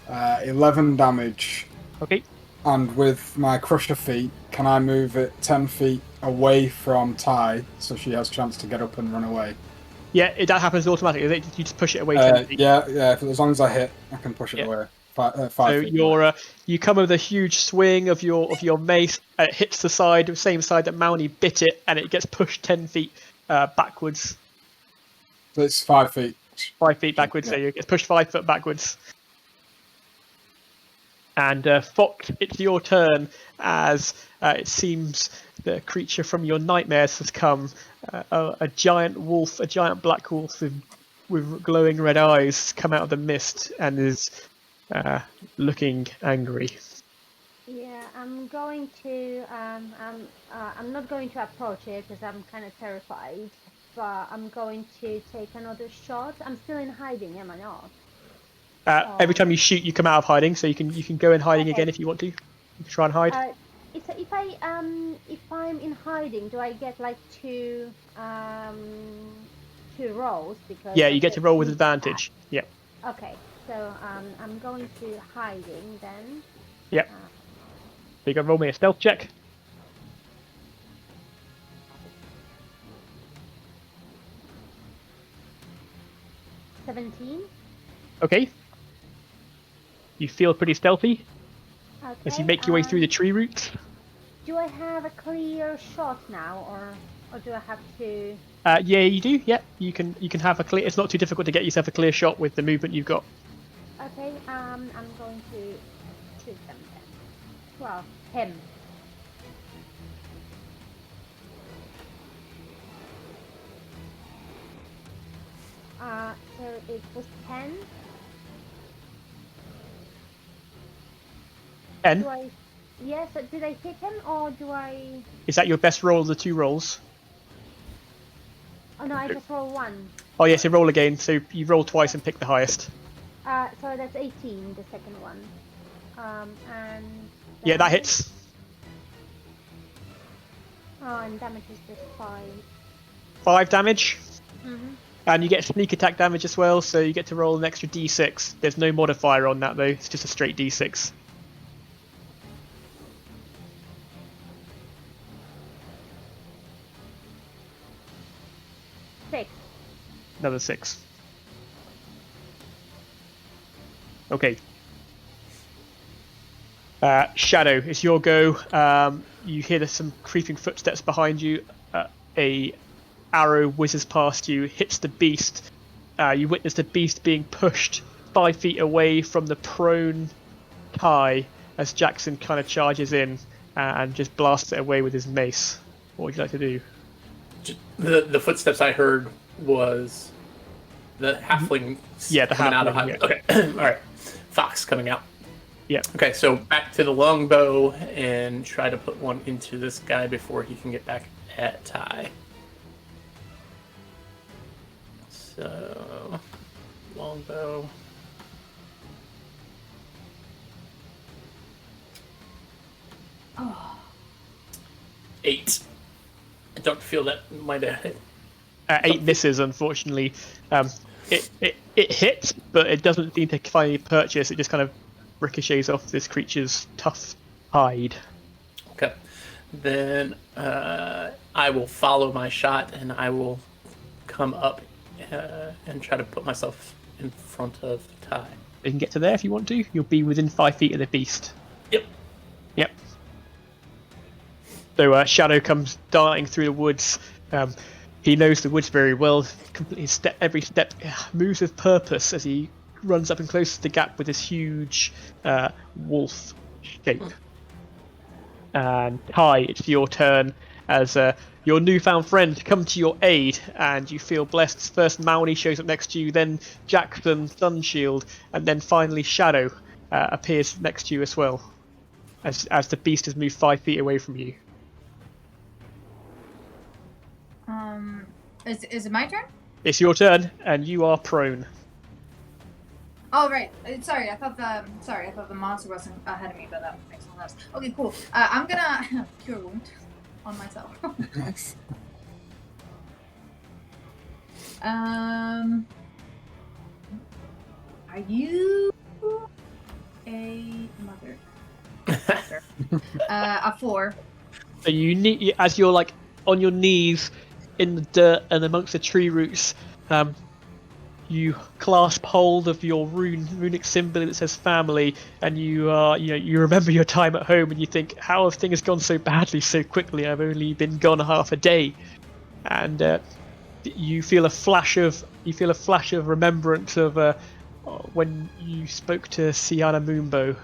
11 damage. Okay. And with my crusher feet, can I move it 10 feet away from Ty so she has a chance to get up and run away? Yeah, that happens automatically. You just push it away 10 feet. Yeah, as long as I hit, I can push it away. 5 So feet away. you come with a huge swing of your mace, and it hits the same side that Mauni bit it, and it gets pushed 10 feet backwards. So it's 5 feet. 5 feet backwards, so it gets pushed 5 foot backwards. And Fox, it's your turn, as it seems the creature from your nightmares has come. A giant wolf, a giant black wolf with glowing red eyes, come out of the mist and is looking angry. Yeah, I'm going to. I'm not going to approach it because I'm kind of terrified. But I'm going to take another shot. I'm still in hiding, am I not? Every time you shoot, you come out of hiding, so you can go in hiding again if you want to. You can try and hide. If I'm in hiding, do I get like two rolls? Because Yeah, you get to roll with advantage. Yeah. Okay, so I'm going to hiding then. Yep. So you can roll me a stealth check. 17. Okay. You feel pretty stealthy Okay. as you make your way through the tree roots. Do I have a clear shot now, or do I have to? Yeah, you do. Yeah, you can have a clear. It's not too difficult to get yourself a clear shot with the movement you've got. Okay. I'm going to shoot them then. Well, him. So it was 10. 10. Yes, did I hit him or do I? Is that your best roll of the two rolls? Oh no, I just roll one. Oh yes, so roll again. So you roll twice and pick the highest. So that's 18, the second one. And Yeah, that hits. Oh, and damage is just 5. 5 damage. Mm-hmm. And you get sneak attack damage as well, so you get to roll an extra d6. There's no modifier on that though, it's just a straight d6. Another 6. Okay. Shadow, it's your go. You hear there's some creeping footsteps behind you. A arrow whizzes past you, hits the beast. You witness the beast being pushed 5 feet away from the prone Kai as Jackson kind of charges in and just blasts it away with his mace. What would you like to do? The footsteps I heard was the halfling. Yeah, the coming out of halfling, Okay, all right. Fox coming out. Yeah. Okay, so back to the longbow and try to put one into this guy before he can get back at Ty. So, longbow. Oh. 8. I don't feel that might have hit. 8 misses, unfortunately. It hits, but it doesn't seem to find any purchase. It just kind of ricochets off this creature's tough hide. Okay. Then I will follow my shot, and I will come up and try to put myself in front of Ty. You can get to there if you want to. You'll be within 5 feet of the beast. Yep. Yep. So Shadow comes darting through the woods. He knows the woods very well. Every step moves with purpose as he runs up and closes the gap with this huge wolf shape. And Ty, it's your turn as your newfound friend come to your aid, and you feel blessed. First Mauni shows up next to you, then Jackson, Sunshield, and then finally Shadow appears next to you as well, as the beast has moved 5 feet away from you. Is it my turn? It's your turn, and you are prone. Oh right. Sorry, I thought the monster wasn't ahead of me, but that makes no sense. Okay, cool. I'm gonna cure wound on myself. Nice. Are you a mother? A 4. So you need, as you're like on your knees in the dirt and amongst the tree roots, you clasp hold of your runic symbol that says family, and you remember your time at home, and you think, how have things gone so badly so quickly? I've only been gone half a day, and you feel a flash of remembrance of when you spoke to Siana Moonbow,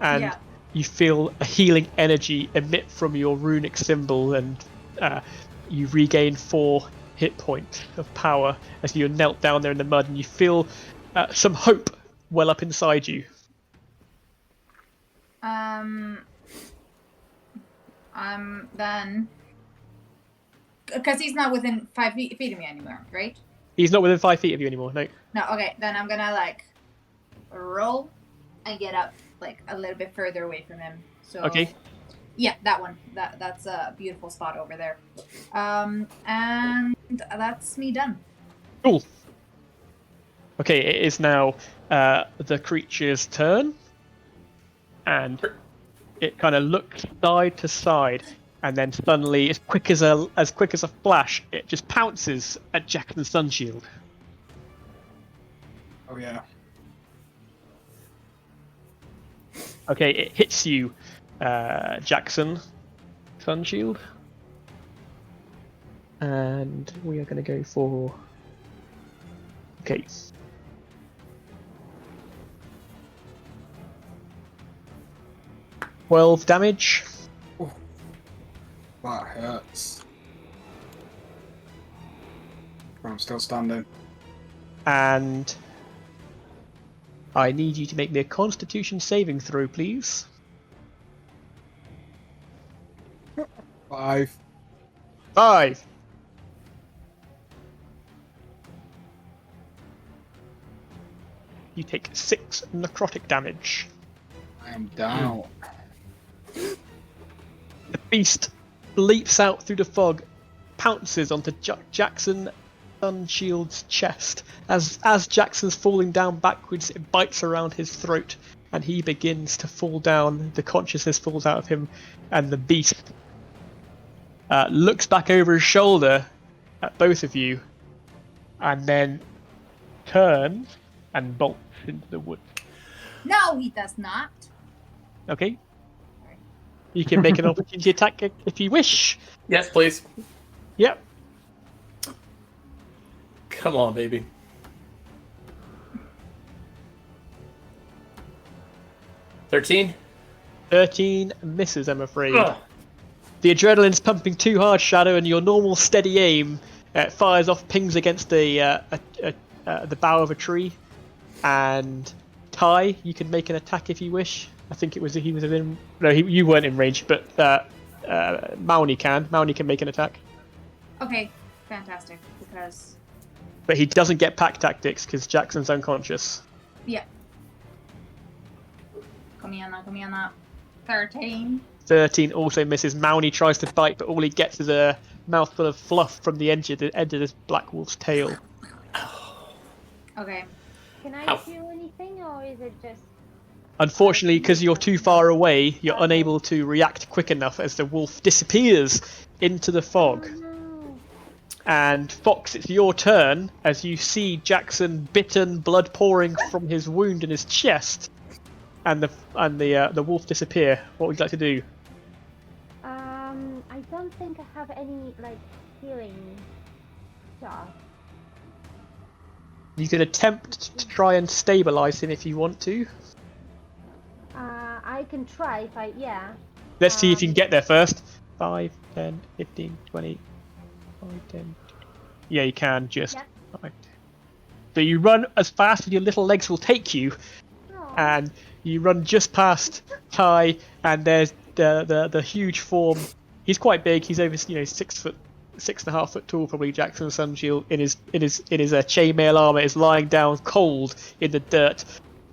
and Yeah. you feel a healing energy emit from your runic symbol, and you regain 4 hit points of power as you're knelt down there in the mud, and you feel some hope well up inside you. Then, because he's not within 5 feet of me anymore, right? He's not within 5 feet of you anymore, no. No. Okay. Then I'm gonna like roll and get up like a little bit further away from him. So. Okay. Yeah, that one. That's a beautiful spot over there. And that's me done. Cool. Okay, it is now the creature's turn, and it kind of looks side to side, and then suddenly, as quick as a flash, it just pounces at Jackson's Sunshield. Oh yeah. Okay, it hits you, Jackson, Sunshield, and we are going to go for. Okay. "12 damage. That hurts. I'm still standing. And I need you to make me a Constitution saving throw, please. 5. 5. You take 6 necrotic damage. I am down. The beast leaps out through the fog, pounces onto Jackson Sunshield's chest. As Jackson's falling down backwards, it bites around his throat, and he begins to fall down. The consciousness falls out of him, and the beast looks back over his shoulder at both of you, and then turns and bolts into the woods. No, he does not. Okay? You can make an opportunity attack if you wish. Yes, please. Yep. Come on, baby. 13? 13 misses, I'm afraid. Ugh. The adrenaline's pumping too hard, Shadow, and your normal steady aim fires off pings against the bough of a tree. And Ty, you can make an attack if you wish. I think he was in. No, you weren't in range, but Mauni can. Mauni can make an attack. Okay, fantastic. Because But he doesn't get pack tactics because Jackson's unconscious. yeah. Come on that. 13. 13 also misses. Mauni tries to bite, but all he gets is a mouthful of fluff from the edge of this black wolf's tail. Okay. Can I Ow. do anything, or is it just Unfortunately, because you're too far away, you're unable to react quick enough as the wolf disappears into the fog. No. And Fox, it's your turn as you see Jackson bitten, blood pouring from his wound in his chest, and the wolf disappear. What would you like to do? I don't think I have any like healing stuff. You can attempt to try and stabilize him if you want to. I can try if I Let's see if you can get there first. 5, 10, 15, 20, 5, 10. Yeah, you can just. Yep. Right. So you run as fast as your little legs will take you, Aw. and you run just past Ty, and there's the huge form. He's quite big. He's over 6 foot, 6.5 foot tall, probably. Jackson Sunshield in his chainmail armor is lying down cold in the dirt,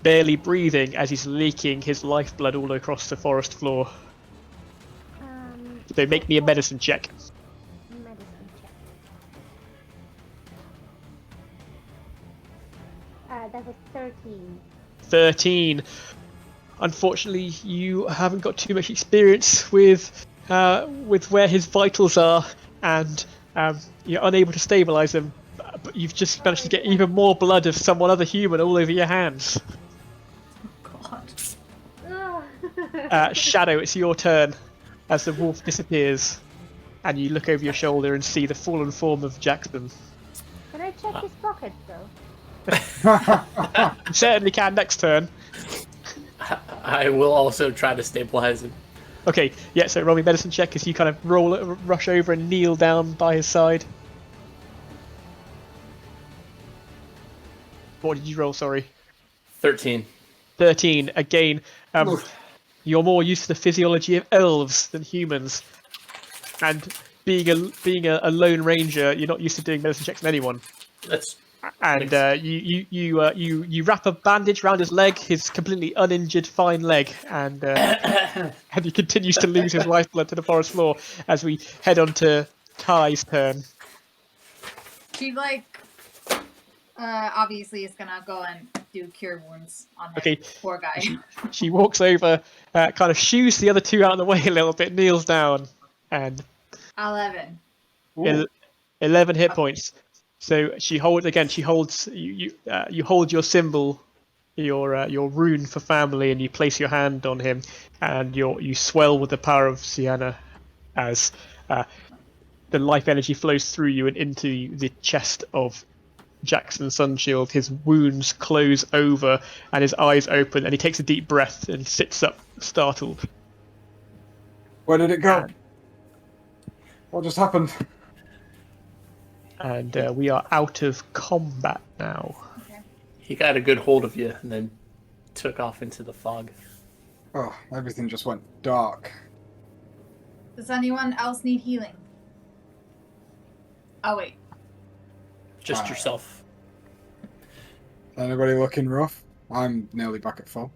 barely breathing as he's leaking his lifeblood all across the forest floor. So make me a medicine check. Medicine check. That was 13. 13. Unfortunately, you haven't got too much experience with where his vitals are, and you're unable to stabilize them. But you've just managed to get even more blood of some other human all over your hands. God. Shadow, it's your turn as the wolf disappears, and you look over your shoulder and see the fallen form of Jackson. Can I check his pockets though? You certainly can next turn. I will also try to stabilize him. Okay, yeah, so roll me medicine check as you kind of rush over and kneel down by his side. What did you roll, sorry? 13. 13. Again, you're more used to the physiology of elves than humans. And being a lone ranger, you're not used to doing medicine checks on anyone. That's And you wrap a bandage around his leg, his completely uninjured, fine leg, and and he continues to lose his lifeblood to the forest floor as we head on to Ty's turn. She obviously is gonna go and do cure wounds on him. Okay. Poor guy. She walks over, kind of shoos the other two out of the way a little bit, kneels down, and 11. 11 hit points. So she holds you hold your symbol, your rune for family, and you place your hand on him, and you swell with the power of Sienna as the life energy flows through you and into the chest of Jackson Sunshield. His wounds close over and his eyes open, and he takes a deep breath and sits up, startled. Where did it go? What just happened? And we are out of combat now. Okay. He got a good hold of you and then took off into the fog. Oh, everything just went dark. Does anyone else need healing? Oh wait. Just yourself. Anybody looking rough? I'm nearly back at full.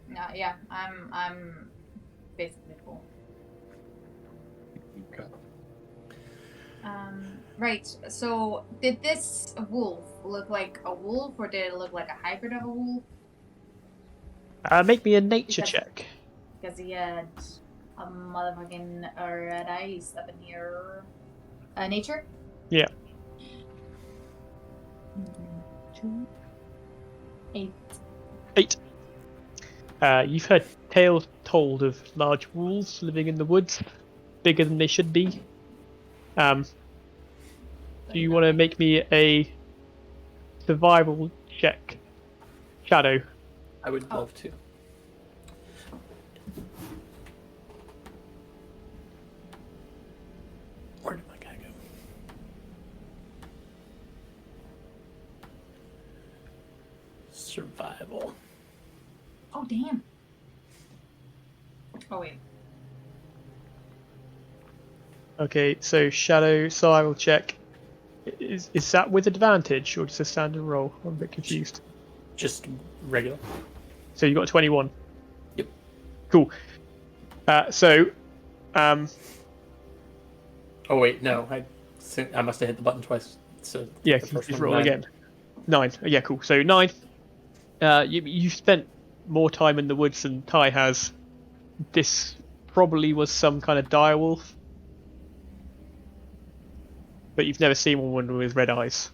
No, yeah, I'm basically full. Okay. Right. So, did this wolf look like a wolf, or did it look like a hybrid of a wolf? Make me a nature check. Because he had a motherfucking red eyes up in here. Nature? Yeah. 2, 8. 8. You've heard tales told of large wolves living in the woods, bigger than they should be. Do you want to make me a survival check, Shadow? I would love to. Where did my guy go? Survival. Oh, damn. Oh, wait. Okay, so Shadow survival check. Is that with advantage or just a standard roll? I'm a bit confused. Just regular. So you got a 21. Yep. Cool. Oh wait, no. I must have hit the button twice. So Yeah, the first just one, roll 9. again. 9. Yeah, cool. So 9. You spent more time in the woods than Ty has, this probably was some kind of direwolf. But you've never seen one with red eyes.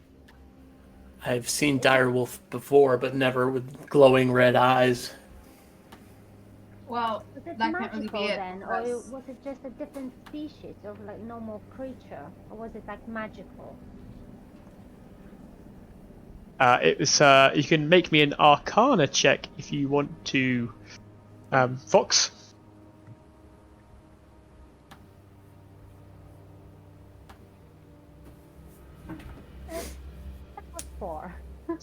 I've seen direwolf before, but never with glowing red eyes. Well, Was it that can't really magical be it. then, or because- was it just a different species of like normal creature, or was it like magical? It was. You can make me an Arcana check if you want to. Fox. That was 4.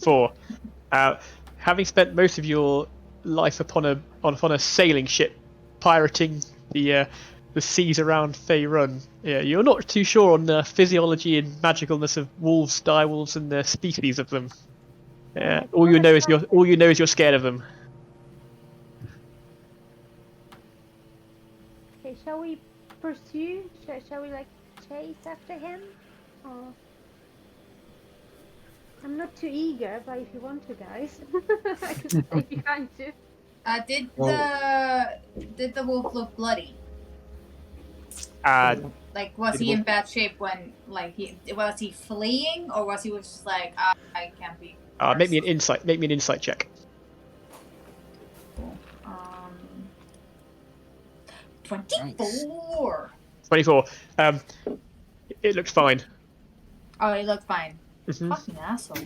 4. Having spent most of your life upon a sailing ship, pirating the seas around Faerun, yeah, you're not too sure on the physiology and magicalness of wolves, direwolves, and the species of them. Yeah, all you know is you're scared of them. Okay, shall we pursue? Shall we like chase after him? Or... I'm not too eager, but if you want to, guys, I could stay behind too. Did Well- the wolf look bloody? Uh, Like, was he in bad shape when, like, was he fleeing, or was he just like, I can't be? make me an insight check. Cool. 24. 24. It looks fine. Oh, he looked fine. Mhm. Fucking asshole.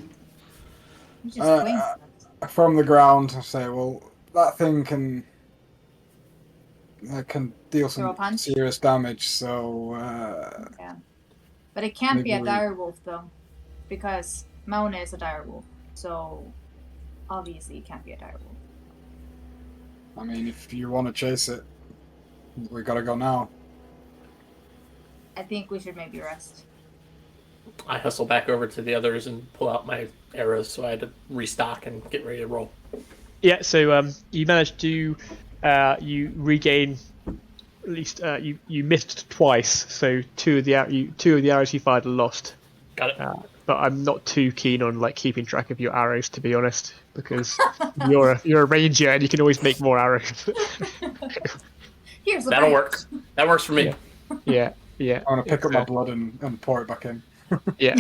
He just Uh, winked. From the ground, I say, well, that thing can deal Throw a some punch? serious damage. So Yeah. But it can't be a maybe we- direwolf, though. Because Mona is a direwolf. So, obviously, it can't be a direwolf. I mean, if you want to chase it, we gotta go now. I think we should maybe rest. I hustle back over to the others and pull out my arrows, so I had to restock and get ready to roll. Yeah, so you managed to you regain at least you missed twice, so two of the arrows you fired are lost. Got it. But I'm not too keen on like keeping track of your arrows, to be honest, because you're a ranger and you can always make more arrows. Here's the That'll branch. work. That works for me. Yeah. I'm gonna pick up my blood and pour it back in. Yeah.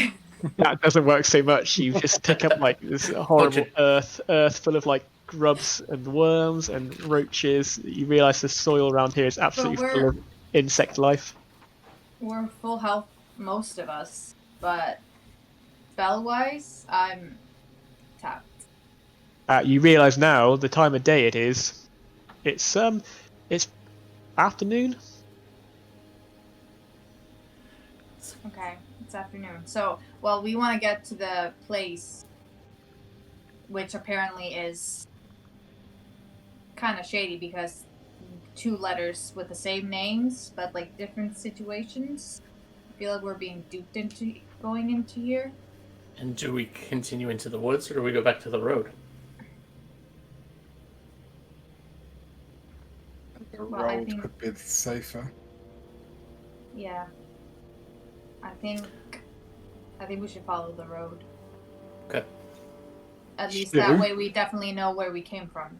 That doesn't work so much. You just pick up like this horrible earth full of like grubs and worms and roaches. You realise the soil around here is absolutely full we're- of insect life. We're full health, most of us. But spell-wise, I'm tapped. You realise now the time of day it is. It's afternoon. Okay, it's afternoon. So, well, we want to get to the place, which apparently is kind of shady because 2 letters with the same names, but like different situations. I feel like we're being duped into going into here. And do we continue into the woods, or do we go back to the road? The Well, I road think- could be safer. Yeah. I think we should follow the road. Okay. At least Sure. that way we definitely know where we came from.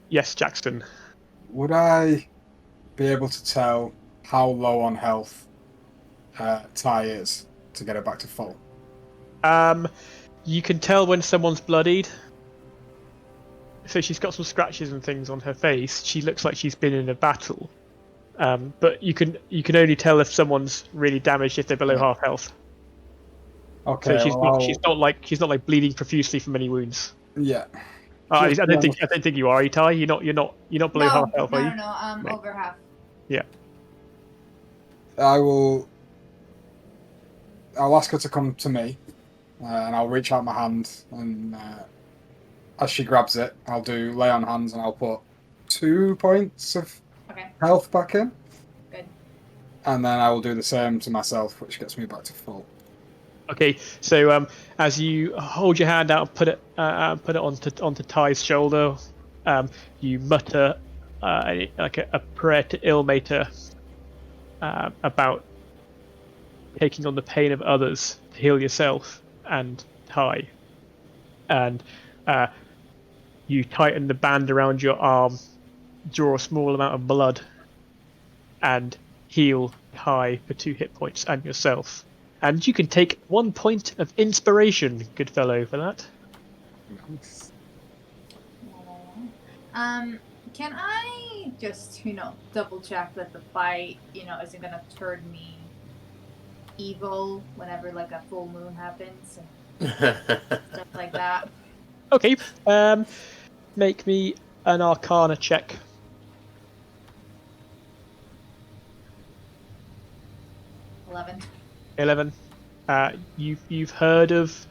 Yes, Jackson. Would I be able to tell how low on health Ty is to get her back to full? You can tell when someone's bloodied. So she's got some scratches and things on her face. She looks like she's been in a battle. But you can only tell if someone's really damaged if they're below half health. Okay, So she's well, not like bleeding profusely from any wounds. yeah. I Just don't think you are. Are you, Ty? You're not below half health, are you? No, No. over half. I'll ask her to come to me, and I'll reach out my hand, and as she grabs it, I'll do lay on hands, and I'll put 2 points of Okay, health back in, good. and then I will do the same to myself, which gets me back to full. Okay, so as you hold your hand out and put it onto Ty's shoulder, you mutter like a prayer to Ilmater about taking on the pain of others to heal yourself and Ty, and You tighten the band around your arm, draw a small amount of blood, and heal Kai for 2 hit points and yourself. And you can take 1 point of inspiration, good fellow, for that. Nice. Can I just, double check that the fight, isn't gonna turn me evil whenever like a full moon happens and stuff like that? Okay, make me an Arcana check. 11. 11. You've heard of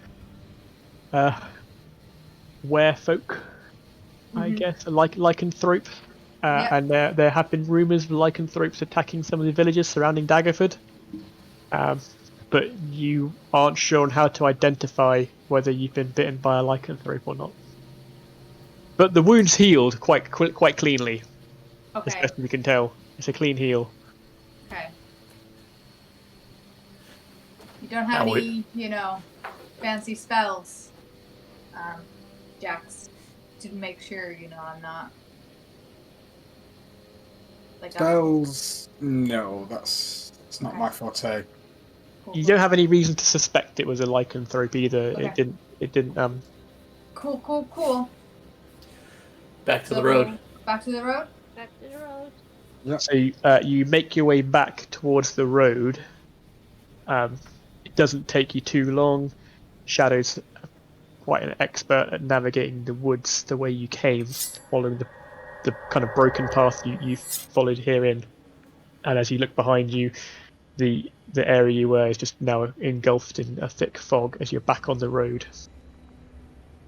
werefolk, I guess, like lycanthrope, Yep. and there have been rumours of lycanthropes attacking some of the villages surrounding Daggerford, but you aren't sure on how to identify whether you've been bitten by a lycanthrope or not. But the wound's healed quite cleanly, as Okay. best we can tell. It's a clean heal. Okay. You don't have any, fancy spells, Jax, to make sure, I'm not. Like Spells? No, that's not Okay. my forte. Cool, You don't have any reason to suspect it was a lycanthrope either. Okay. It didn't. Cool. Back to the road. Back to the road? Back to the road. So you make your way back towards the road. It doesn't take you too long. Shadow's quite an expert at navigating the woods the way you came, following the kind of broken path you followed herein. And as you look behind you, the area you were is just now engulfed in a thick fog as you're back on the road.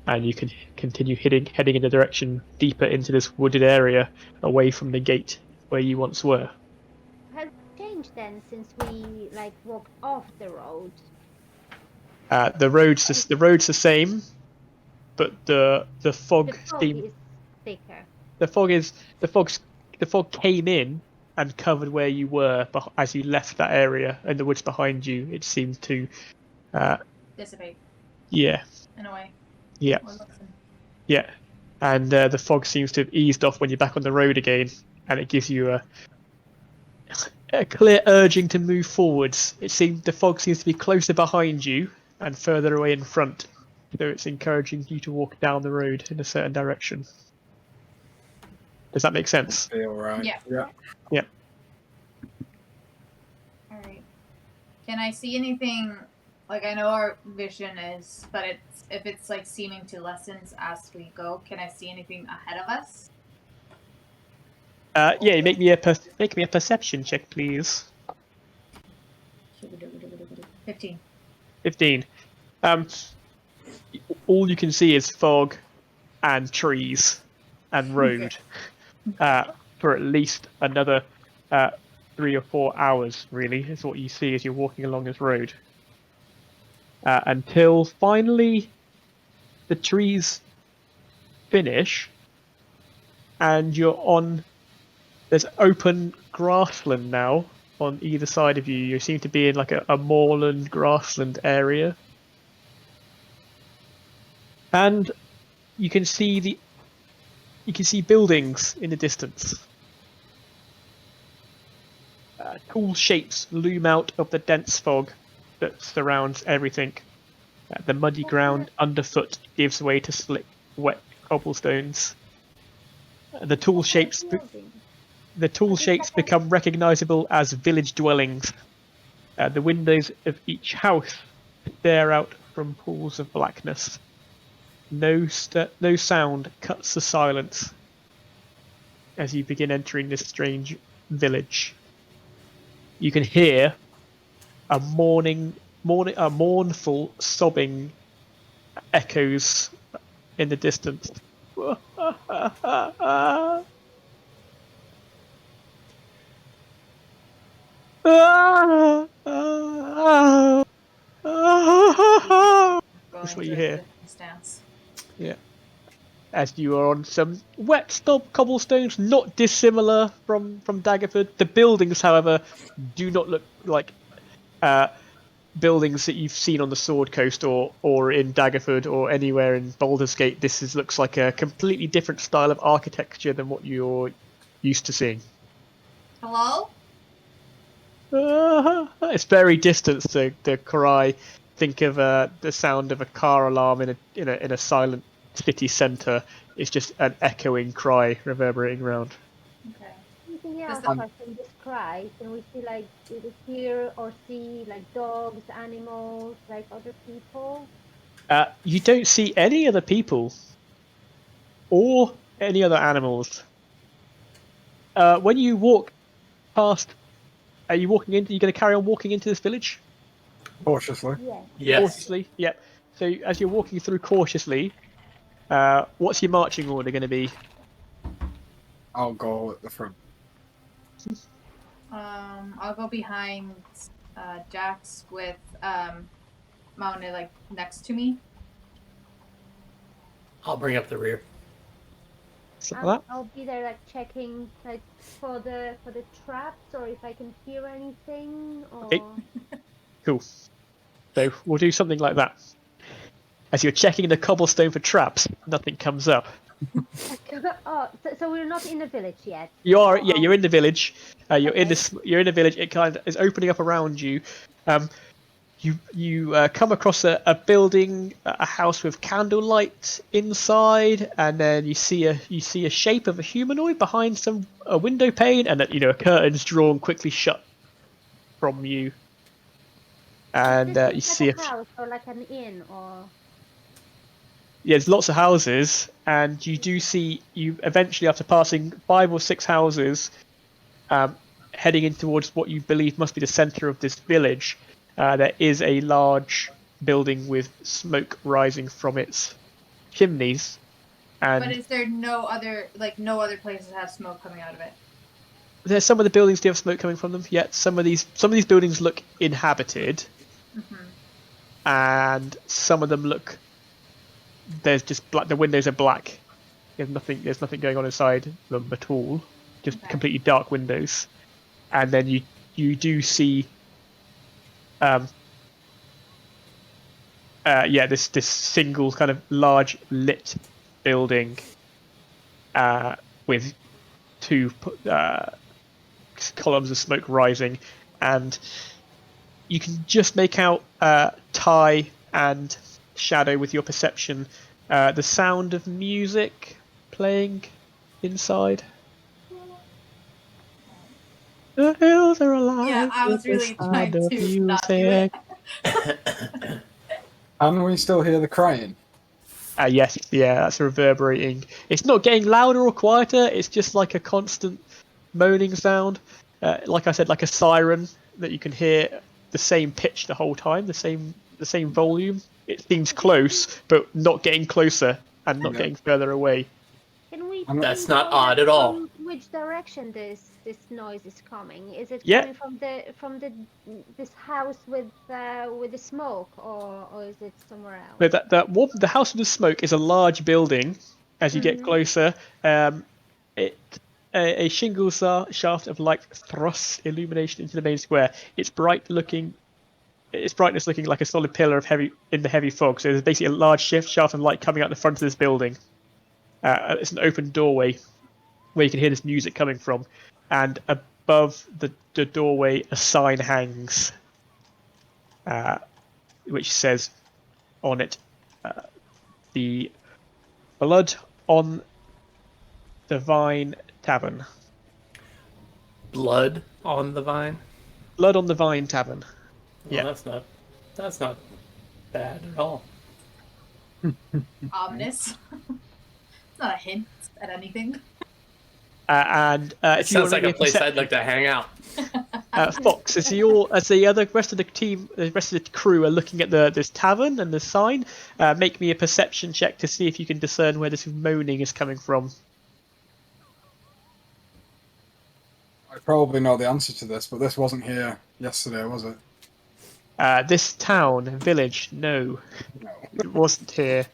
And you can continue heading in a direction deeper into this wooded area, away from the gate where you once were. Has it changed then since we walked off the road? The road's the same, but the fog The fog seemed is thicker. the fog came in and covered where you were, but as you left that area in the woods behind you, it seemed to Dissipate, yeah in a way. yeah Or listen. yeah, and the fog seems to have eased off when you're back on the road again, and it gives you a clear urging to move forwards. The fog seems to be closer behind you and further away in front, so it's encouraging you to walk down the road in a certain direction. Does that make sense? Feel right. Yeah. Yeah. Alright. Can I see anything? I know our vision is, but if it's seeming to lessen as we go, can I see anything ahead of us? Yeah, make me a perception check, please. 15. 15. All you can see is fog and trees and road for at least another 3 or 4 hours, really, is what you see as you're walking along this road. Until finally the trees finish and you're on... There's open grassland now on either side of you. You seem to be in a moorland grassland area. And you can see buildings in the distance. Tall shapes loom out of the dense fog that surrounds everything. The muddy ground underfoot gives way to slick, wet cobblestones. The tall shapes become recognizable as village dwellings. The windows of each house stare out from pools of blackness. No sound cuts the silence as you begin entering this strange village. You can hear a mournful sobbing echoes in the distance. That's what you hear. Stance. Yeah. As you are on some wet cobblestones, not dissimilar from Daggerford. The buildings, however, do not look like buildings that you've seen on the Sword Coast or in Daggerford or anywhere in Baldur's Gate, looks like a completely different style of architecture than what you're used to seeing. Hello? It's very distant. So the cry. Think of the sound of a car alarm in a silent city centre. It's just an echoing cry reverberating around. Okay. Anything Does else the- apart from this cry? Can we see like either hear or see like dogs, animals, like other people? You don't see any other people or any other animals. When you walk past, are you walking into? Are you going to carry on walking into this village? Cautiously. Yes. Yes. Cautiously, yep. So as you're walking through cautiously, what's your marching order going to be? I'll go at the front. I'll go behind Jax with Mauna like next to me. I'll bring up the rear. Something like that. I'll be there like checking like for the traps or if I can hear anything or Okay. Cool. So we'll do something like that. As you're checking the cobblestone for traps, nothing comes up. oh, so we're not in the village yet. You are, Oh, yeah. You're in the village. You're in Okay. this. You're in the village. It kind of is opening up around you. You come across a building, a house with candlelight inside, and then you see a shape of a humanoid behind a window pane, and a curtain's drawn quickly shut from you. And This you is see like a house or like an inn or yeah, there's lots of houses, and you do see you eventually after passing 5 or 6 houses, heading in towards what you believe must be the centre of this village. There is a large building with smoke rising from its chimneys, But and is there no other places have smoke coming out of it? there's some of the buildings do have smoke coming from them. Yet some of these buildings look inhabited, and some of them look. There's just black. The windows are black. There's nothing going on inside them at all. Just Okay. completely dark windows, and then you do see. This single kind of large lit building with 2 columns of smoke rising, and you can just make out Ty and Shadow with your perception the sound of music playing inside. The hills are alive. Yeah, I was with the really trying sound of to not do it. music. Can we still hear the crying? Yes, yeah, that's reverberating. It's not getting louder or quieter. It's just like a constant moaning sound. Like I said, like a siren that you can hear the same pitch the whole time, the same volume. It seems close, but not getting closer and not Yeah. getting further away. can we That's pinpoint not odd at all. from which direction this noise is coming? Is it Yeah. coming from this house with the smoke or is it somewhere else? But the house with the smoke is a large building. As you get closer, a shingle shaft of light thrusts illumination into the main square. Its brightness looking like a solid pillar of heavy fog. So there's basically a large shaft of light coming out the front of this building. It's an open doorway where you can hear this music coming from, and above the doorway a sign hangs, which says on it, the Blood on the Vine Tavern. Blood on the vine. Blood on the Vine Tavern. Well, Yeah. that's not bad at all. Ominous. It's not a hint at anything. And It if you want sounds like to a place I'd like to hang out. Fox, as the other rest of the team, the rest of the crew are looking at this tavern and the sign, make me a perception check to see if you can discern where this moaning is coming from. I probably know the answer to this, but this wasn't here yesterday, was it? This village, no, it wasn't here.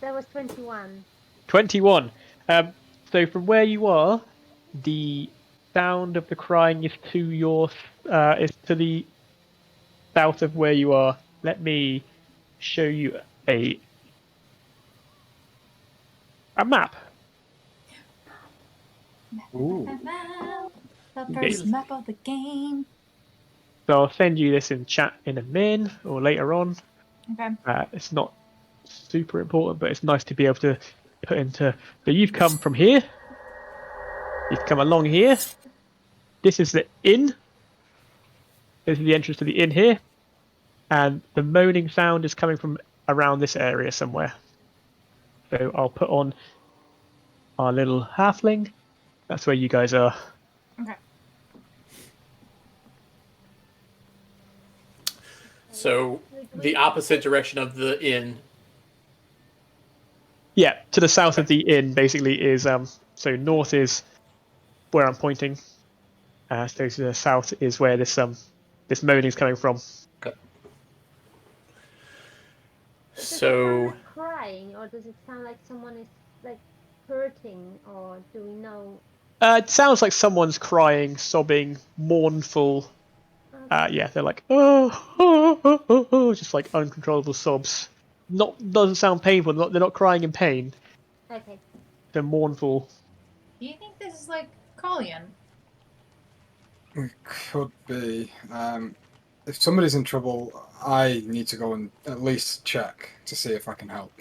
That was 21. 21. So from where you are, the sound of the crying is to the south of where you are. Let me show you a map. Ooh. The first map of the game. So I'll send you this in chat in a min or later on. Okay. It's not super important, but it's nice to be able to put into. So you've come from here. You've come along here. This is the inn. This is the entrance to the inn here. And the moaning sound is coming from around this area somewhere. So I'll put on our little halfling. That's where you guys are. Okay. So the opposite direction of the inn. Yeah, to the south of the inn basically is so north is where I'm pointing. So to the south is where this moaning is coming from. Okay. Does it sound So like crying, or does it sound like someone is like hurting, or do we know? It sounds like someone's crying, sobbing, mournful. Yeah, they're like just like uncontrollable sobs. Doesn't sound painful. They're not crying in pain. Okay. They're mournful. Do you think this is like Collian? It could be. If somebody's in trouble, I need to go and at least check to see if I can help.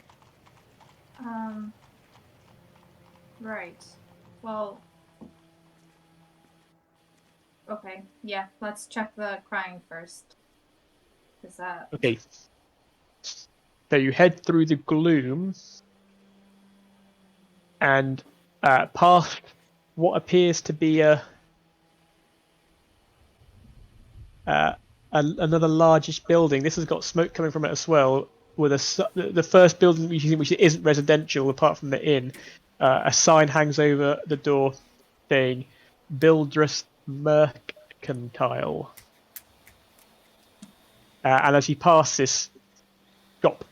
Right. Well. Okay. Yeah. Let's check the crying first. Is that? Okay. So you head through the gloom and past what appears to be another largish building. This has got smoke coming from it as well. With the first building which isn't residential apart from the inn, a sign hangs over the door saying "Bildress Mercantile." And as you pass this shop,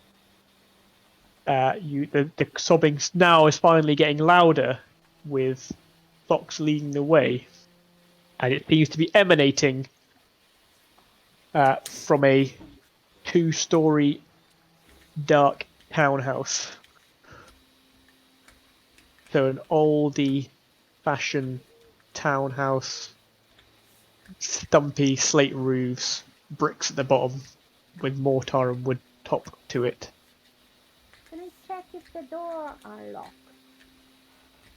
the sobbing now is finally getting louder, with Fox leading the way, and it seems to be emanating from a 2-story dark townhouse. So an oldie fashioned townhouse, stumpy slate roofs, bricks at the bottom, with mortar and wood top to it. Can I check if the door are locked?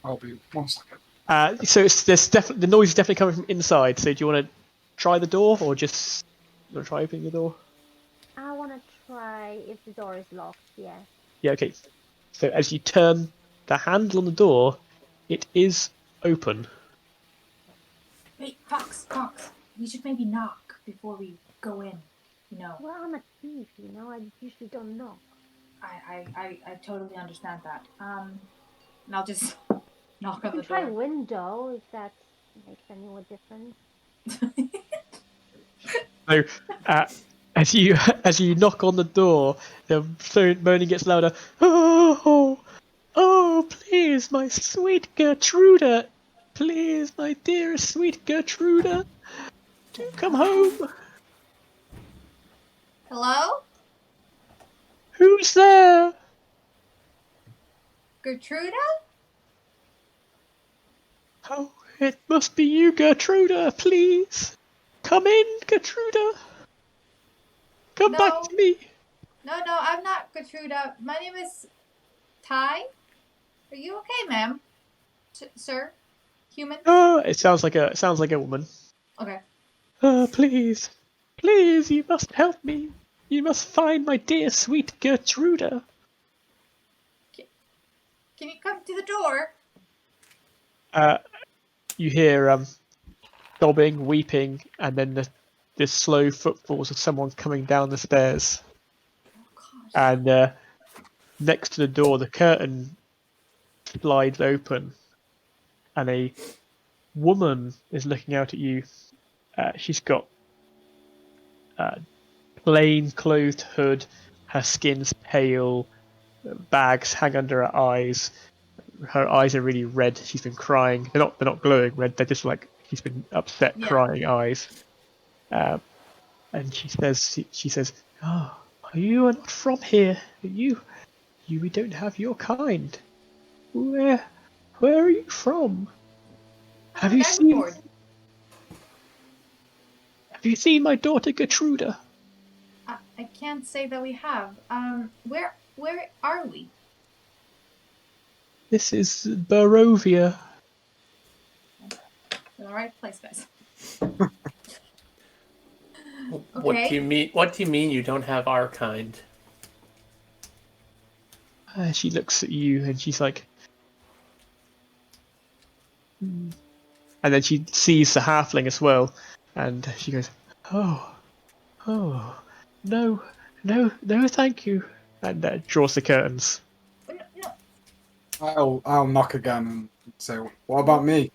I'll be 1 second. So the noise is definitely coming from inside. So do you want to try the door, or just you want to try opening the door? I want to try if the door is locked. Yeah. Yeah, okay. So as you turn the handle on the door, it is open. Wait, Fox. We should maybe knock before we go in. You know. Well, I'm a thief, you know. I usually don't knock. I totally understand that. And I'll just knock You on can the try door. window if that makes any more difference. So as you knock on the door, the moaning gets louder. Oh, please, my sweet Gertruda, please, my dearest sweet Gertruda, do come home. Hello, Who's there? Gertruda? Oh, it must be you, Gertruda. Please, come in, Gertruda. Come No. back to me. No, I'm not Gertruda. My name is Ty. Are you okay, ma'am? Sir? Human? Oh, it sounds like a woman. Okay. Oh, please, please, you must help me. You must find my dear sweet Gertruda. Can you come to the door? You hear sobbing, weeping, and then the slow footfalls of someone coming down the stairs. Oh, gosh. And next to the door, the curtain slides open, and a woman is looking out at you. She's got plain clothed hood, her skin's pale, bags hang under her eyes. Her eyes are really red. She's been crying. They're not glowing red. They're just like she's been upset, Yeah. crying eyes. And and she says, "Oh, you are not from here. We don't have your kind. Where are you from? Have you seen Daggerford. my daughter Gertruda?" I can't say that we have. Where are we? This is Barovia. We're in the right place, guys. What Okay. do you mean? What do you mean you don't have our kind? She looks at you and she's like, "Hmm." And then she sees the halfling as well, and she goes, "Oh, oh, no, no, thank you," and draws the curtains. No. I'll knock again and say, "What about me?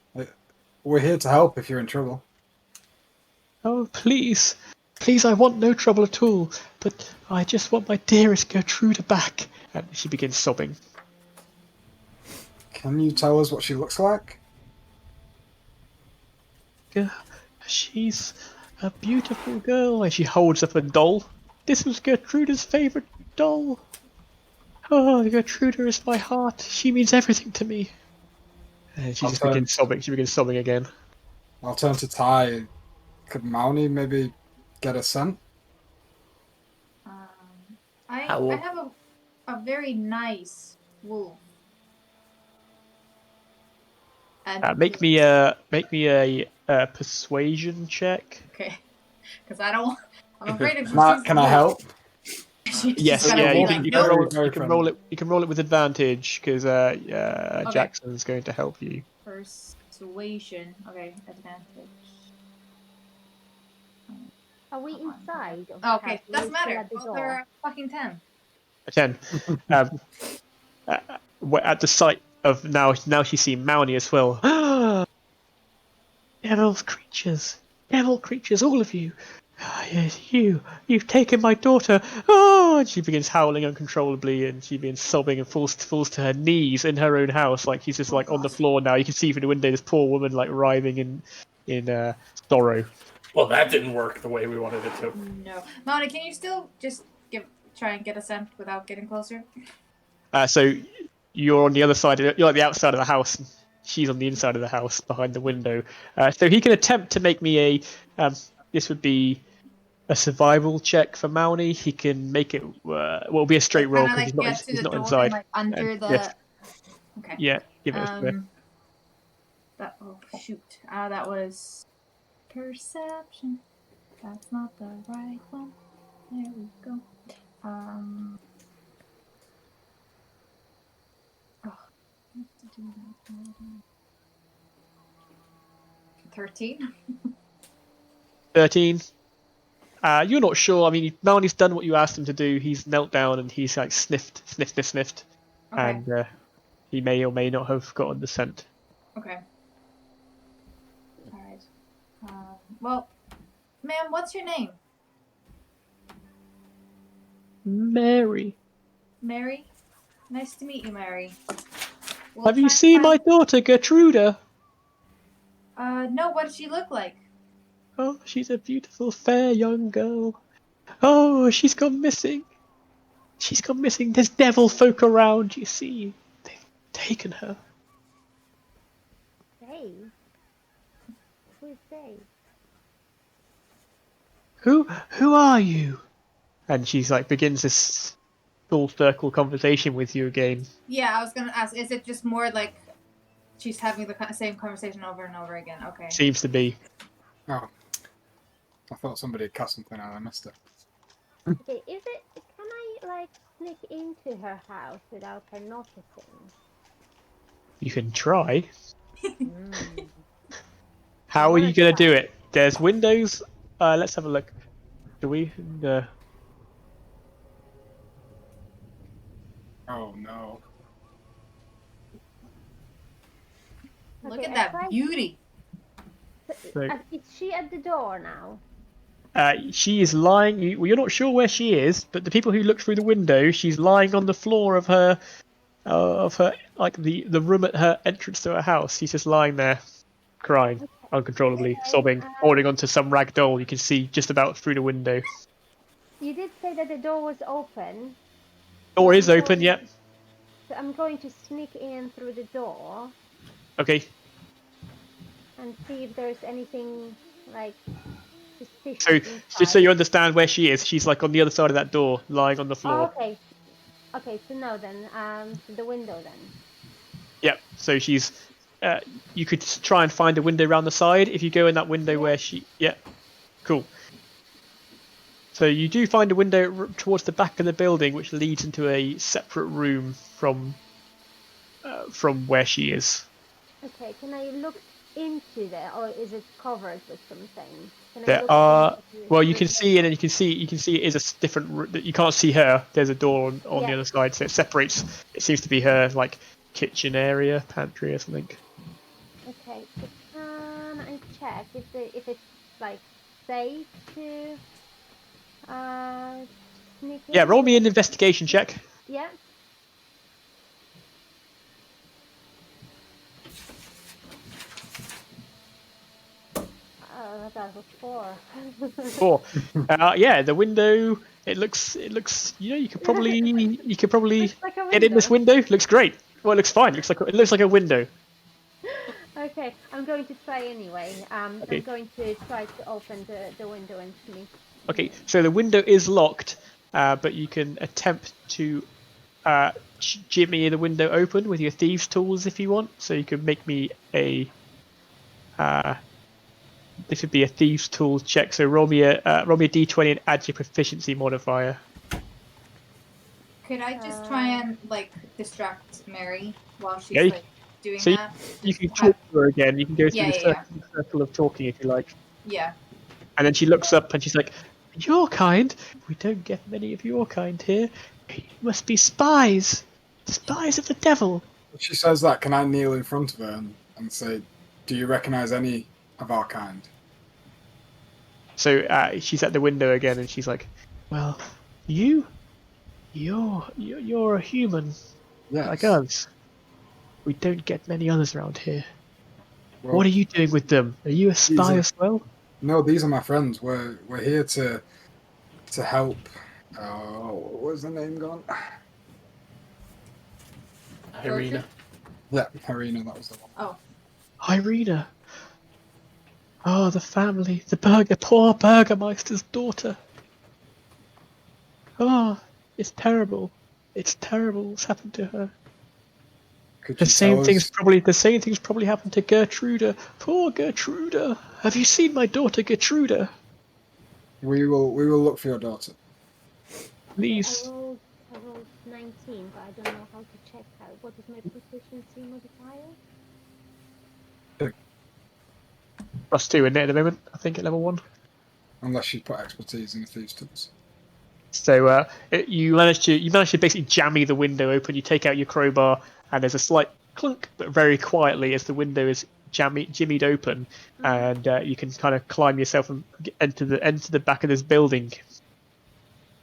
We're here to help if you're in trouble." "Oh, please, please, I want no trouble at all, but I just want my dearest Gertruda back." And she begins sobbing. Can you tell us what she looks like? She's a beautiful girl, and she holds up a doll. This was Gertruda's favorite doll. Oh, Gertruda is my heart. She means everything to me. And she I'll just turn. begins sobbing. She begins sobbing again. I'll turn to Ty. Could Mounty maybe get a scent? I How will- have a very nice wolf. And Make me a persuasion check. Okay, because I don't. I'm afraid if she Matt, sees can the I wolf, help? she's Yes, gonna yeah, be you like, can, you nope. can roll Very you can roll it you can roll it with advantage because Jackson's going to help you. Persuasion. Okay, advantage. Are we inside? Of the Oh, okay, house? Are we doesn't still matter. at the Well, door? they're a fucking 10. A 10. um, at the sight of now she's seen Mounty as well. Devil creatures, all of you. Ah, yes, you've taken my daughter. Oh, and she begins howling uncontrollably, and she begins sobbing and falls to her knees in her own house, like she's just Oh, like on the God. floor now. You can see through the window this poor woman like writhing in sorrow. Well, that didn't work the way we wanted it to. No, Mona, can you still just try and get a scent without getting closer? So you're on the other side. You're like the outside of the house. And she's on the inside of the house behind the window. So he can attempt to make me a. This would be a survival check for Mounty. He can make it. Well, it'll be a straight roll Kind of because like get to he's the not door inside. and like under the. Yes, Okay. yeah. Give it a square. That shoot. That was perception. That's not the right one. There we go. Oh, I have to do that. 13. 13. You're not sure. I mean, Mounty's done what you asked him to do. He's knelt down and he's like sniffed, Okay. and he may or may not have gotten the scent. Okay. All right. Well, ma'am, what's your name? Mary, Mary. Nice to meet you, Mary. We'll have you try to seen my find- daughter Gertruda? No. What does she look like? Oh, she's a beautiful, fair young girl. Oh, she's gone missing. She's gone missing. There's devil folk around, you see. They've taken her. They? Who is they? Who are you? And she's like begins this full circle conversation with you again. Yeah, I was gonna ask. Is it just more like she's having the same conversation over and over again? Okay. Seems to be. Oh, I thought somebody had cast something out. I missed it. Okay, is it? Can I like sneak into her house without her noticing? You can try. Mm. How are you wanna gonna try. do it? There's windows. Let's have a look. Do we? Oh no. Look Okay, at I that tried- beauty. So- Is she at the door now? She is lying. You're not sure where she is, but the people who look through the window, she's lying on the floor of her, like the room at her entrance to her house. She's just lying there, crying. Okay. uncontrollably, Okay, sobbing, holding onto some rag doll you can see just about through the window. You did say that the door was open. Door So is open, yep. So I'm going to sneak in through the door Okay, and see if there's anything like suspicious so just so inside. you understand where she is, she's like on the other side of that door, lying on the Oh, floor. okay. Okay, so no then. To the window then. Yep, so she's... you could try and find a window around the side if you go in that window Yeah. where she... Yeah, cool. So you do find a window towards the back of the building which leads into a separate room from where she is. Okay, can I look into there, or is it covered with something? Can I There look are... into Well, you through can the see it, and window? you can see it is a different... You can't see her. There's a door on the Yeah. other side, so it separates... It seems to be her, like, kitchen area, pantry or something. Okay, so can I check if it's like safe to sneak Yeah, in? roll me an investigation check. Yeah. That was 4. Four. Yeah, the window. It looks. You know, you could probably Looks like a get in this window. window. Looks great. Well, it looks fine. It looks like a window. Okay, I'm going to try anyway. I'm Okay. going to try to open the window and sneak. Okay. So the window is locked, but you can attempt to jimmy the window open with your thieves' tools if you want. So you can make me a. This would be a thieves' tools check. So roll me a d20 and add your proficiency modifier. Could I just try and like distract Mary while Yeah. she's like doing So that? you Just can talk to her again. You can go through yeah, the yeah, circle of talking if you like. yeah. And then she looks up and she's like, "Your kind? We don't get many of your kind here. You must be spies. Spies of the devil." If she says that, can I kneel in front of her and say, "Do you recognise any of our kind?" So she's at the window again and she's like, "Well, you're a human like Yes. us. We don't get many others around here. What Well, are you doing with them? Are you a these spy are as well?" no, these are my friends. We're here to help. Oh, what was the name gone? Irina. Yeah, Harina, that was the one. Oh, Irina. Oh, the family. Poor Burgermeister's daughter. Oh, it's terrible. It's terrible what's happened to her. Could The you same tell thing's us? probably happened to Gertruda. Poor Gertruda. Have you seen my daughter Gertruda? We will look for your daughter. Okay, Please. I rolled 19, but I don't know how to check how. What is my proficiency modifier? +2 in it at the moment, I think, at level 1. Unless you put expertise in the thieves' tools. So you manage to basically jammy the window open. You take out your crowbar, and there's a slight clunk, but very quietly as the window is jimmied open, and you can kind of climb yourself and enter the back of this building.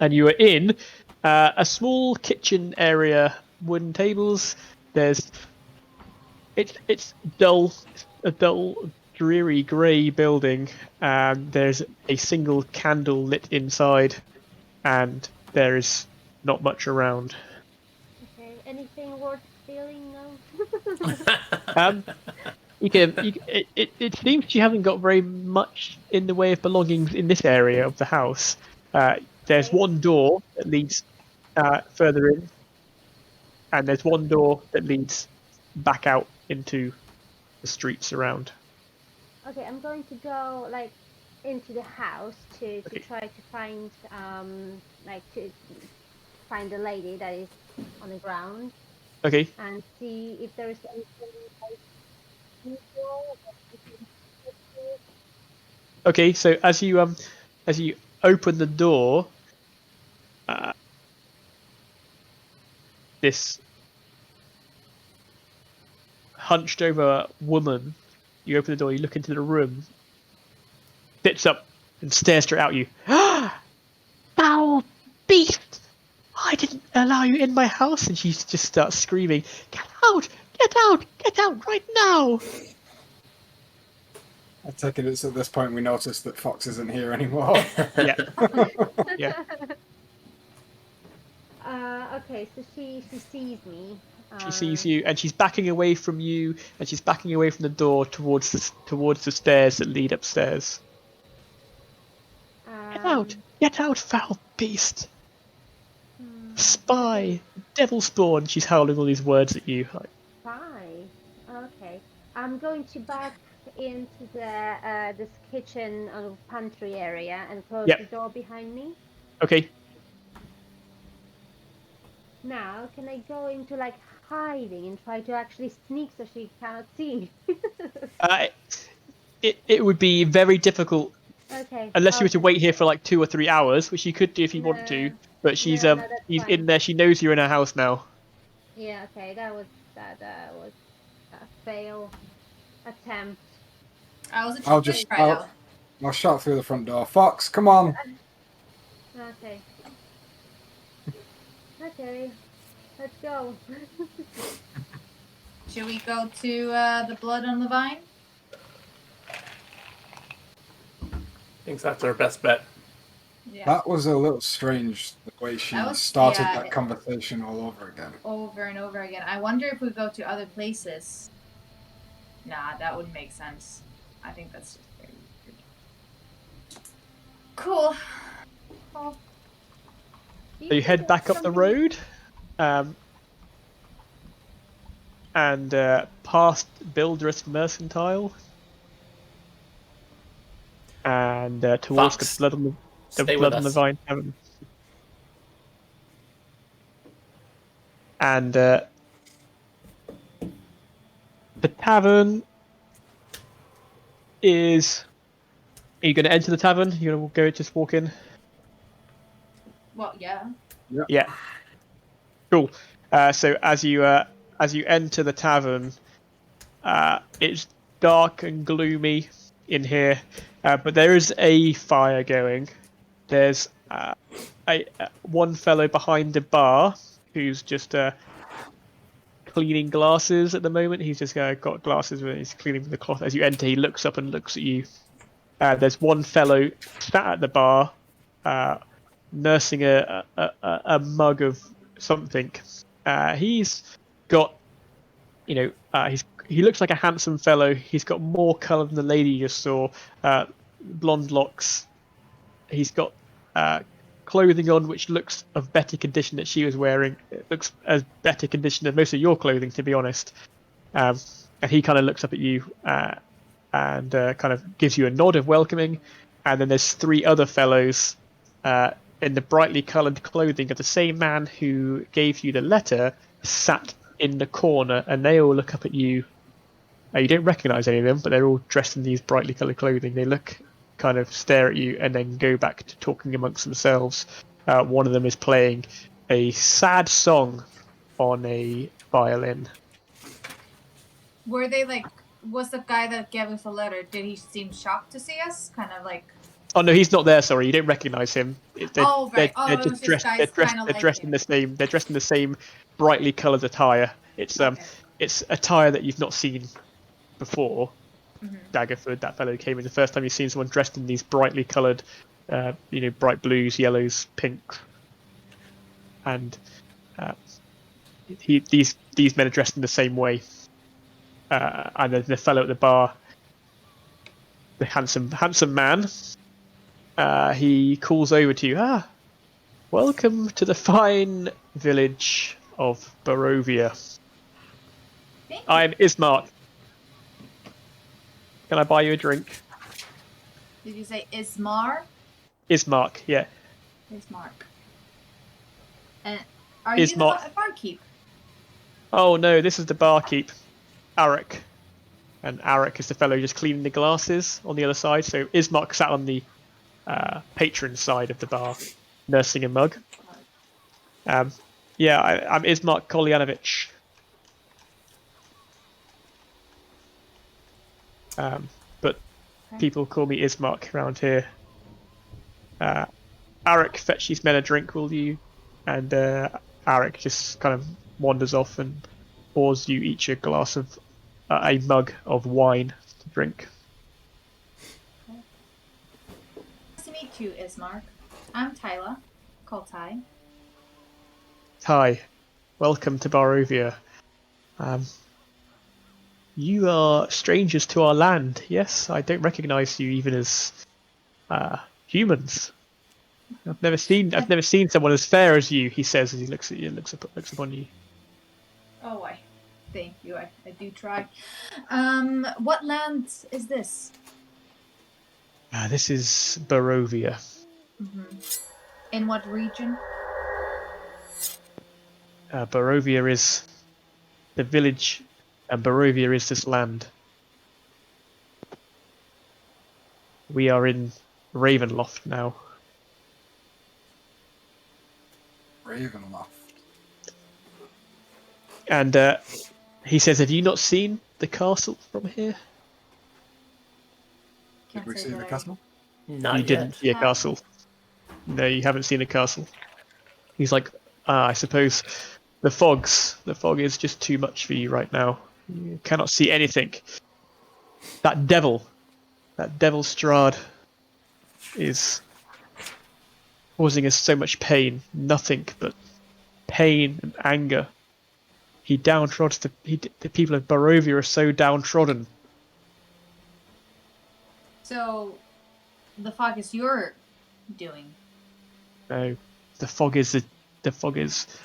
And you are in a small kitchen area, wooden tables. It's dull, a dull, dreary grey building. There's a single candle lit inside, and there is not much around. Okay, anything worth stealing? No. It seems you haven't got very much in the way of belongings in this area of the house. There's Okay. one door that leads further in, and there's one door that leads back out into the streets around. Okay, I'm going to go like into the house to Okay. try to find like to find the lady that is on the ground Okay. and see if there is anything like unusual that I can check with. Okay. So as you open the door, this hunched over woman. You open the door. You look into the room. Sits up and stares straight at you. Foul beast! I didn't allow you in my house. And she just starts screaming, "Get out! Get out! Get out right now!" I take it it's at this point we notice that Fox isn't here anymore. Yeah. Yeah. Okay, so she sees me. She sees you, and she's backing away from you, and she's backing away from the door towards the stairs that lead upstairs. Get out, foul beast! Spy, devil spawn! She's howling all these words at you. Spy. Okay. I'm going to back into the this kitchen or pantry area and close Yep. the door behind me. Okay. Now, can I go into like hiding and try to actually sneak so she cannot see? It would be very difficult Okay. unless you were to okay. wait here for like 2 or 3 hours, which you could do if you want to. But she's No, that's she's fine. in there. She knows you're in her house now. Yeah. Okay. That was a fail attempt. I was I'll just try out. I'll shout through the front door. Fox, come on! Okay. Okay. Let's go. Should we go to the blood on the vine? Think that's our best bet. Yeah. That was a little strange the way she That was- started yeah, that conversation all over again. Over and over again. I wonder if we go to other places. Nah, that wouldn't make sense. I think that's just very weird. Cool. Well, So you head back up the road, and past Builderous Mercantile, and towards Fox, the blood on the stay blood with on the us. vine tavern. And the tavern is. Are you going to enter the tavern? You're going to go just walk in. well, yeah. Yeah. Cool. So as you enter the tavern, it's dark and gloomy in here, but there is a fire going. There's one fellow behind the bar who's just cleaning glasses at the moment. He's just got glasses and he's cleaning the cloth. As you enter, he looks up and looks at you. There's one fellow sat at the bar, nursing a mug of something. He's got, he looks like a handsome fellow. He's got more colour than the lady you just saw. Blonde locks. He's got clothing on which looks of better condition that she was wearing. It looks as better condition than most of your clothing, to be honest. And he kind of looks up at you and kind of gives you a nod of welcoming. And then there's 3 other fellows in the brightly coloured clothing of the same man who gave you the letter, sat in the corner, and they all look up at you. You don't recognise any of them, but they're all dressed in these brightly coloured clothing. They look, kind of stare at you, and then go back to talking amongst themselves. One of them is playing a sad song on a violin. Were they like? Was the guy that gave us a letter? Did he seem shocked to see us? Kind of like. Oh no, he's not there. Sorry, you don't recognise him. Oh, right. Oh, They're it was just just dressed. guys They're dressed. kinda They're like dressed him. in the same. They're dressed in the same brightly coloured attire. It's Okay. it's attire that you've not seen before. Mhm. Daggerford, that fellow came in the first time you've seen someone dressed in these brightly coloured, bright blues, yellows, pinks, and these men are dressed in the same way. And then the fellow at the bar, the handsome man, he calls over to you. Welcome to the fine village of Barovia. Thank you. I'm Ismark. Can I buy you a drink? Did you say Ismar? Ismark, yeah. Ismark. And are you Ismark. the barkeep? Oh no, this is the barkeep, Arik. And Arik is the fellow just cleaning the glasses on the other side. So Ismark sat on the patron side of the bar, nursing a mug. I'm Ismark Kolyanovich. But people call me Ismark around here. Arik, fetch these men a drink, will you? And Arik just kind of wanders off and pours you each a glass of a mug of wine to drink. meet you, Ismark. I'm Tyla, called Ty. Hi, welcome to Barovia. You are strangers to our land, yes? I don't recognize you even as humans. I've never seen someone as fair as you, he says as he looks at you and looks upon you. Oh, thank you. I do try. What land is this? This is Barovia. In what region? Barovia is the village, and Barovia is this land. We are in Ravenloft now. Ravenloft. And he says, have you not seen the castle from here? Did we say see that the I- castle? Not You yet. didn't see a castle. No, you haven't seen a castle. He's like, I suppose the fog is just too much for you right now. You cannot see anything. That devil Strahd is causing us so much pain. Nothing but pain and anger. He downtrods the people of Barovia are so downtrodden. So, the fog is your doing. No, the fog is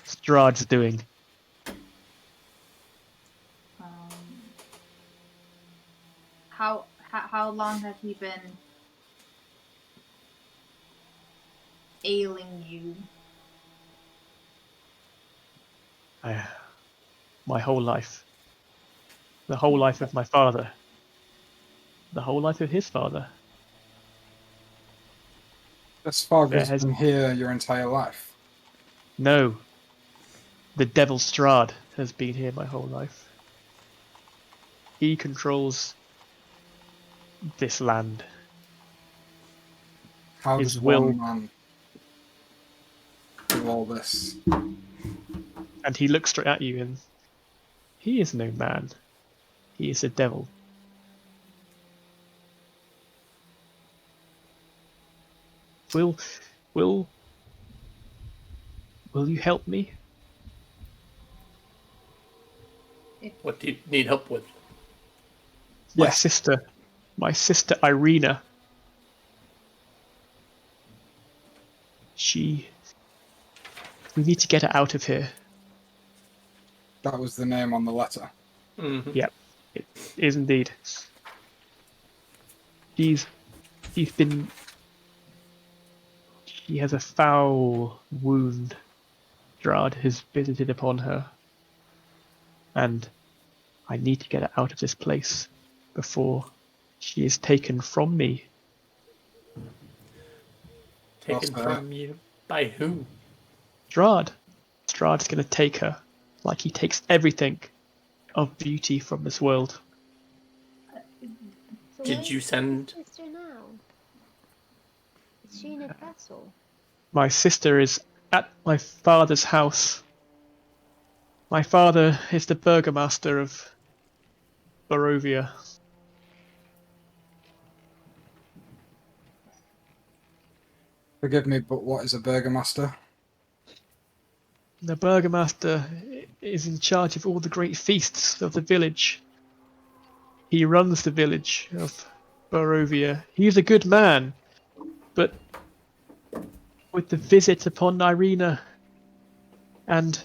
Strahd's doing. How long have he been ailing you? My whole life. The whole life of my father. The whole life of his father. This fog There has has been here your entire life. no. The devil Strahd has been here my whole life. He controls this land. How His does will, one man do all this? and he looks straight at you, and he is no man. He is a devil. Will you help me? What do you need help with? My Yes. sister Irina. We need to get her out of here. That was the name on the letter. Mm-hmm. Yep, it is indeed. She's been. She has a foul wound. Strahd has visited upon her, and I need to get her out of this place before she is taken from me. Taken Also, from you by who? Strahd's going to take her, like he takes everything of beauty from this world. So Did where you is send- your sister now? Is she in a castle? My sister is at my father's house. My father is the burgomaster of Barovia. forgive me, but what is a burgomaster? The burgomaster is in charge of all the great feasts of the village. He runs the village of Barovia. He's a good man, but with the visit upon Irina and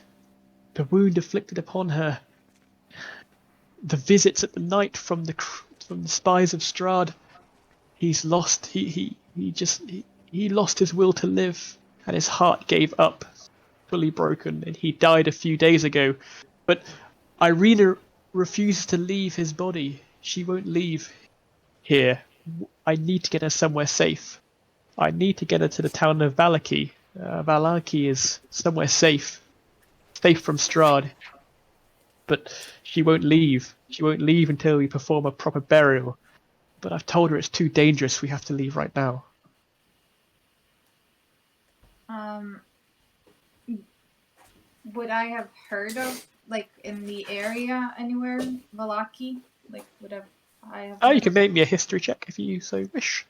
the wound afflicted upon her, the visits at the night from the spies of Strahd, he's lost. He lost his will to live, and his heart gave up, fully broken, and he died a few days ago. But Irina refuses to leave his body. She won't leave here. I need to get her somewhere safe. I need to get her to the town of Valaki. Valaki is somewhere safe from Strahd. But she won't leave. She won't leave until we perform a proper burial. But I've told her it's too dangerous. We have to leave right now. Would I have heard of, like, in the area anywhere, Valaki? Like, I have Oh, you heard can of- make me a history check if you so wish.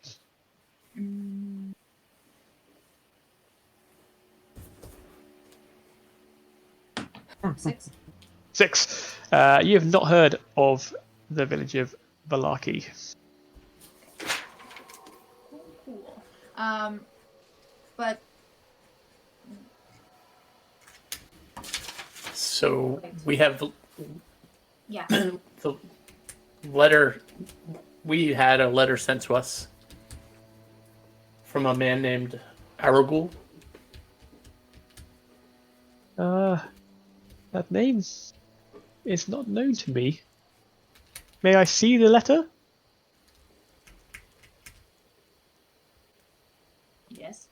6. 6. You have not heard of the village of Valaki. Cool. But So we have yeah. the letter. We had a letter sent to us from a man named Aragul. That name is not known to me. May I see the letter? Yes.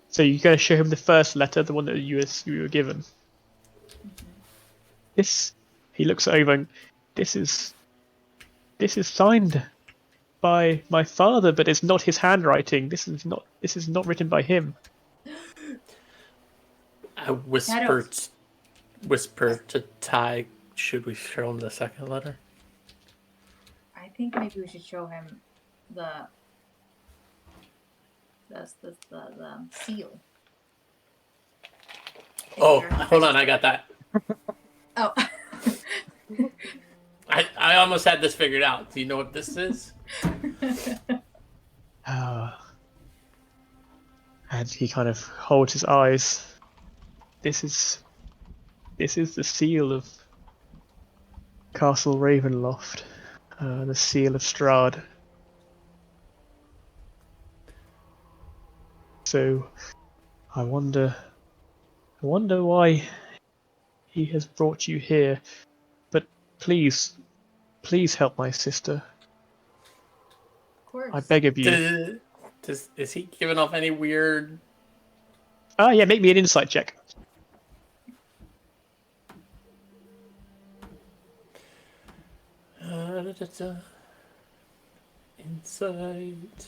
So you're going to show him the first letter, the one that you were given. This, he looks over, and this is signed by my father, but it's not his handwriting. This is not written by him. I whisper to Ty, should we show him the second letter? I think maybe we should show him the seal. Oh, hold on, I got that. Oh. I almost had this figured out. Do you know what this is? And he kind of holds his eyes. This is the seal of Castle Ravenloft, the seal of Strahd. So, I wonder why he has brought you here. But please help my sister. Of course. I beg of you. Is he giving off any weird? Yeah, make me an insight check. Insight.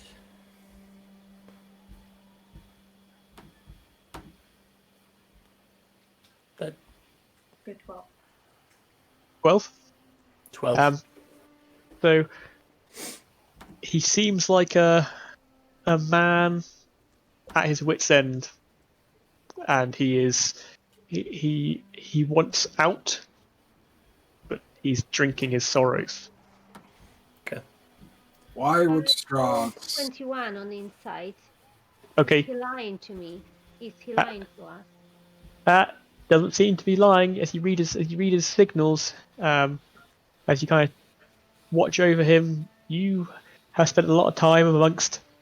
That Good 12. 12. 12. So he seems like a man at his wit's end, and he wants out, but he's drinking his sorrows. Okay. Why would Strahd? 21 on the inside. Okay. Is he lying to me? Is he lying to us? That doesn't seem to be lying as you read his signals. As you kind of watch over him, you have spent a lot of time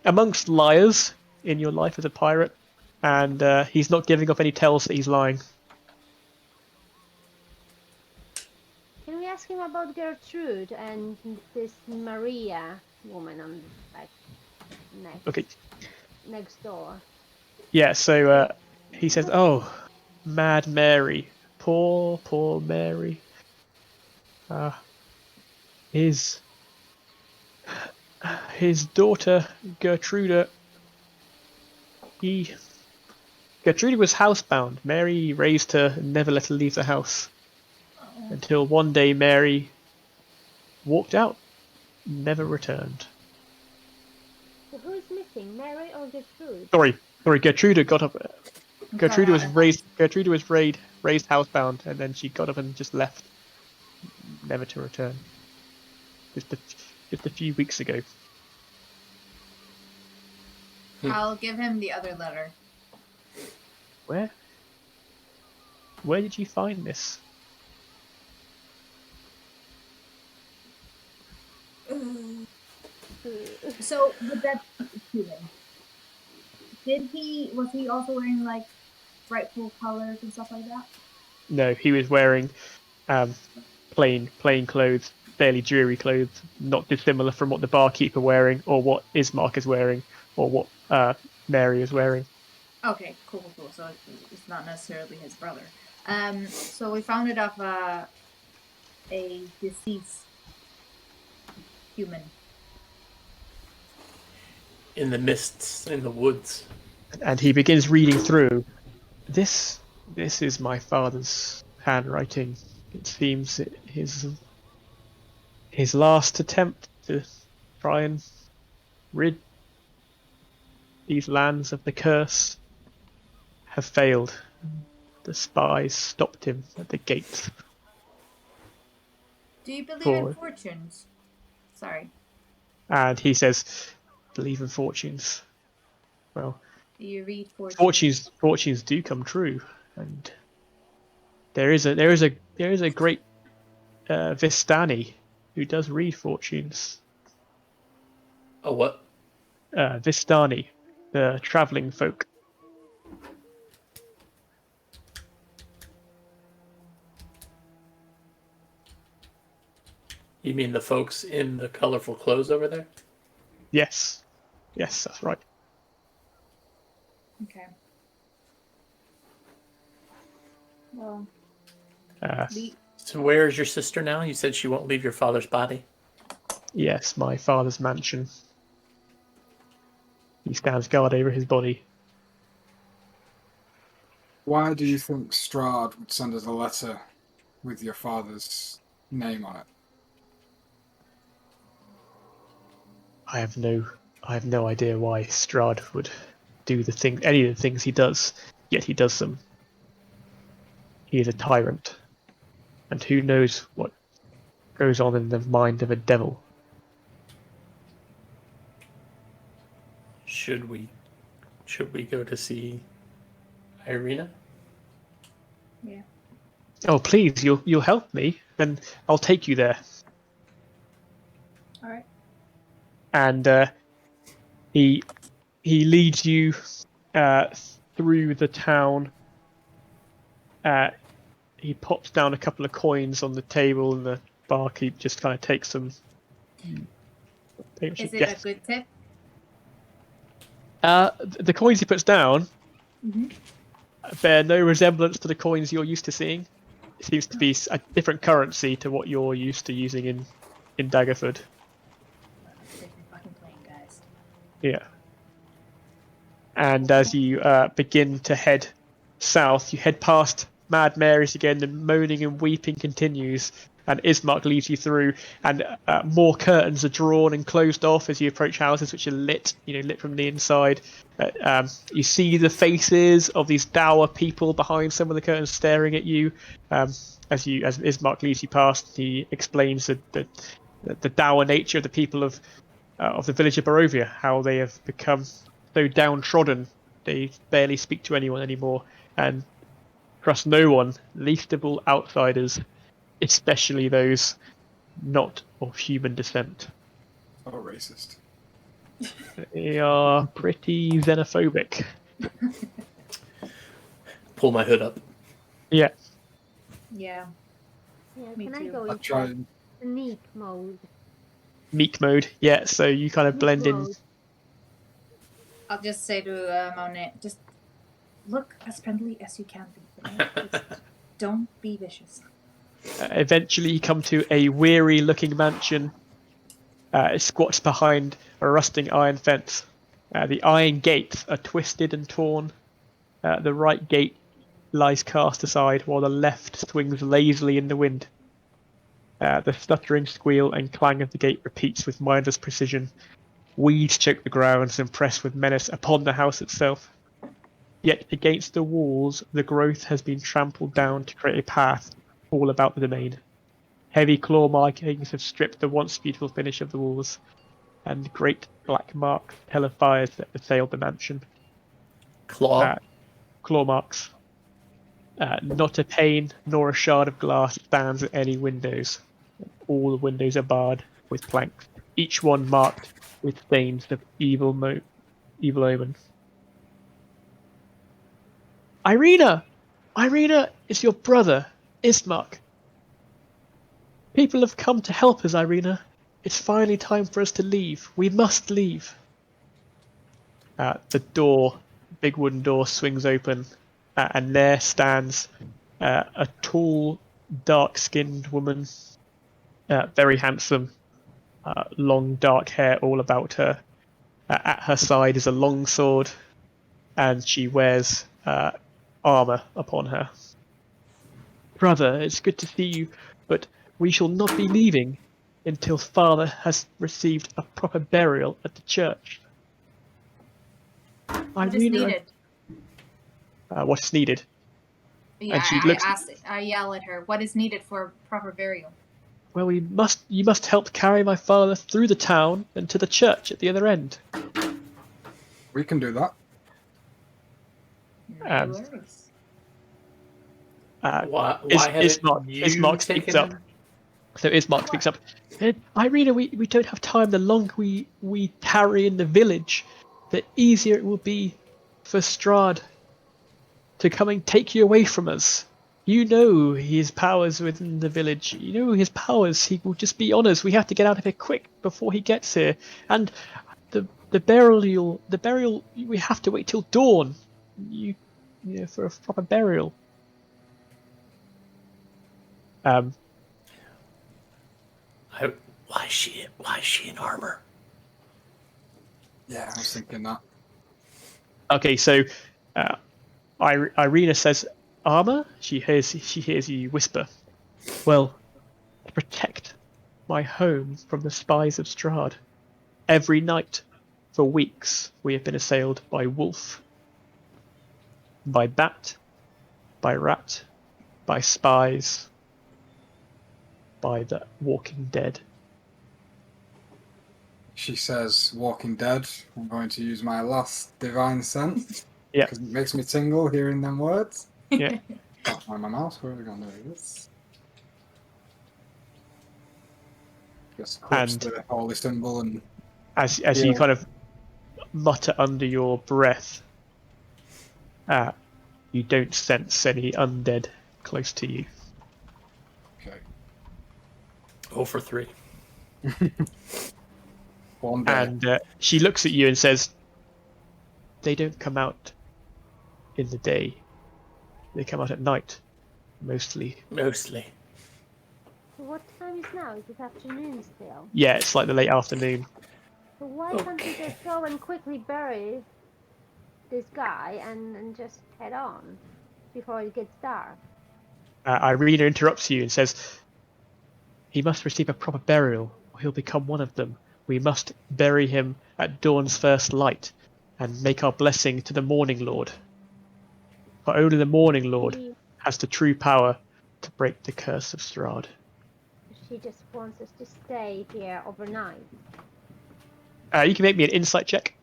amongst liars in your life as a pirate, and he's not giving off any tells that he's lying. Can we ask him about Gertrude and this Maria woman on next door? Yeah. So he says, "Oh, Mad Mary, poor Mary. His daughter Gertrude. Gertrude was housebound. Mary raised her and never let her leave the house. Until one day Mary walked out, never returned." So who is missing, Mary or Gertrude? Sorry. Gertrude got up. Gertrude was raised housebound, and then she got up and just left, never to return. Just a few weeks ago. I'll give him the other letter. Where did you find this? So with that human, was he also wearing like frightful colors and stuff like that? No, he was wearing plain clothes, fairly dreary clothes, not dissimilar from what the barkeeper wearing, or what Ismark is wearing, or what Mary is wearing. Okay, cool. So it's not necessarily his brother. So we found it off a deceased human. In the mists, in the woods. And he begins reading through. This is my father's handwriting. It seems his last attempt to try and rid these lands of the curse have failed. the spies stopped him at the gates. Do you believe in For- fortunes? Sorry. And he says, "Believe in fortunes. Well, Do you read fortunes? fortunes do come true, and there is a great Vistani who does read fortunes. Oh, what? Vistani, the traveling folk." You mean the folks in the colorful clothes over there? Yes, yes, that's right. Okay. Well, Uh, we So where is your sister now? You said she won't leave your father's body. yes, my father's mansion. He stands guard over his body. Why do you think Strahd would send us a letter with your father's name on it? I have no idea why Strahd would do any of the things he does, yet he does them. He is a tyrant, and who knows what goes on in the mind of a devil. Should we go to see Irina? yeah. Oh, please, you'll help me, and I'll take you there. All right. And he leads you uh, through the town. He pops down a couple of coins on the table, and the barkeep just kind of takes them. Is it Yes. a good tip? The coins he puts down Mm-hmm. bear no resemblance to the coins you're used to seeing. It seems to be a different currency to what you're used to using in Daggerford. Different fucking plane, guys. Yeah. And as you begin to head south, you head past Mad Mary's again, and moaning and weeping continues. And Ismark leads you through, and more curtains are drawn and closed off as you approach houses which are lit, lit from the inside. You see the faces of these dour people behind some of the curtains staring at you. As Ismark leads you past, he explains the dour nature of the people of the village of Barovia, how they have become so downtrodden they barely speak to anyone anymore and trust no one, least of all outsiders, especially those not of human descent. Oh, racist. They are pretty xenophobic. Pull my hood up. Yeah. Yeah. Yeah, Me can I too. go I into try that and sneak mode? Meek mode. Yeah, so you kind of Sneak blend in. mode. I'll just say to Monet, just look as friendly as you can be. Right? Just don't be vicious. Eventually, you come to a weary looking mansion. It squats behind a rusting iron fence. The iron gates are twisted and torn. The right gate lies cast aside, while the left swings lazily in the wind. The stuttering squeal and clang of the gate repeats with mindless precision. Weeds choke the grounds and press with menace upon the house itself. Yet against the walls, the growth has been trampled down to create a path all about the domain. Heavy claw markings have stripped the once beautiful finish of the walls, and great black marks tell of fires that assailed the mansion. Claw. Claw marks. Not a pane nor a shard of glass stands at any windows. All the windows are barred with planks, each one marked with stains of evil omen. Irina! Irina, it's your brother, Ismark. People have come to help us, Irina. It's finally time for us to leave. We must leave. The big wooden door, swings open, and there stands a tall, dark-skinned woman, very handsome, long dark hair all about her. At her side is a long sword, and she wears armor upon her. Brother, it's good to see you, but we shall not be leaving until father has received a proper burial at the church. What is needed? What is needed? Yeah, And she I looks. asked. I yell at her. What is needed for proper burial? Well, you must help carry my father through the town and to the church at the other end. We can do that. No Um, worries. Why haven't you Ismark speaks taken up. him? So Ismark speaks up. Irina, we don't have time. The longer we tarry in the village, the easier it will be for Strahd to come and take you away from us. You know his powers within the village. You know his powers. He will just be on us. We have to get out of here quick before he gets here. And the burial. We have to wait till dawn. You know, for a proper burial. Um, Why is she in armor? Yeah, I was thinking that. okay, so uh, Irina says armor. She hears you whisper. Well, to protect my home from the spies of Strahd. Every night, for weeks, we have been assailed by wolf, by bat, by rat, by spies, by the walking dead. She says, Walking Dead. I'm going to use my last divine sense Yeah, because it makes me tingle hearing them words. yeah. Can't find my mouse. Where are we going? There it is. Just clips And the holy symbol and as you yeah. kind of mutter under your breath, uh, you don't sense any undead close to you. Okay. 0 for 3. One day. And she looks at you and says, "They don't come out in the day. They come out at night, mostly." Mostly. So what time is now? Is it afternoon still? Yeah, it's like the late afternoon. So why can't we Okay. just go and quickly bury this guy and just head on before it gets dark? Irina interrupts you and says, "He must receive a proper burial, or he'll become one of them. We must bury him at dawn's first light, and make our blessing to the Morning Lord. For only the Morning Lord She, has the true power to break the curse of Strahd." she just wants us to stay here overnight. You can make me an insight check.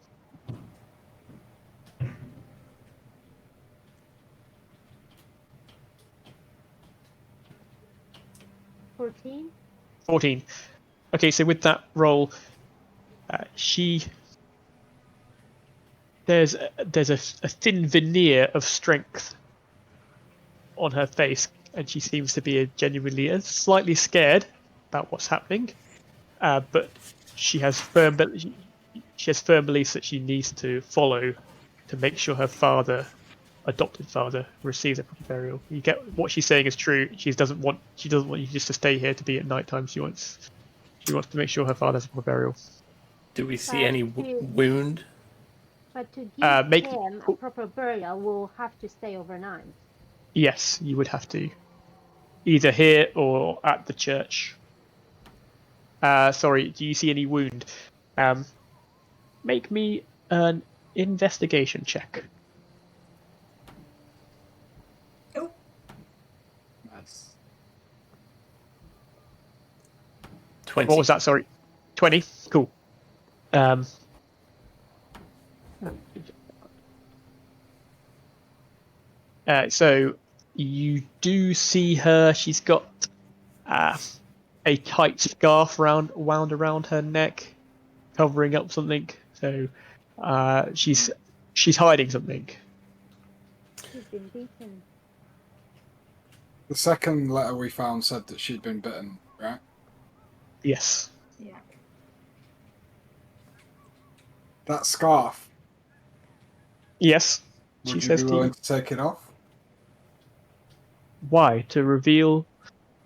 14? 14. Okay, so with that roll, she there's a thin veneer of strength on her face, and she seems to be genuinely slightly scared about what's happening. But she has firm beliefs that she needs to follow to make sure her adopted father, receives a proper burial. You get what she's saying is true. She doesn't want you just to stay here to be at night time. She wants to make sure her father has a proper burial. Do we see But any wound? But to give Make him a proper burial, we'll have to stay overnight. Yes, you would have to either here or at the church. Sorry, do you see any wound? Make me an investigation check. Nice. 20. What was that? Sorry, 20. Cool. So you do see her. She's got a tight scarf wound around her neck, covering up something. So she's hiding something. She's been beaten. The second letter we found said that she'd been bitten, right? Yes. Yeah. That scarf, Yes. She would you says be to you. willing to take it off? Why? To reveal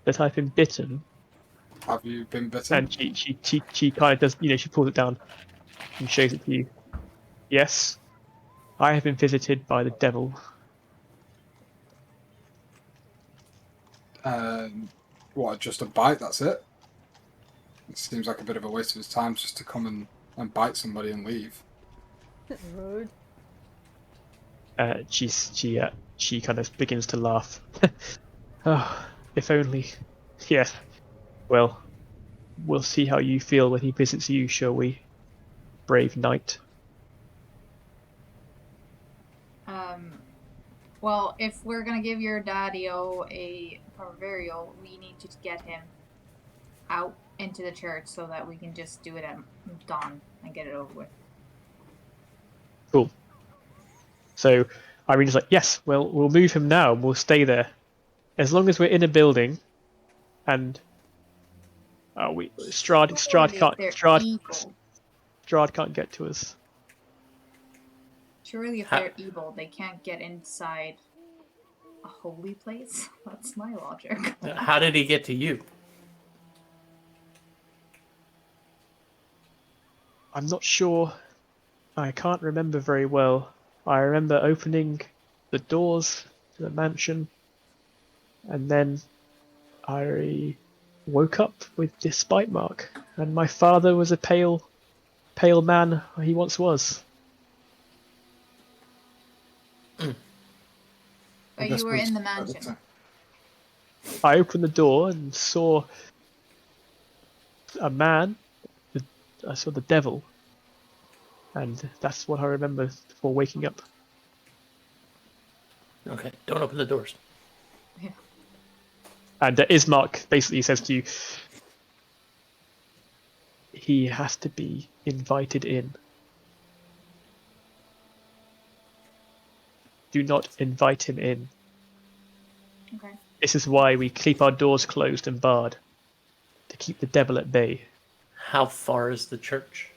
that I've been bitten. Have you been bitten? And she kind of does, she pulls it down and shows it to you. Yes, I have been visited by the devil. What, just a bite, that's it? It seems like a bit of a waste of his time just to come and bite somebody and leave. Rude. She she kind of begins to laugh. Oh, if only. Yes. Well, we'll see how you feel when he visits you, shall we, brave knight? Well, if we're gonna give your daddy-o a burial, we need to get him out into the church so that we can just do it at dawn and get it over with. Cool. So Irene's like, yes, well, we'll move him now and we'll stay there. As long as we're in a building and Strahd Surely if they're evil, Strahd can't get to us. surely if they're evil, they can't get inside a holy place. That's my logic. How did he get to you? I'm not sure. I can't remember very well. I remember opening the doors to the mansion, and then I woke up with this bite mark, and my father was a pale man he once was. But you were in the mansion. I opened the door and saw a man. I saw the devil, and that's what I remember before waking up. Okay, don't open the doors. Yeah. And Ismark basically says to you, he has to be invited in. Do not invite him in. Okay. This is why we keep our doors closed and barred, to keep the devil at bay. How far is the church?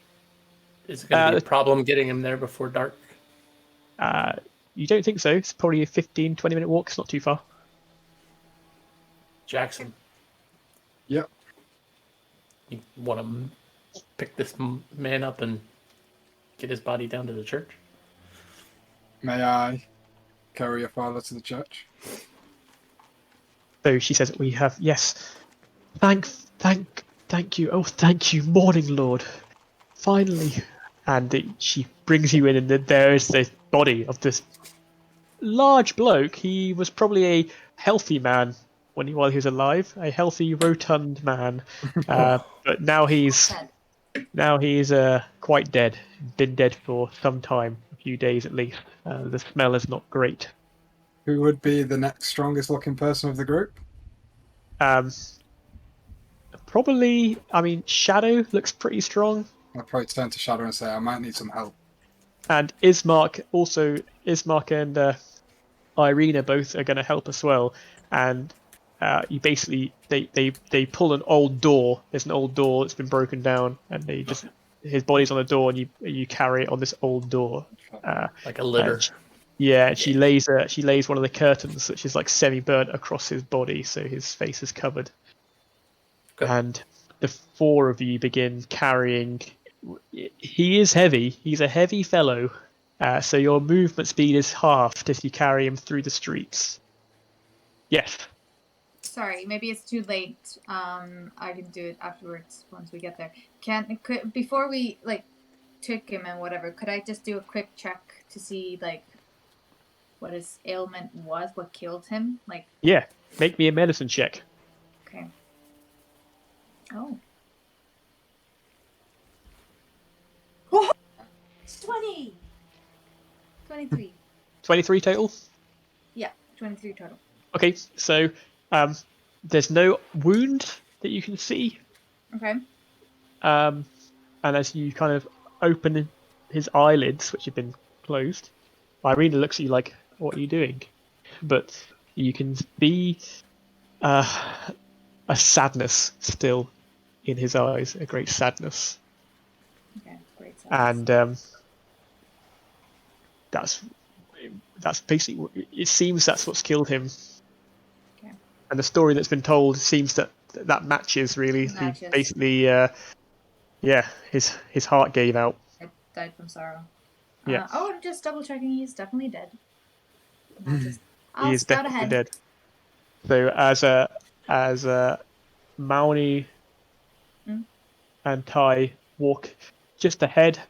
Is it going to be a problem getting him there before dark? You don't think so? It's probably a 15, 20-minute walk. It's not too far. Jackson, Yep. you want to pick this man up and get his body down to the church? May I carry your father to the church? So she says, "We have yes. Thank you. Oh, thank you, Morning Lord. Finally." And she brings you in, and there is the body of this large bloke. He was probably a healthy man while he was alive, a healthy, rotund man. But now he's quite dead. Been dead for some time, a few days at least. The smell is not great. Who would be the next strongest looking person of the group? Probably. I mean, Shadow looks pretty strong. I'll probably turn to Shadow and say, I might need some help. And Ismark and Irina both are going to help as well. And you basically they pull an old door. There's an old door that's been broken down, and his body's on the door, and you carry it on this old door. Like a litter. And she lays one of the curtains, which is like semi-burnt, across his body, so his face is covered. Good. And the four of you begin carrying. He is heavy. He's a heavy fellow. So your movement speed is halved if you carry him through the streets. Yes. Sorry, maybe it's too late. I can do it afterwards once we get there. Before we took him and whatever, could I just do a quick check to see what his ailment was, what killed him? Yeah. Make me a medicine check. Okay. Oh. 20! 23. 23 total. Yeah, 23 total. Okay, so there's no wound that you can see. Okay. And as you kind of open his eyelids, which have been closed, Irina looks at you like, "What are you doing?" But you can see a sadness still in his eyes, a great sadness. Okay, great. Sadness. And that's basically. It seems that's what's killed him. Okay. And the story that's been told seems that matches really. Matches. He basically, his heart gave out. It died from sorrow. Yeah. I'm just double checking. He's definitely dead. He is scout definitely ahead. dead. So as Mauni and Tai walk just ahead,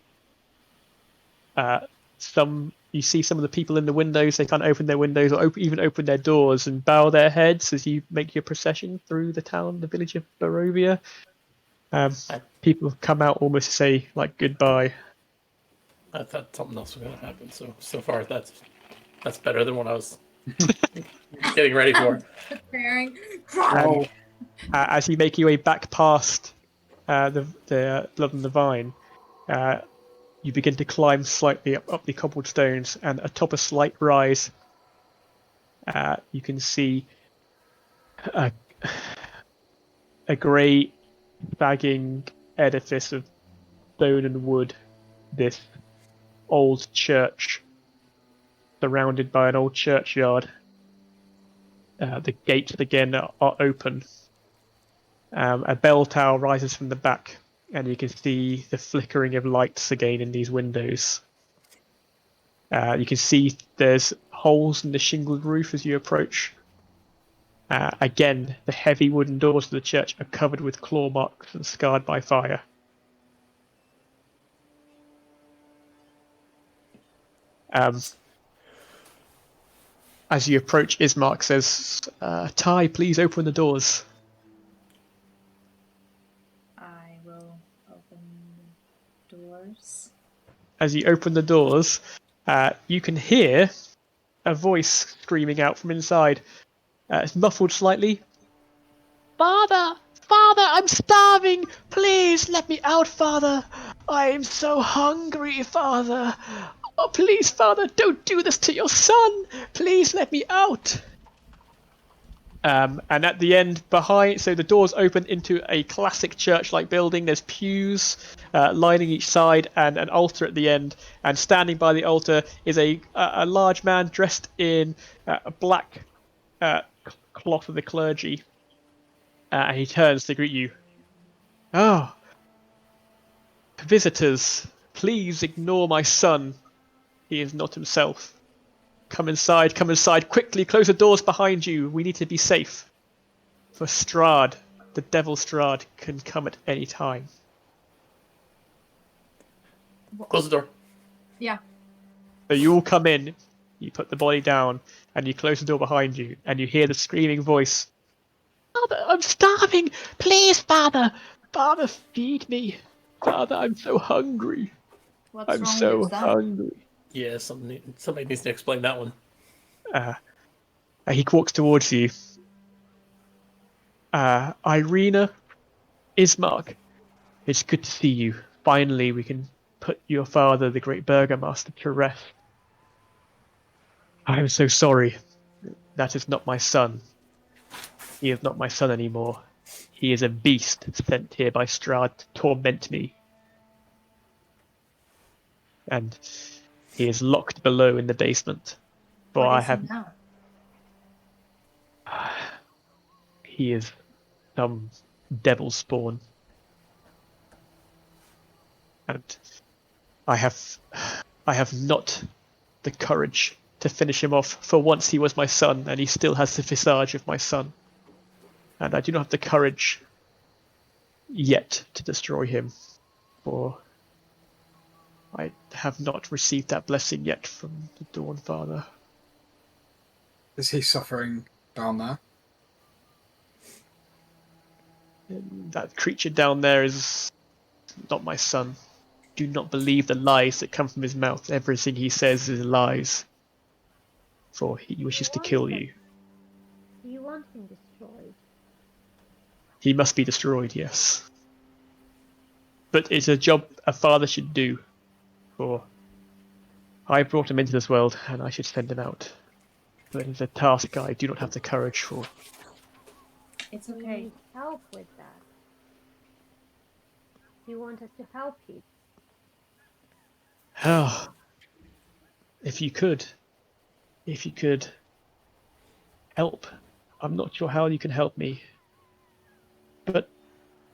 some you see some of the people in the windows. They kind of open their windows or even open their doors and bow their heads as you make your procession through the town, the village of Barovia. People come out almost to say like goodbye. I thought something else was going to happen. So far, that's better than what I was getting ready for. Preparing. Oh, As you make your way back past the Blood and the Vine, you begin to climb slightly up the cobbled stones, and atop a slight rise, you can see a grey, bagging edifice of stone and wood. This old church, surrounded by an old churchyard. The gates again are open. A bell tower rises from the back, and you can see the flickering of lights again in these windows. You can see there's holes in the shingled roof as you approach. Again, the heavy wooden doors of the church are covered with claw marks and scarred by fire. As you approach, Ismark says, Ty, please open the doors. I will open the doors. As you open the doors, you can hear a voice screaming out from inside. It's muffled slightly. Father! Father, I'm starving! Please let me out, Father! I am so hungry, Father! Oh, please, Father, don't do this to your son! Please let me out! And at the end, behind, so the doors open into a classic church-like building. There's pews lining each side and an altar at the end. And standing by the altar is a large man dressed in a black cloth of the clergy. And he turns to greet you. Oh, visitors, please ignore my son. He is not himself. Come inside, quickly, close the doors behind you. We need to be safe. For Strahd, the devil Strahd, can come at any time. Close the door. Yeah. So you all come in, you put the body down, and you close the door behind you, and you hear the screaming voice. Father, I'm starving! Please, Father! Father, feed me! Father, I'm so hungry! What's I'm wrong with so your son? hungry. Yeah, somebody needs to explain that one. He walks towards you. Irina, Ismark, it's good to see you. Finally, we can put your father, the great Burgomaster, to rest. I am so sorry. That is not my son. He is not my son anymore. He is a beast sent here by Strahd to torment me. And he is locked below in the basement. For What I is have. he now? He is some devil spawn. And I have not the courage to finish him off. For once he was my son, and he still has the visage of my son. And I do not have the courage yet to destroy him, for I have not received that blessing yet from the Dawn Father. is he suffering down there? And that creature down there is not my son. Do not believe the lies that come from his mouth. Everything he says is lies. For he wishes to kill you. Do you want him destroyed? He must be destroyed, yes. But it's a job a father should do. For I brought him into this world, and I should send him out. But it's a task I do not have the courage for. It's Do you okay. need help with that? Do you want us to help you? Oh, if you could help. I'm not sure how you can help me. But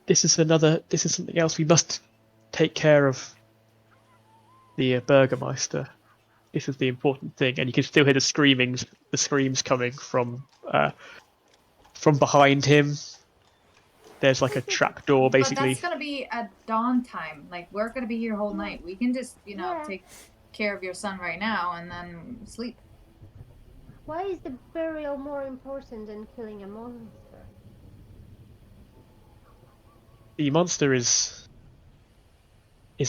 this is something else. We must take care of the Burgermeister. This is the important thing. And you can still hear the screams coming from behind him. There's like a trap door, But basically. that's gonna be at dawn time. Like we're gonna be here whole night. We can just, Yeah. take. care of your son right now and then sleep. Why is the burial more important than killing a monster? The monster is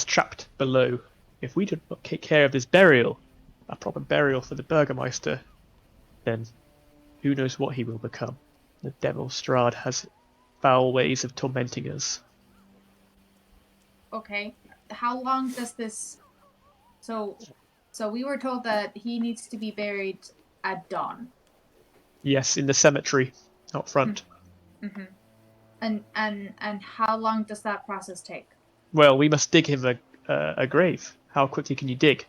trapped below. If we do not take care of this burial, a proper burial for the Burgermeister, then who knows what he will become. The devil Strahd has foul ways of tormenting us. Okay. How long does this... So we were told that he needs to be buried at dawn. Yes, in the cemetery out front. Mm-hmm. And how long does that process take? Well, we must dig him a grave. How quickly can you dig?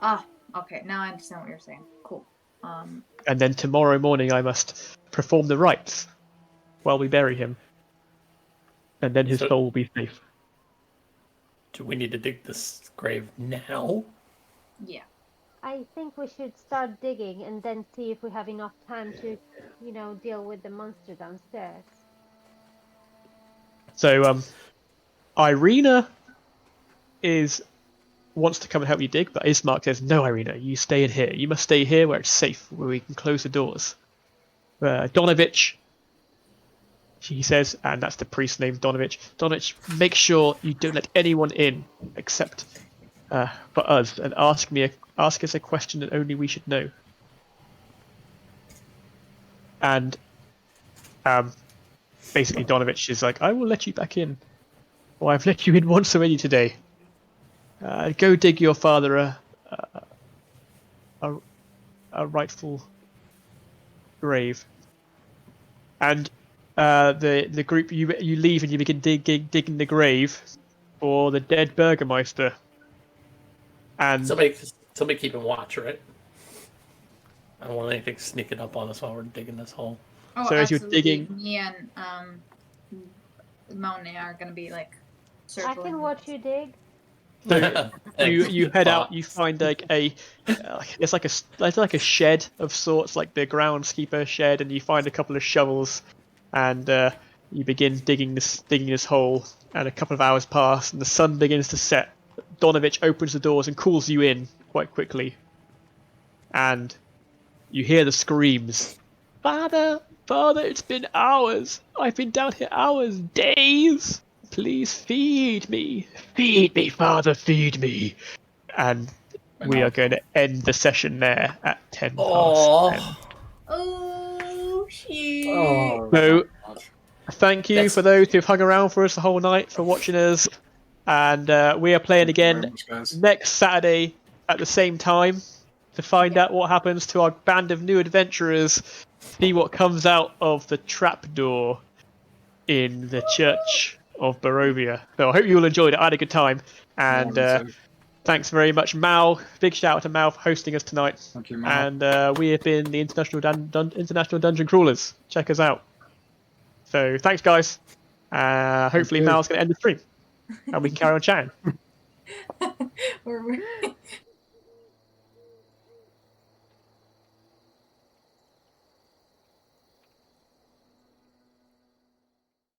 Ah, okay. Now I understand what you're saying. Cool. And then tomorrow morning I must perform the rites while we bury him. And then his So- soul will be safe. Do we need to dig this grave now? Yeah. I think we should start digging and then see if we have enough time to, deal with the monster downstairs. So, Irina wants to come and help you dig, but Ismark says, "No, Irina, you stay in here. You must stay here where it's safe, where we can close the doors." Donovich, he says, and that's the priest named Donovich. Donovich, make sure you don't let anyone in except for us, and ask us a question that only we should know. And basically, Donovich is like, "I will let you back in. Well, I've let you in once already today. Go dig your father a rightful grave." And the group, you leave and you begin digging the grave for the dead Burgermeister. And Somebody keeping watch, right? I don't want anything sneaking up on us while we're digging this hole. Oh, So as you're absolutely. digging- Me and Monet are gonna be like I circling. can watch you dig. so you head out. You find like it's like a shed of sorts, like the groundskeeper shed, and you find a couple of shovels, and you begin digging this hole. And a couple of hours pass, and the sun begins to set. Donovich opens the doors and calls you in quite quickly, and you hear the screams. Father, it's been hours. I've been down here hours, days. Please feed me. Feed me, Father, feed me. And we are going to end the session there at 10 past 10. Oh shit! Oh, So, God. thank you That's- for those who've hung around for us the whole night, for watching us. And we are playing Thank you very again much, guys. next Saturday at the same time to find out what happens to our band of new adventurers, see what comes out of the trapdoor in the Church of Barovia. So I hope you all enjoyed it. I had a good time. And Yeah, me too. thanks very much, Mal. Big shout out to Mal for hosting us tonight. Thank you, Mal. And we have been the International Dungeon Crawlers. Check us out. So thanks, guys. Hopefully you. Mal's going to end the stream. And we can carry on chatting. We're